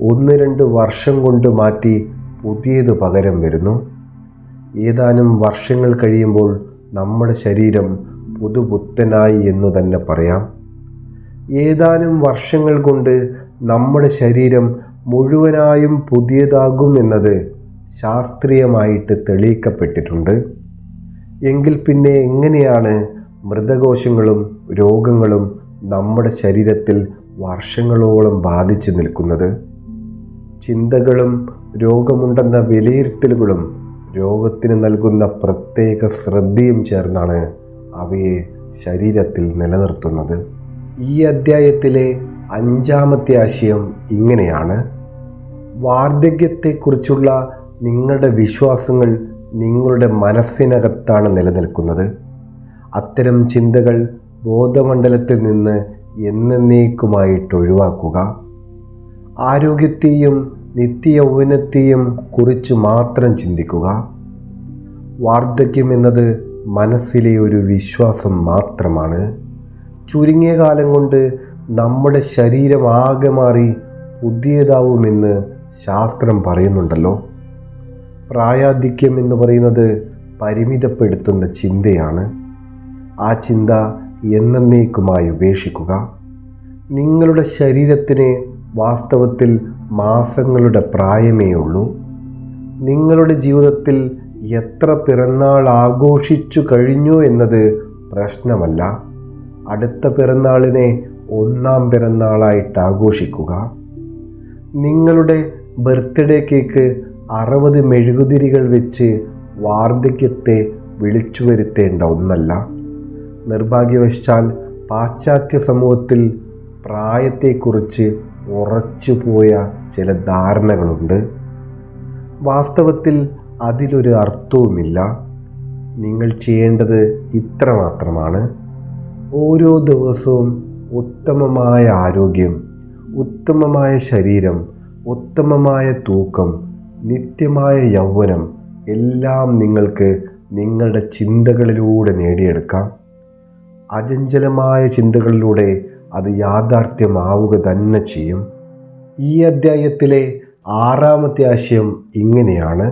1-2 വർഷം കൊണ്ട് മാറ്റി പുതിയത് പകരം വരുന്നു. ഏതാനും വർഷങ്ങൾ കഴിയുമ്പോൾ നമ്മുടെ ശരീരം പുതുപുത്തനായി എന്നു തന്നെ പറയാം. ഏതാനും വർഷങ്ങൾ കൊണ്ട് നമ്മുടെ ശരീരം മുഴുവനായും പുതിയതാകും എന്നത് ശാസ്ത്രീയമായിട്ട് തെളിയിക്കപ്പെട്ടിട്ടുണ്ട്. എങ്കിൽ പിന്നെ എങ്ങനെയാണ് മൃതകോശങ്ങളും രോഗങ്ങളും നമ്മുടെ ശരീരത്തിൽ വർഷങ്ങളോളം ബാധിച്ചു നിൽക്കുന്നത്? ചിന്തകളും രോഗമുണ്ടെന്ന വിലയിരുത്തലുകളും രോഗത്തിന് നൽകുന്ന പ്രത്യേക ശ്രദ്ധയും ചേർന്നാണ് അവയെ ശരീരത്തിൽ നിലനിർത്തുന്നത്. ഈ അധ്യായത്തിലെ 5-ാമത്തെ ആശയം ഇങ്ങനെയാണ്: വാർദ്ധക്യത്തെക്കുറിച്ചുള്ള നിങ്ങളുടെ വിശ്വാസങ്ങൾ നിങ്ങളുടെ മനസ്സിനകത്താണ് നിലനിൽക്കുന്നത്. അത്തരം ചിന്തകൾ ബോധമണ്ഡലത്തിൽ നിന്ന് എന്നേക്കുമായിട്ട് ഒഴിവാക്കുക. ആരോഗ്യത്തെയും നിത്യയൗവനത്തെയും കുറിച്ച് മാത്രം ചിന്തിക്കുക. വാർദ്ധക്യം എന്നത് മനസ്സിലെ ഒരു വിശ്വാസം മാത്രമാണ്. ചുരുങ്ങിയ കാലം കൊണ്ട് നമ്മുടെ ശരീരം ആകെ മാറി പുതിയതാവുമെന്ന് ശാസ്ത്രം പറയുന്നുണ്ടല്ലോ. പ്രായാധിക്യം എന്ന് പറയുന്നത് പരിമിതപ്പെടുത്തുന്ന ചിന്തയാണ്. ആ ചിന്ത എന്നേക്കുമായി ഉപേക്ഷിക്കുക. നിങ്ങളുടെ ശരീരത്തിന് വാസ്തവത്തിൽ മാസങ്ങളുടെ പ്രായമേ ഉള്ളൂ. നിങ്ങളുടെ ജീവിതത്തിൽ എത്ര പിറന്നാൾ ആഘോഷിച്ചു കഴിഞ്ഞു എന്നത് പ്രശ്നമല്ല. അടുത്ത പിറന്നാളിനെ 1-ാം പിറന്നാളായിട്ട് ആഘോഷിക്കുക. നിങ്ങളുടെ ബർത്ത്ഡേ കേക്ക് 60 മെഴുകുതിരികൾ വെച്ച് വാർദ്ധക്യത്തെ വിളിച്ചു വരുത്തേണ്ട ഒന്നല്ല. നിർഭാഗ്യവശാൽ പാശ്ചാത്യ സമൂഹത്തിൽ പ്രായത്തെക്കുറിച്ച് ഉറച്ചുപോയ ചില ധാരണകളുണ്ട്. വാസ്തവത്തിൽ അതിലൊരു അർത്ഥവുമില്ല. നിങ്ങൾ ചെയ്യേണ്ടത് ഇത്ര മാത്രമാണ്: ഓരോ ദിവസവും ഉത്തമമായ ആരോഗ്യം, ഉത്തമമായ ശരീരം, ഉത്തമമായ തൂക്കം, നിത്യമായ യൗവനം എല്ലാം നിങ്ങൾക്ക് നിങ്ങളുടെ ചിന്തകളിലൂടെ നേടിയെടുക്കാം. അചഞ്ചലമായ ചിന്തകളിലൂടെ അത് യാഥാർത്ഥ്യമാവുക തന്നെ ചെയ്യും. ഈ അധ്യായത്തിലെ 6-ാമത്തെ ആശയം ഇങ്ങനെയാണ്: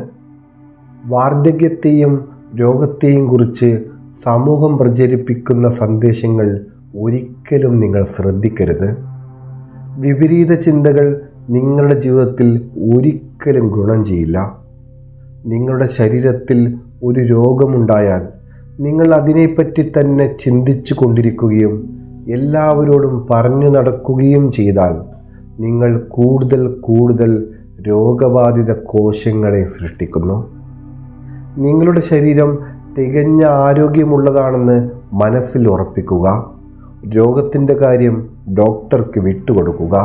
വാർദ്ധക്യത്തെയും രോഗത്തെയും കുറിച്ച് സമൂഹം പ്രചരിപ്പിക്കുന്ന സന്ദേശങ്ങൾ ഒരിക്കലും നിങ്ങൾ ശ്രദ്ധിക്കരുത്. വിപരീത ചിന്തകൾ നിങ്ങളുടെ ജീവിതത്തിൽ ഒരിക്കലും ഗുണം ചെയ്യില്ല. നിങ്ങളുടെ ശരീരത്തിൽ ഒരു രോഗമുണ്ടായാൽ നിങ്ങൾ അതിനെപ്പറ്റി തന്നെ ചിന്തിച്ചു കൊണ്ടിരിക്കുകയും എല്ലാവരോടും പറഞ്ഞു നടക്കുകയും ചെയ്താൽ നിങ്ങൾ കൂടുതൽ രോഗബാധിത കോശങ്ങളെ സൃഷ്ടിക്കുന്നു. നിങ്ങളുടെ ശരീരം തികഞ്ഞ ആരോഗ്യമുള്ളതാണെന്ന് മനസ്സിൽ ഉറപ്പിക്കുക. രോഗത്തിൻ്റെ കാര്യം ഡോക്ടർക്ക് വിട്ടുകൊടുക്കുക.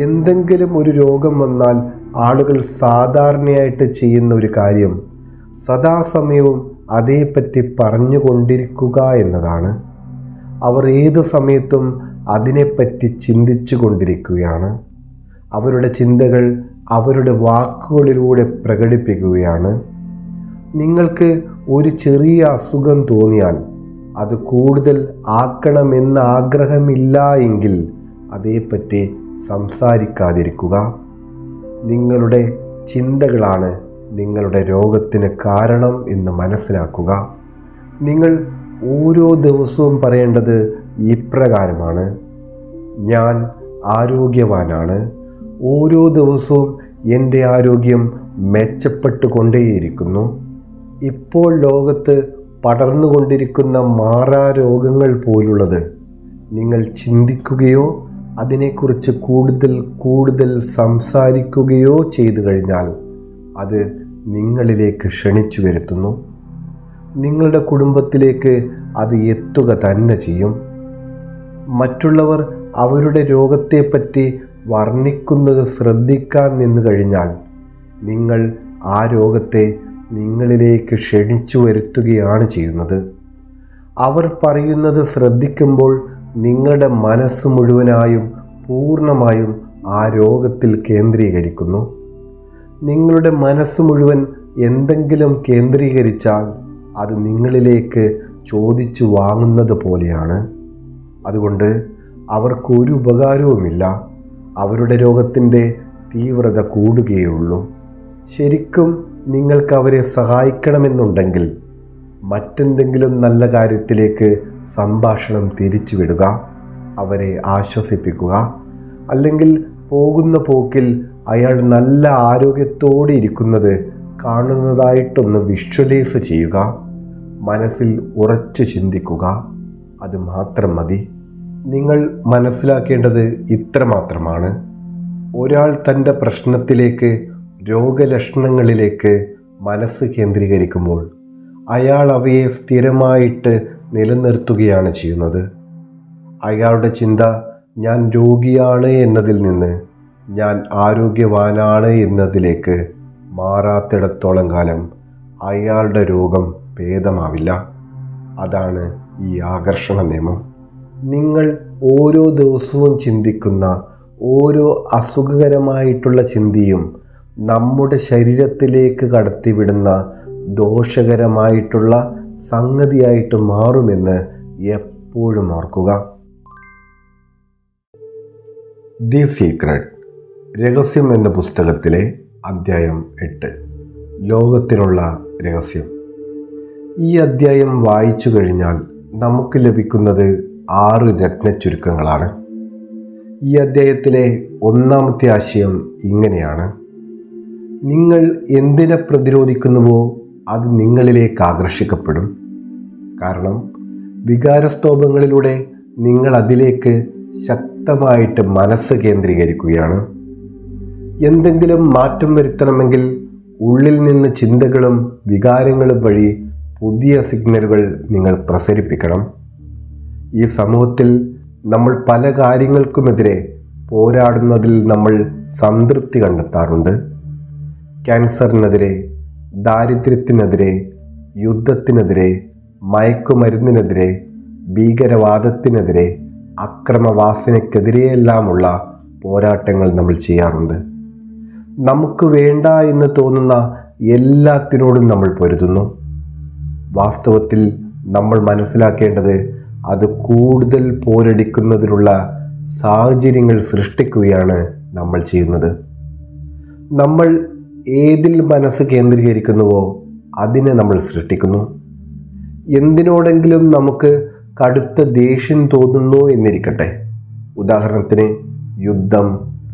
എന്തെങ്കിലും ഒരു രോഗം വന്നാൽ ആളുകൾ സാധാരണയായിട്ട് ചെയ്യുന്ന ഒരു കാര്യം സദാസമയവും അതേപ്പറ്റി പറഞ്ഞുകൊണ്ടിരിക്കുക എന്നതാണ്. അവർ ഏതു സമയത്തും അതിനെപ്പറ്റി ചിന്തിച്ചു കൊണ്ടിരിക്കുകയാണ്. അവരുടെ ചിന്തകൾ അവരുടെ വാക്കുകളിലൂടെ പ്രകടിപ്പിക്കുകയാണ്. നിങ്ങൾക്ക് ഒരു ചെറിയ അസുഖം തോന്നിയാൽ അത് കൂടുതൽ ആക്കണമെന്ന ആഗ്രഹമില്ല എങ്കിൽ അതേപ്പറ്റി സംസാരിക്കാതിരിക്കുക. നിങ്ങളുടെ ചിന്തകളാണ് നിങ്ങളുടെ രോഗത്തിന് കാരണം എന്ന് മനസ്സിലാക്കുക. നിങ്ങൾ ഓരോ ദിവസവും പറയേണ്ടത് ഇപ്രകാരമാണ്: ഞാൻ ആരോഗ്യവാനാണ്. ഓരോ ദിവസവും എൻ്റെ ആരോഗ്യം മെച്ചപ്പെട്ടുകൊണ്ടേയിരിക്കുന്നു. ഇപ്പോൾ ലോകത്ത് പടർന്നുകൊണ്ടിരിക്കുന്ന മാറാരോഗങ്ങൾ പോലുള്ളത് നിങ്ങൾ ചിന്തിക്കുകയോ അതിനെക്കുറിച്ച് കൂടുതൽ സംസാരിക്കുകയോ ചെയ്തു കഴിഞ്ഞാൽ അത് നിങ്ങളിലേക്ക് ക്ഷണിച്ചു വരുത്തുന്നു. നിങ്ങളുടെ കുടുംബത്തിലേക്ക് അത് എത്തുക തന്നെ ചെയ്യും. മറ്റുള്ളവർ അവരുടെ രോഗത്തെപ്പറ്റി വർണ്ണിക്കുന്നത് ശ്രദ്ധിക്കാൻ നിന്നു കഴിഞ്ഞാൽ നിങ്ങൾ ആ രോഗത്തെ നിങ്ങളിലേക്ക് ക്ഷണിച്ചു വരുത്തുകയാണ് ചെയ്യുന്നത്. അവർ പറയുന്നത് ശ്രദ്ധിക്കുമ്പോൾ നിങ്ങളുടെ മനസ്സ് മുഴുവനായും പൂർണ്ണമായും ആ രോഗത്തിൽ കേന്ദ്രീകരിക്കുന്നു. നിങ്ങളുടെ മനസ്സ് മുഴുവൻ എന്തെങ്കിലും കേന്ദ്രീകരിച്ചാൽ അത് നിങ്ങളിലേക്ക് ചോദിച്ചു വാങ്ങുന്നത് പോലെയാണ്. അതുകൊണ്ട് അവർക്കൊരു ഉപകാരവുമില്ല. അവരുടെ രോഗത്തിൻ്റെ തീവ്രത കൂടുകയുള്ളൂ. ശരിക്കും നിങ്ങൾക്ക് അവരെ സഹായിക്കണമെന്നുണ്ടെങ്കിൽ മറ്റെന്തെങ്കിലും നല്ല കാര്യത്തിലേക്ക് സംഭാഷണം തിരിച്ചുവിടുക, അവരെ ആശ്വസിപ്പിക്കുക. അല്ലെങ്കിൽ പോകുന്ന പോക്കിൽ അയാൾ നല്ല ആരോഗ്യത്തോടെ ഇരിക്കുന്നത് കാണുന്നതായിട്ടൊന്ന് വിഷ്വലൈസ് ചെയ്യുക. മനസ്സിൽ ഉറച്ചു ചിന്തിക്കുക. അത് മാത്രം മതി. നിങ്ങൾ മനസ്സിലാക്കേണ്ടത് ഇത്രമാത്രമാണ്: ഒരാൾ തൻ്റെ പ്രശ്നത്തിലേക്ക്, രോഗലക്ഷണങ്ങളിലേക്ക് മനസ്സ് കേന്ദ്രീകരിക്കുമ്പോൾ അയാൾ അവയെ സ്ഥിരമായിട്ട് നിലനിർത്തുകയാണ് ചെയ്യുന്നത്. അയാളുടെ ചിന്ത ഞാൻ രോഗിയാണ് എന്നതിൽ നിന്ന് ഞാൻ ആരോഗ്യവാനാണ് എന്നതിലേക്ക് മാറാത്തിടത്തോളം കാലം അയാളുടെ രോഗം ഭേദമാവില്ല. അതാണ് ഈ ആകർഷണ നിയമം. നിങ്ങൾ ഓരോ ദിവസവും ചിന്തിക്കുന്ന ഓരോ അസുഖകരമായിട്ടുള്ള ചിന്തയും നമ്മുടെ ശരീരത്തിലേക്ക് കടത്തിവിടുന്ന ദോഷകരമായിട്ടുള്ള സംഗതിയായിട്ട് മാറുമെന്ന് എപ്പോഴും ഓർക്കുക. ദി സീക്രട്ട്, രഹസ്യം എന്ന പുസ്തകത്തിലെ അധ്യായം 8, ലോകത്തിനുള്ള രഹസ്യം. ഈ അധ്യായം വായിച്ചു കഴിഞ്ഞാൽ നമുക്ക് ലഭിക്കുന്നത് 6 രത്നച്ചുരുക്കങ്ങളാണ്. ഈ അധ്യായത്തിലെ ഒന്നാമത്തെ ആശയം ഇങ്ങനെയാണ്: നിങ്ങൾ എന്തിനെ പ്രതിരോധിക്കുന്നുവോ അത് നിങ്ങളിലേക്ക് ആകർഷിക്കപ്പെടും. കാരണം വികാരസ്തോഭങ്ങളിലൂടെ നിങ്ങൾ അതിലേക്ക് ശക്തമായിട്ട് മനസ്സ് കേന്ദ്രീകരിക്കുകയാണ്. എന്തെങ്കിലും മാറ്റം വരുത്തണമെങ്കിൽ ഉള്ളിൽ നിന്ന് ചിന്തകളും വികാരങ്ങളും വഴി പുതിയ സിഗ്നലുകൾ നിങ്ങൾ പ്രസരിപ്പിക്കണം. ഈ സമൂഹത്തിൽ നമ്മൾ പല കാര്യങ്ങൾക്കുമെതിരെ പോരാടുന്നതിൽ നമ്മൾ സംതൃപ്തി കണ്ടെത്താറുണ്ട്. ക്യാൻസറിനെതിരെ, ദാരിദ്ര്യത്തിനെതിരെ, യുദ്ധത്തിനെതിരെ, മയക്കുമരുന്നിനെതിരെ, ഭീകരവാദത്തിനെതിരെ, അക്രമവാസനയ്ക്കെതിരെയെല്ലാമുള്ള പോരാട്ടങ്ങൾ നമ്മൾ ചെയ്യാറുണ്ട്. നമുക്ക് വേണ്ട എന്ന് തോന്നുന്ന എല്ലാത്തിനോടും നമ്മൾ പൊരുതുന്നു. വാസ്തവത്തിൽ നമ്മൾ മനസ്സിലാക്കേണ്ടത് അത് കൂടുതൽ പോരടിക്കുന്നതിനുള്ള സാഹചര്യങ്ങൾ സൃഷ്ടിക്കുകയാണ് നമ്മൾ ചെയ്യുന്നത്. നമ്മൾ ഏതിൽ മനസ്സ് കേന്ദ്രീകരിക്കുന്നുവോ അതിനെ നമ്മൾ സൃഷ്ടിക്കുന്നു. എന്തിനോടെങ്കിലും നമുക്ക് കടുത്ത ദേഷ്യം തോന്നുന്നു എന്നിരിക്കട്ടെ. ഉദാഹരണത്തിന് യുദ്ധം,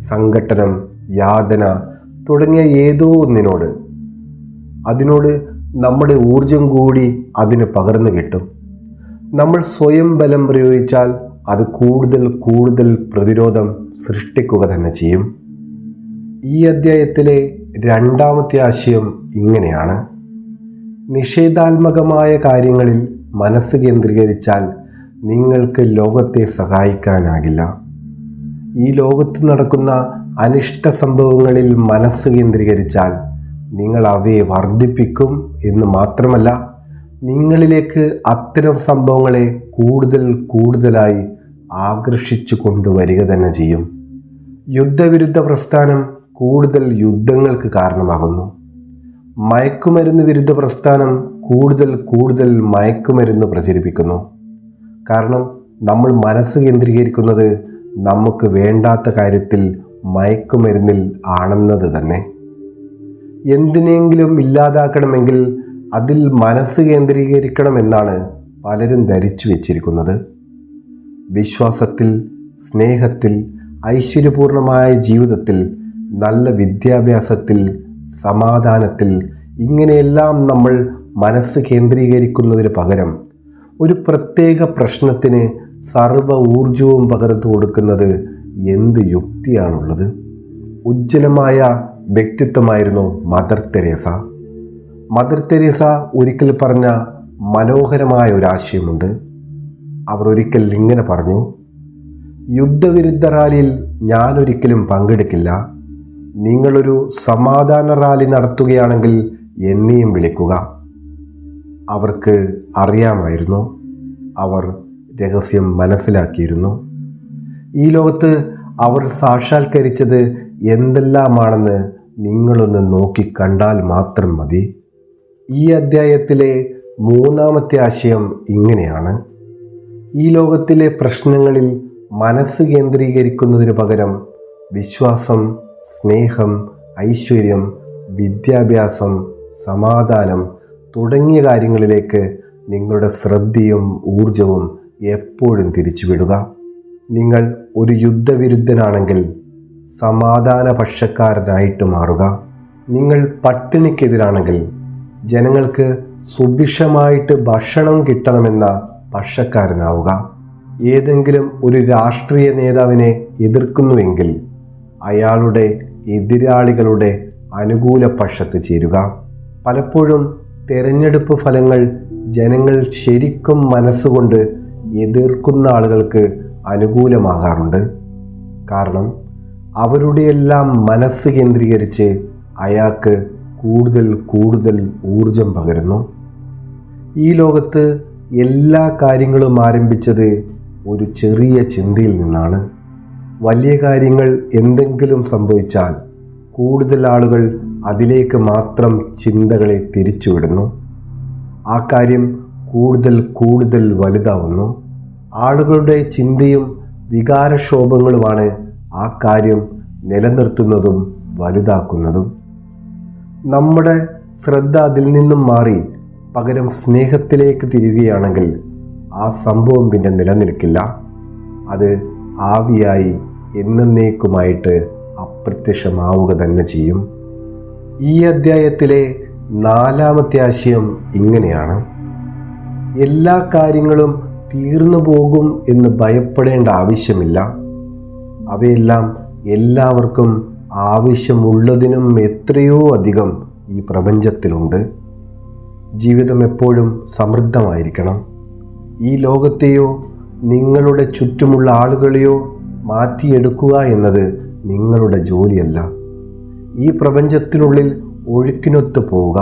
സംഘട്ടനം, യാതന തുടങ്ങിയ ഏതോ ഒന്നിനോട്. അതിനോട് നമ്മുടെ ഊർജം കൂടി അതിന് പകർന്നു കിട്ടും. നമ്മൾ സ്വയം ബലം പ്രയോഗിച്ചാൽ അത് കൂടുതൽ പ്രതിരോധം സൃഷ്ടിക്കുക തന്നെ ചെയ്യും. ഈ അധ്യായത്തിലെ രണ്ടാമത്തെ ആശയം ഇങ്ങനെയാണ്: നിഷേധാത്മകമായ കാര്യങ്ങളിൽ മനസ്സ് കേന്ദ്രീകരിച്ചാൽ നിങ്ങൾക്ക് ലോകത്തെ സഹായിക്കാനാകില്ല. ഈ ലോകത്ത് നടക്കുന്ന അനിഷ്ട സംഭവങ്ങളിൽ മനസ്സ് കേന്ദ്രീകരിച്ചാൽ നിങ്ങൾ അവയെ വർദ്ധിപ്പിക്കും എന്ന് മാത്രമല്ല, നിങ്ങളിലേക്ക് അത്തരം സംഭവങ്ങളെ കൂടുതൽ കൂടുതലായി ആകർഷിച്ചു കൊണ്ടുവരിക തന്നെ ചെയ്യും. യുദ്ധവിരുദ്ധ പ്രസ്ഥാനം കൂടുതൽ യുദ്ധങ്ങൾക്ക് കാരണമാകുന്നു. മയക്കുമരുന്ന് വിരുദ്ധ പ്രസ്ഥാനം കൂടുതൽ മയക്കുമരുന്ന് പ്രചരിപ്പിക്കുന്നു. കാരണം നമ്മൾ മനസ്സ് കേന്ദ്രീകരിക്കുന്നത് നമുക്ക് വേണ്ടാത്ത കാര്യത്തിൽ, മയക്കുമരുന്നിൽ ആണെന്നത് തന്നെ. എന്തിനെങ്കിലും ഇല്ലാതാക്കണമെങ്കിൽ അതിൽ മനസ്സ് കേന്ദ്രീകരിക്കണമെന്നാണ് പലരും ധരിച്ചു വച്ചിരിക്കുന്നത്. വിശ്വാസത്തിൽ, സ്നേഹത്തിൽ, ഐശ്വര്യപൂർണമായ ജീവിതത്തിൽ, നല്ല വിദ്യാഭ്യാസത്തിൽ, സമാധാനത്തിൽ, ഇങ്ങനെയെല്ലാം നമ്മൾ മനസ്സ് കേന്ദ്രീകരിക്കുന്നതിന് പകരം ഒരു പ്രത്യേക പ്രശ്നത്തിന് സർവ്വ ഊർജവും പകർന്നു കൊടുക്കുന്നത് എന്ത് യുക്തിയാണുള്ളത്? ഉജ്ജ്വലമായ വ്യക്തിത്വമായിരുന്നു മദർ തെരേസ. മദർ തെരേസ ഒരിക്കൽ പറഞ്ഞ മനോഹരമായ ഒരാശയമുണ്ട്. അവർ ഒരിക്കൽ ഇങ്ങനെ പറഞ്ഞു: യുദ്ധവിരുദ്ധ റാലിയിൽ ഞാനൊരിക്കലും പങ്കെടുക്കില്ല. നിങ്ങളൊരു സമാധാന റാലി നടത്തുകയാണെങ്കിൽ എന്നെയും വിളിക്കുക. അവർക്ക് അറിയാമായിരുന്നു, അവർ രഹസ്യം മനസ്സിലാക്കിയിരുന്നു. ഈ ലോകത്ത് അവർ സാക്ഷാത്കരിച്ചത് എന്തെല്ലാമാണെന്ന് നിങ്ങളൊന്ന് നോക്കിക്കണ്ടാൽ മാത്രം മതി. ഈ അധ്യായത്തിലെ മൂന്നാമത്തെ ആശയം ഇങ്ങനെയാണ്: ഈ ലോകത്തിലെ പ്രശ്നങ്ങളിൽ മനസ്സ് കേന്ദ്രീകരിക്കുന്നതിന് പകരം വിശ്വാസം, സ്നേഹം, ഐശ്വര്യം, വിദ്യാഭ്യാസം, സമാധാനം തുടങ്ങിയ കാര്യങ്ങളിലേക്ക് നിങ്ങളുടെ ശ്രദ്ധയും ഊർജവും എപ്പോഴും തിരിച്ചുവിടുക. നിങ്ങൾ ഒരു യുദ്ധവിരുദ്ധനാണെങ്കിൽ സമാധാനപക്ഷക്കാരനായിട്ട് മാറുക. നിങ്ങൾ പട്ടിണിക്കെതിരാണെങ്കിൽ ജനങ്ങൾക്ക് സുഭിക്ഷമായിട്ട് ഭക്ഷണം കിട്ടണമെന്ന പക്ഷക്കാരനാവുക. ഏതെങ്കിലും ഒരു രാഷ്ട്രീയ നേതാവിനെ എതിർക്കുന്നുവെങ്കിൽ അയാളുടെ എതിരാളികളുടെ അനുകൂല പക്ഷത്ത് ചേരുക. പലപ്പോഴും തെരഞ്ഞെടുപ്പ് ഫലങ്ങൾ ജനങ്ങൾ ശരിക്കും മനസ്സുകൊണ്ട് എതിർക്കുന്ന ആളുകൾക്ക് അനുകൂലമാകാറുണ്ട്. കാരണം അവരുടെയെല്ലാം മനസ്സ് കേന്ദ്രീകരിച്ച് അയാൾക്ക് കൂടുതൽ ഊർജം പകരുന്നു. ഈ ലോകത്ത് എല്ലാ കാര്യങ്ങളും ആരംഭിച്ചത് ഒരു ചെറിയ ചിന്തയിൽ നിന്നാണ്. വലിയ കാര്യങ്ങൾ എന്തെങ്കിലും സംഭവിച്ചാൽ കൂടുതൽ ആളുകൾ അതിലേക്ക് മാത്രം ചിന്തകളെ തിരിച്ചുവിടുന്നു. ആ കാര്യം കൂടുതൽ വലുതാവുന്നു. ആളുകളുടെ ചിന്തയും വികാരക്ഷോഭങ്ങളുമാണ് ആ കാര്യം നിലനിർത്തുന്നതും വലുതാക്കുന്നതും. നമ്മുടെ ശ്രദ്ധ അതിൽ നിന്നും മാറി പകരം സ്നേഹത്തിലേക്ക് തിരിയുകയാണെങ്കിൽ ആ സംഭവം പിന്നെ നിലനിൽക്കില്ല. അത് ആവിയായി എന്നേക്കുമായിട്ട് അപ്രത്യക്ഷമാവുക തന്നെ ചെയ്യും. ഈ അധ്യായത്തിലെ നാലാമത്തെ ആശയം ഇങ്ങനെയാണ്: എല്ലാ കാര്യങ്ങളും തീർന്നു പോകും എന്ന് ഭയപ്പെടേണ്ട ആവശ്യമില്ല. അവയെല്ലാം എല്ലാവർക്കും ആവശ്യമുള്ളതിനും എത്രയോ അധികം ഈ പ്രപഞ്ചത്തിലുണ്ട്. ജീവിതം എപ്പോഴും സമൃദ്ധമായിരിക്കണം. ഈ ലോകത്തെയോ നിങ്ങളുടെ ചുറ്റുമുള്ള ആളുകളെയോ മാറ്റിയെടുക്കുക എന്നത് നിങ്ങളുടെ ജോലിയല്ല. ഈ പ്രപഞ്ചത്തിനുള്ളിൽ ഒഴുക്കിനൊത്ത് പോവുക.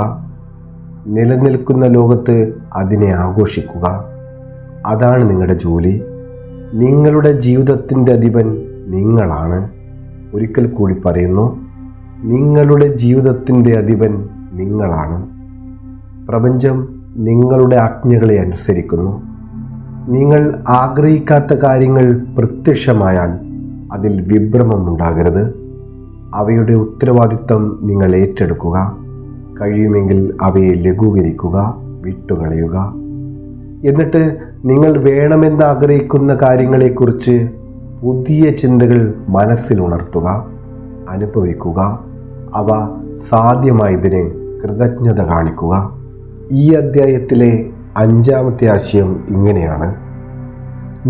നിലനിൽക്കുന്ന ലോകത്ത് അതിനെ ആഘോഷിക്കുക. അതാണ് നിങ്ങളുടെ ജോലി. നിങ്ങളുടെ ജീവിതത്തിൻ്റെ അധിപൻ നിങ്ങളാണ്. ഒരിക്കൽ കൂടി പറയുന്നു, നിങ്ങളുടെ ജീവിതത്തിൻ്റെ അധിപൻ നിങ്ങളാണ്. പ്രപഞ്ചം നിങ്ങളുടെ ആജ്ഞകളെ അനുസരിക്കുന്നു. നിങ്ങൾ ആഗ്രഹിക്കാത്ത കാര്യങ്ങൾ പ്രത്യക്ഷമായാൽ അതിൽ വിഭ്രമമുണ്ടാകരുത്. അവയുടെ ഉത്തരവാദിത്തം നിങ്ങൾ ഏറ്റെടുക്കുക. കഴിയുമെങ്കിൽ അവയെ ലഘൂകരിക്കുക, വിട്ടുകളയുക. എന്നിട്ട് നിങ്ങൾ വേണമെന്ന് ആഗ്രഹിക്കുന്ന കാര്യങ്ങളെക്കുറിച്ച് പുതിയ ചിന്തകൾ മനസ്സിൽ ഉണർത്തുക, അനുഭവിക്കുക. അവ സാധ്യമായതിന് കൃതജ്ഞത കാണിക്കുക. ഈ അധ്യായത്തിലെ അഞ്ചാമത്തെ ആശയം ഇങ്ങനെയാണ്: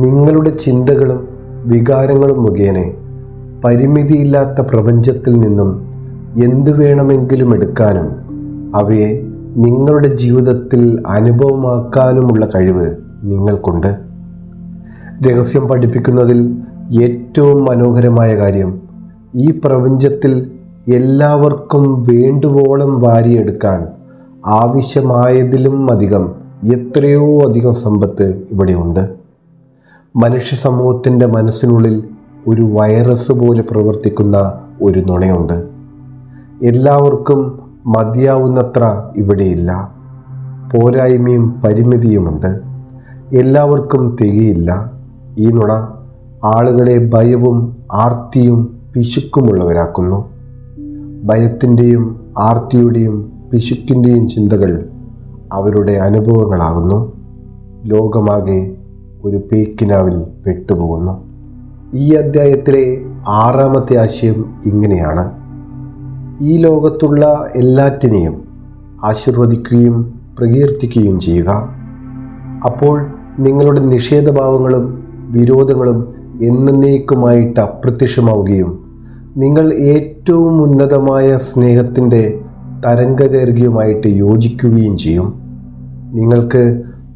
നിങ്ങളുടെ ചിന്തകളും വികാരങ്ങളും മുഖേന പരിമിതിയില്ലാത്ത പ്രപഞ്ചത്തിൽ നിന്നും എന്തു വേണമെങ്കിലും എടുക്കാനും അവയെ നിങ്ങളുടെ ജീവിതത്തിൽ അനുഭവമാക്കാനുമുള്ള കഴിവ് നിങ്ങൾക്കുണ്ട്. രഹസ്യം പഠിപ്പിക്കുന്നതിൽ ഏറ്റവും മനോഹരമായ കാര്യം, ഈ പ്രപഞ്ചത്തിൽ എല്ലാവർക്കും വേണ്ടുവോളം വാരിയെടുക്കാൻ ആവശ്യമായതിലും അധികം എത്രയോ അധികം സമ്പത്ത് ഇവിടെയുണ്ട്. മനുഷ്യ സമൂഹത്തിൻ്റെ മനസ്സിനുള്ളിൽ ഒരു വൈറസ് പോലെ പ്രവർത്തിക്കുന്ന ഒരു നുണയുണ്ട്. എല്ലാവർക്കും മതിയാവുന്നത്ര ഇവിടെയില്ല. പോരായ്മയും പരിമിതിയുമുണ്ട്. എല്ലാവർക്കും തികയില്ല. ഈ നുണ ആളുകളെ ഭയവും ആർത്തിയും പിശുക്കുമുള്ളവരാക്കുന്നു. ഭയത്തിൻ്റെയും ആർത്തിയുടെയും പിശുക്കിൻ്റെയും ചിന്തകൾ അവരുടെ അനുഭവങ്ങളാകുന്നു. ലോകമാകെ ഒരു പേക്കിനാവിൽ പെട്ടുപോകുന്നു. ഈ അധ്യായത്തിലെ 6ാമത്തെ ആശയം ഇങ്ങനെയാണ്: ഈ ലോകത്തുള്ള എല്ലാറ്റിനെയും ആശീർവദിക്കുകയും പ്രകീർത്തിക്കുകയും ചെയ്യുക. അപ്പോൾ നിങ്ങളുടെ നിഷേധഭാവങ്ങളും വിരോധങ്ങളും എന്നേക്കുമായിട്ട് അപ്രത്യക്ഷമാവുകയും നിങ്ങൾ ഏറ്റവും ഉന്നതമായ സ്നേഹത്തിൻ്റെ തരംഗദൈർഘ്യവുമായിട്ട് യോജിക്കുകയും ചെയ്യും. നിങ്ങൾക്ക്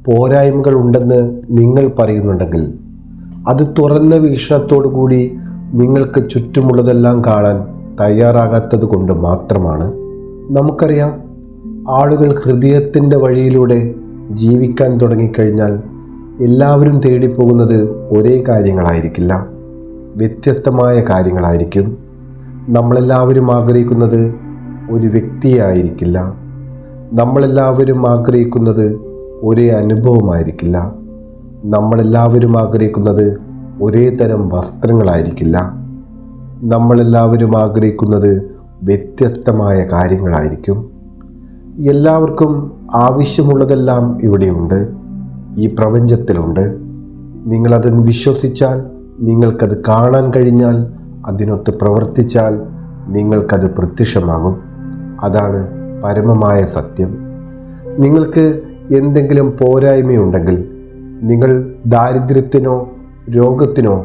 പോരായ്മകൾ ഉണ്ടെന്ന് നിങ്ങൾ പറയുന്നുണ്ടെങ്കിൽ അത് തുറന്ന വീക്ഷണത്തോടു കൂടി നിങ്ങൾക്ക് ചുറ്റുമുള്ളതെല്ലാം കാണാൻ തയ്യാറാകാത്തത് കൊണ്ട് മാത്രമാണ്. നമുക്കറിയാം, ആളുകൾ ഹൃദയത്തിൻ്റെ വഴിയിലൂടെ ജീവിക്കാൻ തുടങ്ങിക്കഴിഞ്ഞാൽ എല്ലാവരും തേടിപ്പോകുന്നത് ഒരേ കാര്യങ്ങളായിരിക്കില്ല, വ്യത്യസ്തമായ കാര്യങ്ങളായിരിക്കും. നമ്മളെല്ലാവരും ആഗ്രഹിക്കുന്നത് ഒരു വ്യക്തിയെ ആയിരിക്കില്ല. നമ്മളെല്ലാവരും ആഗ്രഹിക്കുന്നത് ഒരേ അനുഭവമായിരിക്കില്ല. നമ്മളെല്ലാവരും ആഗ്രഹിക്കുന്നത് ഒരേ തരം വസ്ത്രങ്ങളായിരിക്കില്ല. നമ്മളെല്ലാവരും ആഗ്രഹിക്കുന്നത് വ്യത്യസ്തമായ കാര്യങ്ങളായിരിക്കും. എല്ലാവർക്കും ആവശ്യമുള്ളതെല്ലാം ഇവിടെയുണ്ട്, ഈ പ്രപഞ്ചത്തിലുണ്ട്. നിങ്ങളത് വിശ്വസിച്ചാൽ, നിങ്ങൾക്കത് കാണാൻ കഴിഞ്ഞാൽ, അതിനൊത്ത് പ്രവർത്തിച്ചാൽ നിങ്ങൾക്കത് പ്രത്യക്ഷമാകും. അതാണ് പരമമായ സത്യം. നിങ്ങൾക്ക് എന്തെങ്കിലും പോരായ്മയുണ്ടെങ്കിൽ, നിങ്ങൾ ദാരിദ്ര്യത്തിനോ രോഗത്തിനോ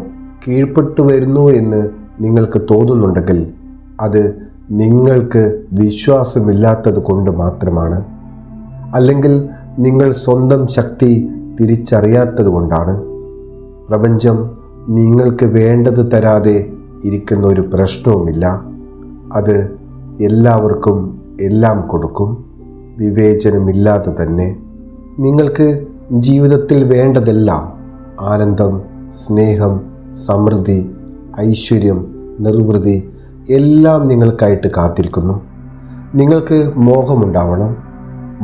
കീഴ്പ്പെട്ടു വരുന്നു എന്ന് നിങ്ങൾക്ക് തോന്നുന്നുണ്ടെങ്കിൽ, അത് നിങ്ങൾക്ക് വിശ്വാസമില്ലാത്തത് കൊണ്ട് മാത്രമാണ്. അല്ലെങ്കിൽ നിങ്ങൾ സ്വന്തം ശക്തി തിരിച്ചറിയാത്തത് കൊണ്ടാണ്. പ്രപഞ്ചം നിങ്ങൾക്ക് വേണ്ടത് തരാതെ ഇരിക്കുന്ന ഒരു പ്രശ്നവുമില്ല. അത് എല്ലാവർക്കും എല്ലാം കൊടുക്കും, വിവേചനമില്ലാതെ തന്നെ. നിങ്ങൾക്ക് ജീവിതത്തിൽ വേണ്ടതെല്ലാം, ആനന്ദം, സ്നേഹം, സമൃദ്ധി, ഐശ്വര്യം, നിർവൃതി എല്ലാം നിങ്ങൾക്കായിട്ട് കാത്തിരിക്കുന്നു. നിങ്ങൾക്ക് മോഹമുണ്ടാവണം,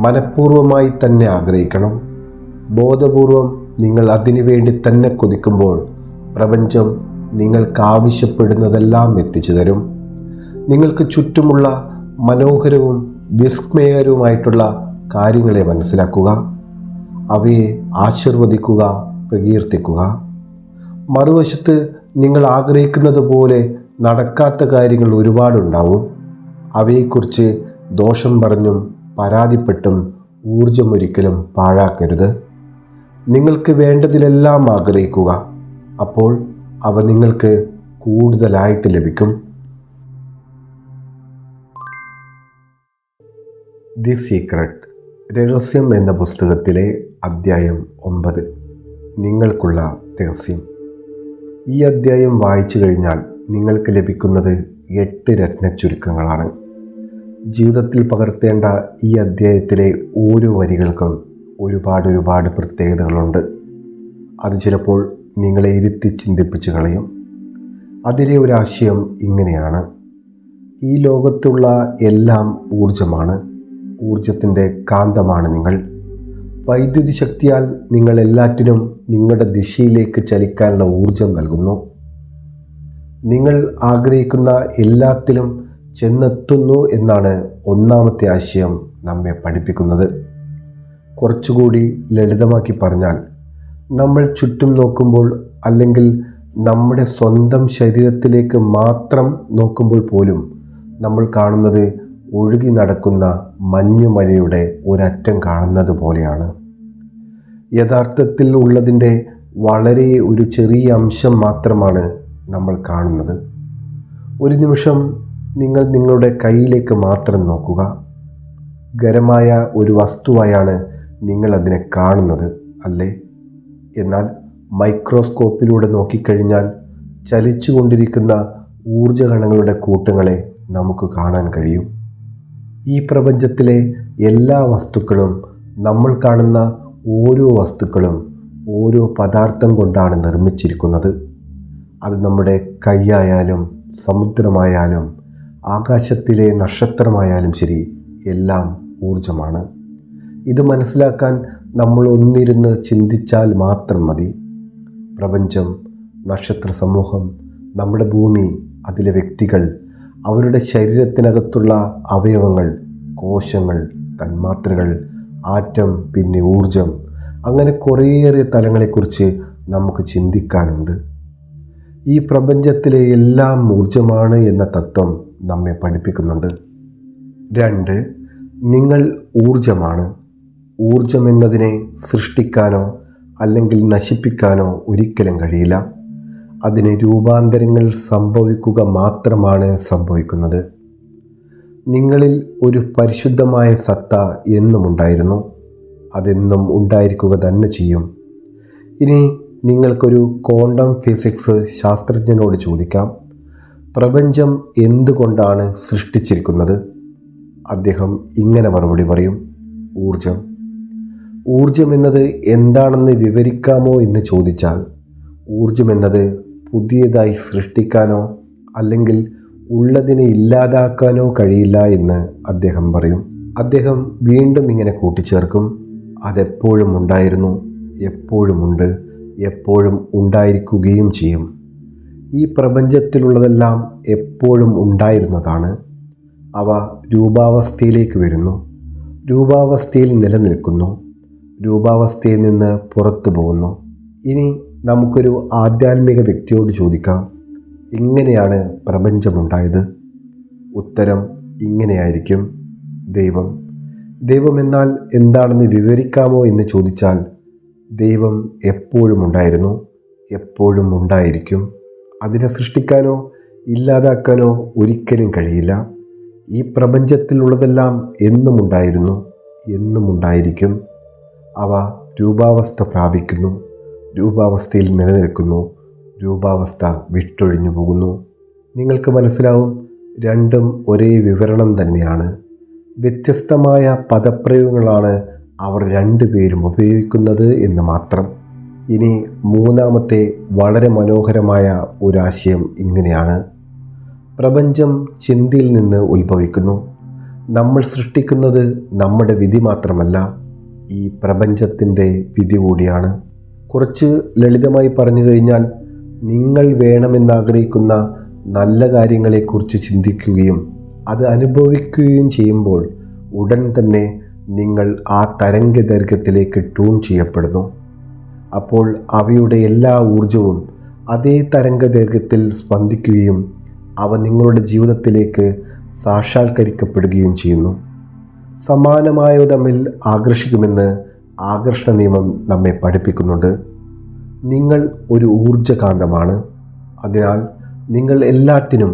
മനഃപൂർവ്വമായി തന്നെ ആഗ്രഹിക്കണം. ബോധപൂർവം നിങ്ങൾ അതിനു വേണ്ടി തന്നെ കൊതിക്കുമ്പോൾ പ്രപഞ്ചം നിങ്ങൾക്ക് ആവശ്യപ്പെടുന്നതെല്ലാം എത്തിച്ചു തരും. നിങ്ങൾക്ക് ചുറ്റുമുള്ള മനോഹരവും വിസ്മയകരവുമായിട്ടുള്ള കാര്യങ്ങളെ മനസ്സിലാക്കുക, അവയെ ആശീർവദിക്കുക, പ്രകീർത്തിക്കുക. മറുവശത്ത് നിങ്ങൾ ആഗ്രഹിക്കുന്നത് പോലെ നടക്കാത്ത കാര്യങ്ങൾ ഒരുപാടുണ്ടാവും. അവയെക്കുറിച്ച് ദോഷം പറഞ്ഞും പരാതിപ്പെട്ടും ഊർജമൊരിക്കലും പാഴാക്കരുത്. നിങ്ങൾക്ക് വേണ്ടതിലെല്ലാം ആഗ്രഹിക്കുക. അപ്പോൾ അവ നിങ്ങൾക്ക് കൂടുതലായിട്ട് ലഭിക്കും. ദി സീക്രട്ട്, രഹസ്യം എന്ന പുസ്തകത്തിലെ അധ്യായം 9, നിങ്ങൾക്കുള്ള രഹസ്യം. ഈ അധ്യായം വായിച്ചു കഴിഞ്ഞാൽ നിങ്ങൾക്ക് ലഭിക്കുന്നത് 8 രത്നച്ചുരുക്കങ്ങളാണ്. ജീവിതത്തിൽ പകർത്തേണ്ട ഈ അധ്യായത്തിലെ ഓരോ വരികൾക്കും ഒരുപാട് പ്രത്യേകതകളുണ്ട്. അത് ചിലപ്പോൾ നിങ്ങളെ ഇരുത്തി ചിന്തിപ്പിച്ച് കളയും. അതിലെ ഒരാശയം ഇങ്ങനെയാണ്: ഈ ലോകത്തുള്ള എല്ലാം ഊർജമാണ്. ഊർജത്തിൻ്റെ കാന്തമാണ് നിങ്ങൾ. വൈദ്യുതി ശക്തിയാൽ നിങ്ങൾ എല്ലാറ്റിനും നിങ്ങളുടെ ദിശയിലേക്ക് ചലിക്കാനുള്ള ഊർജം നൽകുന്നു. നിങ്ങൾ ആഗ്രഹിക്കുന്ന എല്ലാത്തിലും ചെന്നെത്തുന്നു എന്നാണ് 1ാമത്തെ ആശയം നമ്മെ പഠിപ്പിക്കുന്നത്. കുറച്ചുകൂടി ലളിതമാക്കി പറഞ്ഞാൽ, നമ്മൾ ചുറ്റും നോക്കുമ്പോൾ, അല്ലെങ്കിൽ നമ്മുടെ സ്വന്തം ശരീരത്തിലേക്ക് മാത്രം നോക്കുമ്പോൾ പോലും നമ്മൾ കാണുന്നത് ഒഴുകി നടക്കുന്ന മഞ്ഞുമഴയുടെ ഒരറ്റം കാണുന്നത് പോലെയാണ്. യഥാർത്ഥത്തിൽ ഉള്ളതിൻ്റെ വളരെ ഒരു ചെറിയ അംശം മാത്രമാണ് നമ്മൾ കാണുന്നത്. ഒരു നിമിഷം നിങ്ങൾ നിങ്ങളുടെ കയ്യിലേക്ക് മാത്രം നോക്കുക. ഖരമായ ഒരു വസ്തുവായാണ് നിങ്ങൾ അതിനെ കാണുന്നത്, അല്ലേ? എന്നാൽ മൈക്രോസ്കോപ്പിലൂടെ നോക്കിക്കഴിഞ്ഞാൽ ചലിച്ചുകൊണ്ടിരിക്കുന്ന ഊർജകണങ്ങളുടെ കൂട്ടങ്ങളെ നമുക്ക് കാണാൻ കഴിയും. ഈ പ്രപഞ്ചത്തിലെ എല്ലാ വസ്തുക്കളും, നമ്മൾ കാണുന്ന ഓരോ വസ്തുക്കളും ഓരോ പദാർത്ഥം കൊണ്ടാണ് നിർമ്മിച്ചിരിക്കുന്നത്. അത് നമ്മുടെ കൈയായാലും സമുദ്രമായാലും ആകാശത്തിലെ നക്ഷത്രമായാലും ശരി, എല്ലാം ഊർജമാണ്. ഇത് മനസ്സിലാക്കാൻ നമ്മൾ ഒന്നിരുന്ന് ചിന്തിച്ചാൽ മാത്രം മതി. പ്രപഞ്ചം, നക്ഷത്ര സമൂഹം, നമ്മുടെ ഭൂമി, അതിലെ വ്യക്തികൾ, അവരുടെ ശരീരത്തിനകത്തുള്ള അവയവങ്ങൾ, കോശങ്ങൾ, തന്മാത്രകൾ, ആറ്റം, പിന്നെ ഊർജം, അങ്ങനെ കുറേയേറെ തലങ്ങളെക്കുറിച്ച് നമുക്ക് ചിന്തിക്കാനുണ്ട്. ഈ പ്രപഞ്ചത്തിലെ എല്ലാം ഊർജമാണ് എന്ന തത്വം നമ്മെ പഠിപ്പിക്കുന്നുണ്ട്. 2. നിങ്ങൾ ഊർജമാണ്. ഊർജം എന്നതിനെ സൃഷ്ടിക്കാനോ അല്ലെങ്കിൽ നശിപ്പിക്കാനോ ഒരിക്കലും കഴിയില്ല. അതിന് രൂപാന്തരങ്ങൾ സംഭവിക്കുക മാത്രമാണ് സംഭവിക്കുന്നത്. നിങ്ങളിൽ ഒരു പരിശുദ്ധമായ സത്ത എന്നും ഉണ്ടായിരുന്നു. അതെന്നും ഉണ്ടായിരിക്കുക തന്നെ ചെയ്യും. ഇനി നിങ്ങൾക്കൊരു ക്വാണ്ടം ഫിസിക്സ് ശാസ്ത്രജ്ഞനോട് ചോദിക്കാം, പ്രപഞ്ചം എന്തുകൊണ്ടാണ് സൃഷ്ടിച്ചിരിക്കുന്നത്? അദ്ദേഹം ഇങ്ങനെ മറുപടി പറയും, ഊർജം. ഊർജം എന്നത് എന്താണെന്ന് വിവരിക്കാമോ എന്ന് ചോദിച്ചാൽ, ഊർജം എന്നത് പുതിയതായി സൃഷ്ടിക്കാനോ അല്ലെങ്കിൽ ഉള്ളതിനെ ഇല്ലാതാക്കാനോ കഴിയില്ല എന്ന് അദ്ദേഹം പറയും. അദ്ദേഹം വീണ്ടും ഇങ്ങനെ കൂട്ടിച്ചേർക്കും, അതെപ്പോഴും ഉണ്ടായിരുന്നു, എപ്പോഴുമുണ്ട്, എപ്പോഴും ഉണ്ടായിരിക്കുകയും ചെയ്യും. ഈ പ്രപഞ്ചത്തിലുള്ളതെല്ലാം എപ്പോഴും ഉണ്ടായിരുന്നതാണ്. അവ രൂപാവസ്ഥയിലേക്ക് വരുന്നു, രൂപാവസ്ഥയിൽ നിലനിൽക്കുന്നു, രൂപാവസ്ഥയിൽ നിന്ന് പുറത്തു പോകുന്നു. ഇനി നമുക്കൊരു ആധ്യാത്മിക വ്യക്തിയോട് ചോദിക്കാം, എങ്ങനെയാണ് പ്രപഞ്ചമുണ്ടായത്? ഉത്തരം ഇങ്ങനെയായിരിക്കും, ദൈവം. ദൈവം എന്നാൽ എന്താണെന്ന് വിവരിക്കാമോ എന്ന് ചോദിച്ചാൽ, ദൈവം എപ്പോഴും ഉണ്ടായിരുന്നു, എപ്പോഴും ഉണ്ടായിരിക്കും. അതിനെ സൃഷ്ടിക്കാനോ ഇല്ലാതാക്കാനോ ഒരിക്കലും കഴിയില്ല. ഈ പ്രപഞ്ചത്തിലുള്ളതെല്ലാം എന്നും ഉണ്ടായിരുന്നു, എന്നും ഉണ്ടായിരിക്കും. അവ രൂപാവസ്ഥ പ്രാപിക്കുന്നു, രൂപാവസ്ഥയിൽ നിലനിൽക്കുന്നു, രൂപാവസ്ഥ വിട്ടൊഴിഞ്ഞു പോകുന്നു. നിങ്ങൾക്ക് മനസ്സിലാവും, രണ്ടും ഒരേ വിവരണം തന്നെയാണ്. വ്യത്യസ്തമായ പദപ്രയോഗങ്ങളാണ് അവർ രണ്ടുപേരും ഉപയോഗിക്കുന്നത് എന്ന് മാത്രം. ഇനി മൂന്നാമത്തെ വളരെ മനോഹരമായ ഒരാശയം ഇങ്ങനെയാണ്, പ്രപഞ്ചം ചിന്തയിൽ നിന്ന് ഉത്ഭവിക്കുന്നു. നമ്മൾ സൃഷ്ടിക്കുന്നത് നമ്മുടെ വിധി മാത്രമല്ല, ഈ പ്രപഞ്ചത്തിൻ്റെ വിധി കൂടിയാണ്. കുറച്ച് ലളിതമായി പറഞ്ഞു കഴിഞ്ഞാൽ, നിങ്ങൾ വേണമെന്നാഗ്രഹിക്കുന്ന നല്ല കാര്യങ്ങളെക്കുറിച്ച് ചിന്തിക്കുകയും അത് അനുഭവിക്കുകയും ചെയ്യുമ്പോൾ ഉടൻ തന്നെ നിങ്ങൾ ആ തരംഗദൈർഘ്യത്തിലേക്ക് ട്യൂൺ ചെയ്യപ്പെടുന്നു. അപ്പോൾ അവയുടെ എല്ലാ ഊർജവും അതേ തരംഗദൈർഘ്യത്തിൽ സ്പന്ദിക്കുകയും അവ നിങ്ങളുടെ ജീവിതത്തിലേക്ക് സാക്ഷാത്കരിക്കപ്പെടുകയും ചെയ്യുന്നു. സമാനമായവ തമ്മിൽ ആകർഷിക്കുമെന്ന് ആകർഷണ നിയമം നമ്മെ പഠിപ്പിക്കുന്നുണ്ട്. നിങ്ങൾ ഒരു ഊർജകാന്തമാണ്. അതിനാൽ നിങ്ങൾ എല്ലാറ്റിനും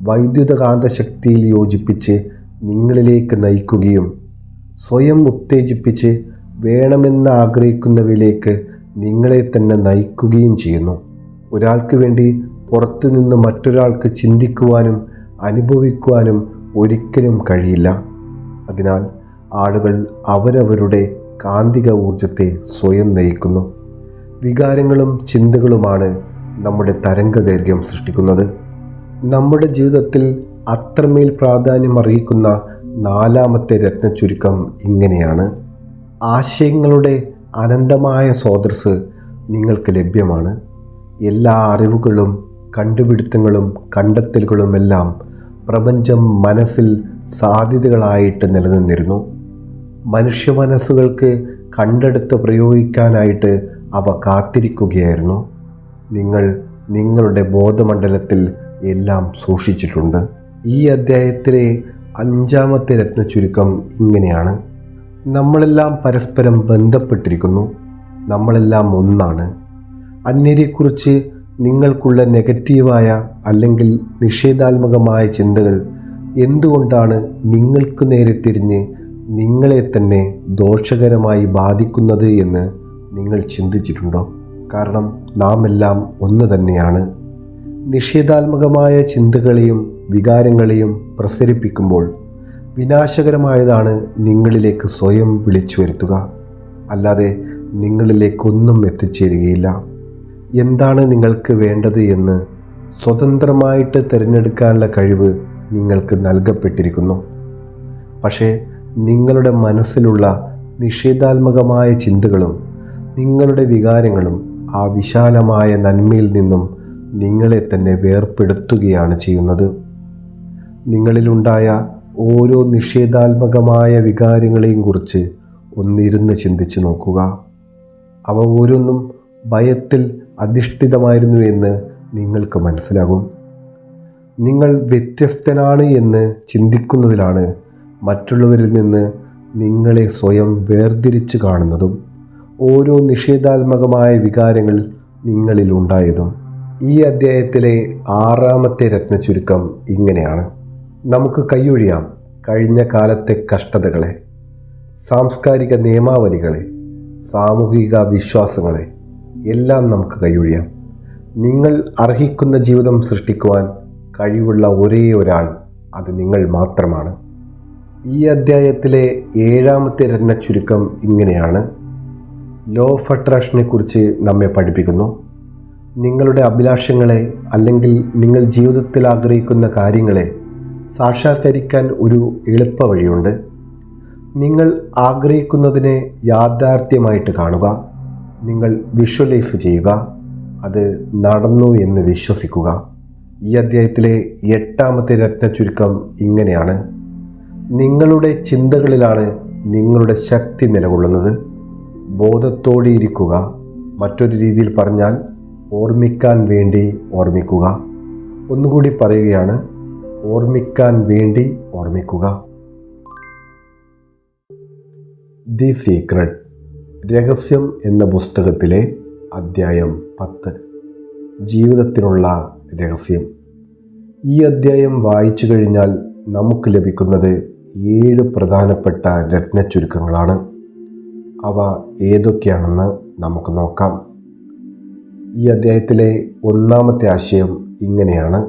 വൈദ്യുതകാന്ത ശക്തിയിൽ യോജിപ്പിച്ച് നിങ്ങളിലേക്ക് നയിക്കുകയും സ്വയം ഉത്തേജിപ്പിച്ച് വേണമെന്ന് ആഗ്രഹിക്കുന്നവയിലേക്ക് നിങ്ങളെ തന്നെ നയിക്കുകയും ചെയ്യുന്നു. ഒരാൾക്ക് വേണ്ടി പുറത്തുനിന്ന് മറ്റൊരാൾക്ക് ചിന്തിക്കുവാനും അനുഭവിക്കുവാനും ഒരിക്കലും കഴിയില്ല. അതിനാൽ ആളുകൾ അവരവരുടെ കാന്തിക ഊർജത്തെ സ്വയം നയിക്കുന്നു. വികാരങ്ങളും ചിന്തകളുമാണ് നമ്മുടെ തരംഗദൈർഘ്യം സൃഷ്ടിക്കുന്നത്. നമ്മുടെ ജീവിതത്തിൽ അത്രമേൽ പ്രാധാന്യം അർഹിക്കുന്ന നാലാമത്തെ രത്നച്ചുരുക്കം ഇങ്ങനെയാണ്, ആശയങ്ങളുടെ അനന്തമായ സ്രോതസ്സ് നിങ്ങൾക്ക് ലഭ്യമാണ്. എല്ലാ അറിവുകളും കണ്ടുപിടുത്തങ്ങളും കണ്ടെത്തലുകളുമെല്ലാം പ്രപഞ്ചം മനസ്സിൽ സാധ്യതകളായിട്ട് നിലനിന്നിരുന്നു. മനുഷ്യ മനസ്സുകൾക്ക് കണ്ടെടുത്ത് പ്രയോഗിക്കാനായിട്ട് അവ കാത്തിരിക്കുകയായിരുന്നു. നിങ്ങൾ നിങ്ങളുടെ ബോധമണ്ഡലത്തിൽ എല്ലാം സൂക്ഷിച്ചിട്ടുണ്ട്. ഈ അധ്യായത്തിലെ 5ാമത്തെ രത്നച്ചുരുക്കം ഇങ്ങനെയാണ്, നമ്മളെല്ലാം പരസ്പരം ബന്ധപ്പെട്ടിരിക്കുന്നു, നമ്മളെല്ലാം ഒന്നാണ്. അന്യരെക്കുറിച്ച് നിങ്ങൾക്കുള്ള നെഗറ്റീവായ അല്ലെങ്കിൽ നിഷേധാത്മകമായ ചിന്തകൾ എന്തുകൊണ്ടാണ് നിങ്ങൾക്ക് നേരെ തിരിഞ്ഞ് നിങ്ങളെ തന്നെ ദോഷകരമായി ബാധിക്കുന്നത് എന്ന് നിങ്ങൾ ചിന്തിച്ചിട്ടുണ്ടോ? കാരണം നാം എല്ലാം ഒന്ന് തന്നെയാണ്. നിഷേധാത്മകമായ ചിന്തകളെയും വികാരങ്ങളെയും പ്രസരിപ്പിക്കുമ്പോൾ വിനാശകരമായതാണ് നിങ്ങളിലേക്ക് സ്വയം വിളിച്ചു വരുത്തുക, അല്ലാതെ നിങ്ങളിലേക്കൊന്നും എത്തിച്ചേരുകയില്ല. എന്താണ് നിങ്ങൾക്ക് വേണ്ടത് എന്ന് സ്വതന്ത്രമായിട്ട് തിരഞ്ഞെടുക്കാനുള്ള കഴിവ് നിങ്ങൾക്ക് നൽകപ്പെട്ടിരിക്കുന്നു. പക്ഷേ നിങ്ങളുടെ മനസ്സിലുള്ള നിഷേധാത്മകമായ ചിന്തകളും നിങ്ങളുടെ വികാരങ്ങളും ആ വിശാലമായ നന്മയിൽ നിന്നും നിങ്ങളെ തന്നെ വേർപെടുത്തുകയാണ് ചെയ്യുന്നത്. നിങ്ങളിലുണ്ടായ ഓരോ നിഷേധാത്മകമായ വികാരങ്ങളെയും കുറിച്ച് ഒന്നിരുന്ന് ചിന്തിച്ച് നോക്കുക. അവ ഓരോന്നും ഭയത്തിൽ അധിഷ്ഠിതമായിരുന്നു എന്ന് നിങ്ങൾക്ക് മനസ്സിലാകും. നിങ്ങൾ വ്യത്യസ്തനാണ് എന്ന് ചിന്തിക്കുന്നതിലാണ് മറ്റുള്ളവരിൽ നിന്ന് നിങ്ങളെ സ്വയം വേർതിരിച്ച് കാണുന്നതും ഓരോ നിഷേധാത്മകമായ വികാരങ്ങൾ നിങ്ങളിലുണ്ടായതും. ഈ അധ്യായത്തിലെ 6ാമത്തെ രത്നച്ചുരുക്കം ഇങ്ങനെയാണ്: നമുക്ക് കൈയൊഴിയാം കഴിഞ്ഞ കാലത്തെ കഷ്ടതകളെ, സാംസ്കാരിക നിയമാവലികളെ, സാമൂഹിക വിശ്വാസങ്ങളെ എല്ലാം നമുക്ക് കൈയൊഴിയാം. നിങ്ങൾ അർഹിക്കുന്ന ജീവിതം സൃഷ്ടിക്കുവാൻ കഴിവുള്ള ഒരേ ഒരാൾ അത് നിങ്ങൾ മാത്രമാണ്. ഈ അധ്യായത്തിലെ 7ാമത്തെ രത്നച്ചുരുക്കം ഇങ്ങനെയാണ്: ലോ ഓഫ് അട്രാക്ഷനെ കുറിച്ച് നമ്മെ പഠിപ്പിക്കുന്നു. നിങ്ങളുടെ അഭിലാഷങ്ങളെ അല്ലെങ്കിൽ നിങ്ങൾ ജീവിതത്തിൽ ആഗ്രഹിക്കുന്ന കാര്യങ്ങളെ സാക്ഷാത്കരിക്കാൻ ഒരു എളുപ്പ വഴിയുണ്ട്. നിങ്ങൾ ആഗ്രഹിക്കുന്നതിനെ യാഥാർത്ഥ്യമായിട്ട് കാണുക. നിങ്ങൾ വിഷ്വലൈസ് ചെയ്യുക. അത് നടന്നു എന്ന് വിശ്വസിക്കുക. ഈ അധ്യായത്തിലെ 8ാമത്തെ രത്നച്ചുരുക്കം ഇങ്ങനെയാണ്: നിങ്ങളുടെ ചിന്തകളിലാണ് നിങ്ങളുടെ ശക്തി നിലകൊള്ളുന്നത്. ബോധത്തോടെ ഇരിക്കുക. മറ്റൊരു രീതിയിൽ പറഞ്ഞാൽ ഓർമ്മിക്കാൻ വേണ്ടി ഓർമ്മിക്കുക. ഒന്നുകൂടി പറയുകയാണ്: ഓർമ്മിക്കാൻ വേണ്ടി ഓർമ്മിക്കുക. ദി സീക്രട്ട്, രഹസ്യം എന്ന പുസ്തകത്തിലെ അധ്യായം 10, ജീവിതത്തിനുള്ള രഹസ്യം. ഈ അധ്യായം വായിച്ചു കഴിഞ്ഞാൽ നമുക്ക് ലഭിക്കുന്നത് 7 പ്രധാനപ്പെട്ട രത്നച്ചുരുക്കങ്ങളാണ്. അവ ഏതൊക്കെയാണെന്ന് നമുക്ക് നോക്കാം. ഈ അധ്യായത്തിലെ 1ാമത്തെ ആശയം ഇങ്ങനെയാണ്: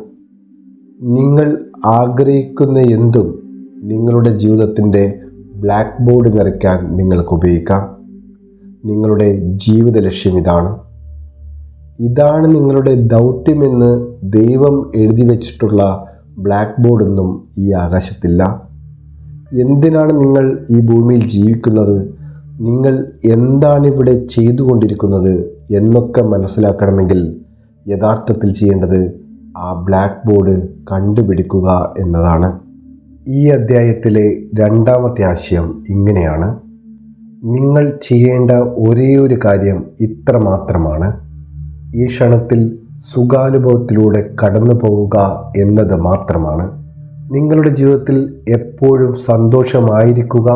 നിങ്ങൾ ആഗ്രഹിക്കുന്ന എന്തും നിങ്ങളുടെ ജീവിതത്തിൻ്റെ ബ്ലാക്ക് ബോർഡ് നിറയ്ക്കാൻ നിങ്ങൾക്ക് ഉപയോഗിക്കാം. നിങ്ങളുടെ ജീവിത ലക്ഷ്യം ഇതാണ് നിങ്ങളുടെ ദൗത്യമെന്ന് ദൈവം എഴുതി വച്ചിട്ടുള്ള ബ്ലാക്ക് ബോർഡൊന്നും ഈ ആകാശത്തില്ല. എന്തിനാണ് നിങ്ങൾ ഈ ഭൂമിയിൽ ജീവിക്കുന്നത്, നിങ്ങൾ എന്താണിവിടെ ചെയ്തുകൊണ്ടിരിക്കുന്നത് എന്നൊക്കെ മനസ്സിലാക്കണമെങ്കിൽ യഥാർത്ഥത്തിൽ ചെയ്യേണ്ടത് ആ ബ്ലാക്ക് ബോർഡ് കണ്ടുപിടിക്കുക എന്നതാണ്. ഈ അധ്യായത്തിലെ 2ാമത്തെ ആശയം ഇങ്ങനെയാണ്: നിങ്ങൾ ചെയ്യേണ്ട ഒരേ ഒരു കാര്യം ഇത്ര മാത്രമാണ്. ഈ ക്ഷണത്തിൽ സുഖാനുഭവത്തിലൂടെ കടന്നു പോവുക എന്നത് മാത്രമാണ്. നിങ്ങളുടെ ജീവിതത്തിൽ എപ്പോഴും സന്തോഷമായിരിക്കുക,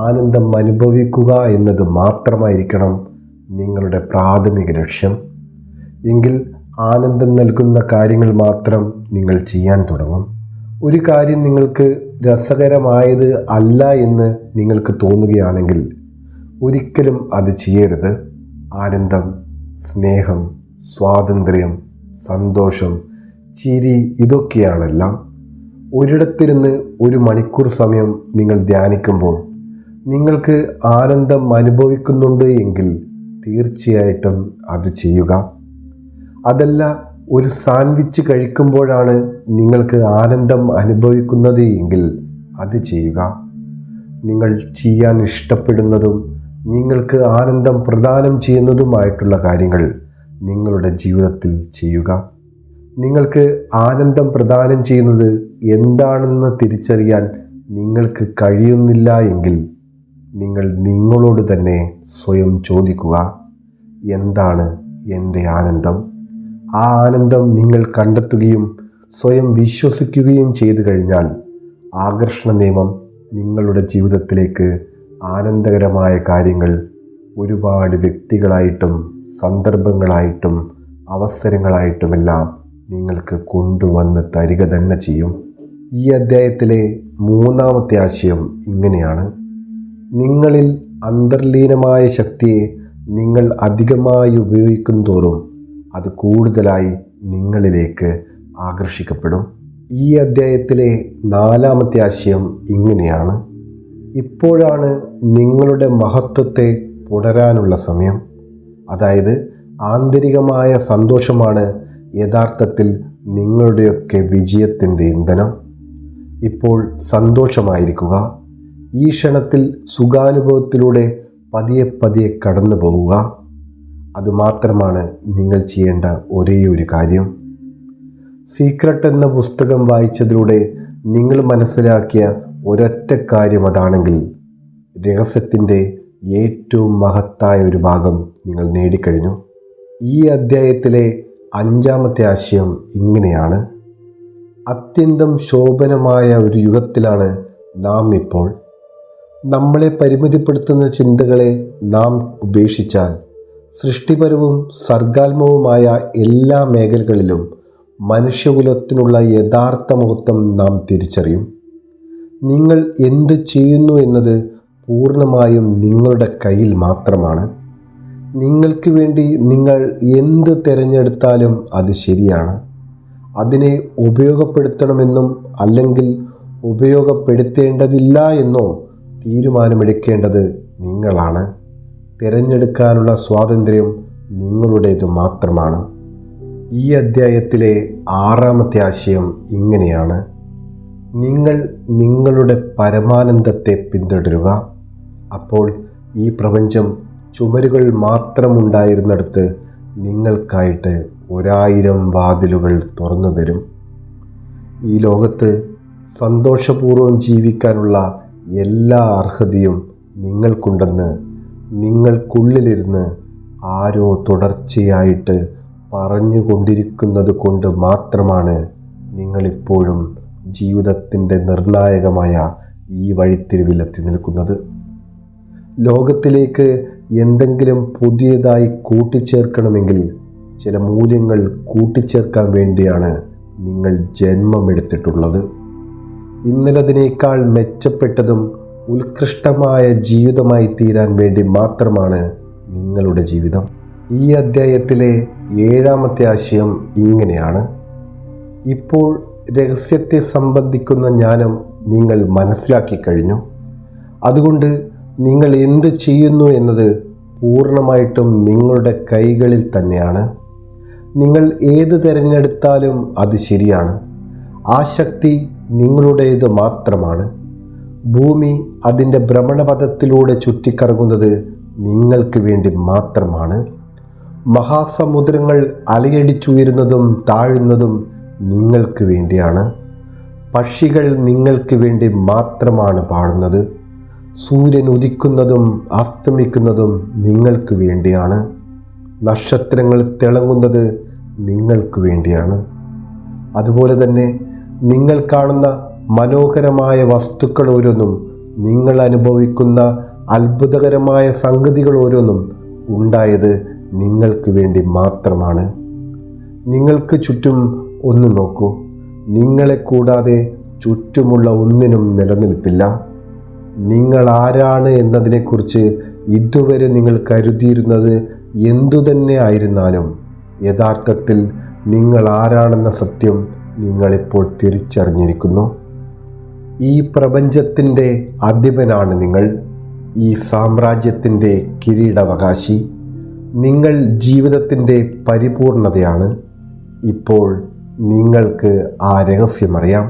ആനന്ദം അനുഭവിക്കുക എന്നത് മാത്രമായിരിക്കണം നിങ്ങളുടെ പ്രാഥമിക ലക്ഷ്യം. എങ്കിൽ ആനന്ദം നൽകുന്ന കാര്യങ്ങൾ മാത്രം നിങ്ങൾ ചെയ്യാൻ തുടങ്ങും. ഒരു കാര്യം നിങ്ങൾക്ക് രസകരമായത് അല്ല എന്ന് നിങ്ങൾക്ക് തോന്നുകയാണെങ്കിൽ ഒരിക്കലും അത് ചെയ്യരുത്. ആനന്ദം, സ്നേഹം, സ്വാതന്ത്ര്യം, സന്തോഷം, ചിരി ഇതൊക്കെയാണെല്ലാം. ഒരിടത്തിരുന്ന് 1 മണിക്കൂർ സമയം നിങ്ങൾ ധ്യാനിക്കുമ്പോൾ നിങ്ങൾക്ക് ആനന്ദം അനുഭവിക്കുന്നുണ്ട് എങ്കിൽ തീർച്ചയായിട്ടും അത് ചെയ്യുക. അതല്ല, ഒരു സാൻഡ്വിച്ച് കഴിക്കുമ്പോഴാണ് നിങ്ങൾക്ക് ആനന്ദം അനുഭവിക്കുന്നത് എങ്കിൽ അത് ചെയ്യുക. നിങ്ങൾ ചെയ്യാൻ ഇഷ്ടപ്പെടുന്നതും നിങ്ങൾക്ക് ആനന്ദം പ്രദാനം ചെയ്യുന്നതുമായിട്ടുള്ള കാര്യങ്ങൾ നിങ്ങളുടെ ജീവിതത്തിൽ ചെയ്യുക. നിങ്ങൾക്ക് ആനന്ദം പ്രദാനം ചെയ്യുന്നത് എന്താണെന്ന് തിരിച്ചറിയാൻ നിങ്ങൾക്ക് കഴിയുന്നില്ല എങ്കിൽ നിങ്ങൾ നിങ്ങളോട് തന്നെ സ്വയം ചോദിക്കുക: എന്താണ് എൻ്റെ ആനന്ദം? ആ ആനന്ദം നിങ്ങൾ കണ്ടെത്തുകയും സ്വയം വിശ്വസിക്കുകയും ചെയ്തു കഴിഞ്ഞാൽ ആകർഷണ നിയമം നിങ്ങളുടെ ജീവിതത്തിലേക്ക് ആനന്ദകരമായ കാര്യങ്ങൾ ഒരുപാട് വ്യക്തികളായിട്ടും സന്ദർഭങ്ങളായിട്ടും അവസരങ്ങളായിട്ടുമെല്ലാം നിങ്ങൾക്ക് കൊണ്ടുവന്ന് തരിക തന്നെ ചെയ്യും. ഈ അധ്യായത്തിലെ 3-ാമത്തെ ആശയം ഇങ്ങനെയാണ്: നിങ്ങളിൽ അന്തർലീനമായ ശക്തിയെ നിങ്ങൾ അധികമായി ഉപയോഗിക്കും തോറും അത് കൂടുതലായി നിങ്ങളിലേക്ക് ആകർഷിക്കപ്പെടും. ഈ അധ്യായത്തിലെ 4-ാമത്തെ ആശയം ഇങ്ങനെയാണ്: ഇപ്പോഴാണ് നിങ്ങളുടെ മഹത്വത്തെ പുണരാനുള്ള സമയം. അതായത് ആന്തരികമായ സന്തോഷമാണ് യഥാർത്ഥത്തിൽ നിങ്ങളുടെയൊക്കെ വിജയത്തിൻ്റെ ഇന്ധനം. ഇപ്പോൾ സന്തോഷമായിരിക്കുക. ഈ ക്ഷണത്തിൽ സുഖാനുഭവത്തിലൂടെ പതിയെ പതിയെ കടന്നു പോവുക. അതുമാത്രമാണ് നിങ്ങൾ ചെയ്യേണ്ട ഒരേയൊരു കാര്യം. സീക്രട്ട് എന്ന പുസ്തകം വായിച്ചതിലൂടെ നിങ്ങൾ മനസ്സിലാക്കിയ ഒരൊറ്റ കാര്യം അതാണെങ്കിൽ രഹസ്യത്തിൻ്റെ ഏറ്റവും മഹത്തായ ഒരു ഭാഗം നിങ്ങൾ നേടിക്കഴിഞ്ഞു. ഈ അധ്യായത്തിലെ 5-ാമത്തെ ആശയം ഇങ്ങനെയാണ്: അത്യന്തം ശോഭനമായ ഒരു യുഗത്തിലാണ് നാം ഇപ്പോൾ. നമ്മളെ പരിമിതിപ്പെടുത്തുന്ന ചിന്തകളെ നാം ഉപേക്ഷിച്ചാൽ സൃഷ്ടിപരവും സർഗാത്മകവുമായ എല്ലാ മേഖലകളിലും മനുഷ്യകുലത്തിനുള്ള യഥാർത്ഥ മഹത്വം നാം തിരിച്ചറിയും. നിങ്ങൾ എന്ത് ചെയ്യുന്നു എന്നത് പൂർണ്ണമായും നിങ്ങളുടെ കയ്യിൽ മാത്രമാണ്. നിങ്ങൾക്ക് വേണ്ടി നിങ്ങൾ എന്ത് തിരഞ്ഞെടുത്താലും അത് ശരിയാണ്. അതിനെ ഉപയോഗപ്പെടുത്തണമെന്നും അല്ലെങ്കിൽ ഉപയോഗപ്പെടുത്തേണ്ടതില്ല എന്നോ തീരുമാനമെടുക്കേണ്ടത് നിങ്ങളാണ്. തിരഞ്ഞെടുക്കാനുള്ള സ്വാതന്ത്ര്യം നിങ്ങളുടേത് മാത്രമാണ്. ഈ അധ്യായത്തിലെ 6-ാമത്തെ ആശയം ഇങ്ങനെയാണ്: നിങ്ങൾ നിങ്ങളുടെ പരമാനന്ദത്തെ പിന്തുടരുക. അപ്പോൾ ഈ പ്രപഞ്ചം ചുമരുകൾ മാത്രമുണ്ടായിരുന്നിടത്ത് നിങ്ങൾക്കായിട്ട് 1000 വാതിലുകൾ തുറന്നു തരും. ഈ ലോകത്ത് സന്തോഷപൂർവ്വം ജീവിക്കാനുള്ള എല്ലാ അർഹതയും നിങ്ങൾക്കുണ്ടെന്ന് നിങ്ങൾക്കുള്ളിലിരുന്ന് ആരോ തുടർച്ചയായിട്ട് പറഞ്ഞുകൊണ്ടിരിക്കുന്നത് കൊണ്ട് മാത്രമാണ് നിങ്ങളിപ്പോഴും ജീവിതത്തിൻ്റെ നിർണായകമായ ഈ വഴിത്തിരിവിലെത്തി നിൽക്കുന്നത്. ലോകത്തിലേക്ക് എന്തെങ്കിലും പുതിയതായി കൂട്ടിച്ചേർക്കണമെങ്കിൽ ചില മൂല്യങ്ങൾ കൂട്ടിച്ചേർക്കാൻ വേണ്ടിയാണ് നിങ്ങൾ ജന്മമെടുത്തിട്ടുള്ളത്. ഇന്നലതിനേക്കാൾ മെച്ചപ്പെട്ടതും ഉത്കൃഷ്ടമായ ജീവിതമായി തീരാൻ വേണ്ടി മാത്രമാണ് നിങ്ങളുടെ ജീവിതം. ഈ അധ്യായത്തിലെ 7-ാമത്തെ ആശയം ഇങ്ങനെയാണ്: ഇപ്പോൾ രഹസ്യത്തെ സംബന്ധിക്കുന്ന ജ്ഞാനം നിങ്ങൾ മനസ്സിലാക്കി കഴിഞ്ഞു. അതുകൊണ്ട് നിങ്ങൾ എന്ത് ചെയ്യുന്നു എന്നത് പൂർണ്ണമായിട്ടും നിങ്ങളുടെ കൈകളിൽ തന്നെയാണ്. നിങ്ങൾ ഏത് തിരഞ്ഞെടുത്താലും അത് ശരിയാണ്. ആ ശക്തി നിങ്ങളുടേത് മാത്രമാണ്. ഭൂമി അതിൻ്റെ ഭ്രമണപഥത്തിലൂടെ ചുറ്റിക്കറങ്ങുന്നത് നിങ്ങൾക്ക് വേണ്ടി മാത്രമാണ്. മഹാസമുദ്രങ്ങൾ അലയടിച്ചുയരുന്നതും താഴുന്നതും നിങ്ങൾക്ക് വേണ്ടിയാണ്. പക്ഷികൾ നിങ്ങൾക്ക് വേണ്ടി മാത്രമാണ് പാടുന്നത്. സൂര്യൻ ഉദിക്കുന്നതും അസ്തമിക്കുന്നതും നിങ്ങൾക്ക് വേണ്ടിയാണ്. നക്ഷത്രങ്ങൾ തിളങ്ങുന്നത് നിങ്ങൾക്ക് വേണ്ടിയാണ്. അതുപോലെ തന്നെ നിങ്ങൾ കാണുന്ന മനോഹരമായ വസ്തുക്കൾ ഓരോന്നും, നിങ്ങൾ അനുഭവിക്കുന്ന അത്ഭുതകരമായ സംഗതികൾ ഓരോന്നും ഉണ്ടായത് നിങ്ങൾക്ക് വേണ്ടി മാത്രമാണ്. നിങ്ങൾക്ക് ചുറ്റും ഒന്ന് നോക്കൂ. നിങ്ങളെ കൂടാതെ ചുറ്റുമുള്ള ഒന്നിനും നിലനിൽപ്പില്ല. നിങ്ങൾ ആരാണ് എന്നതിനെക്കുറിച്ച് ഇതുവരെ നിങ്ങൾ കരുതിയിരുന്നത് എന്തുതന്നെ ആയിരുന്നാലും യഥാർത്ഥത്തിൽ നിങ്ങൾ ആരാണെന്ന സത്യം നിങ്ങളിപ്പോൾ തിരിച്ചറിഞ്ഞിരിക്കുന്നു. ഈ പ്രപഞ്ചത്തിൻ്റെ അധിപനാണ് നിങ്ങൾ. ഈ സാമ്രാജ്യത്തിൻ്റെ കിരീടാവകാശി. നിങ്ങൾ ജീവിതത്തിൻ്റെ പരിപൂർണതയാണ്. ഇപ്പോൾ നിങ്ങൾക്ക് ആ രഹസ്യമറിയാം.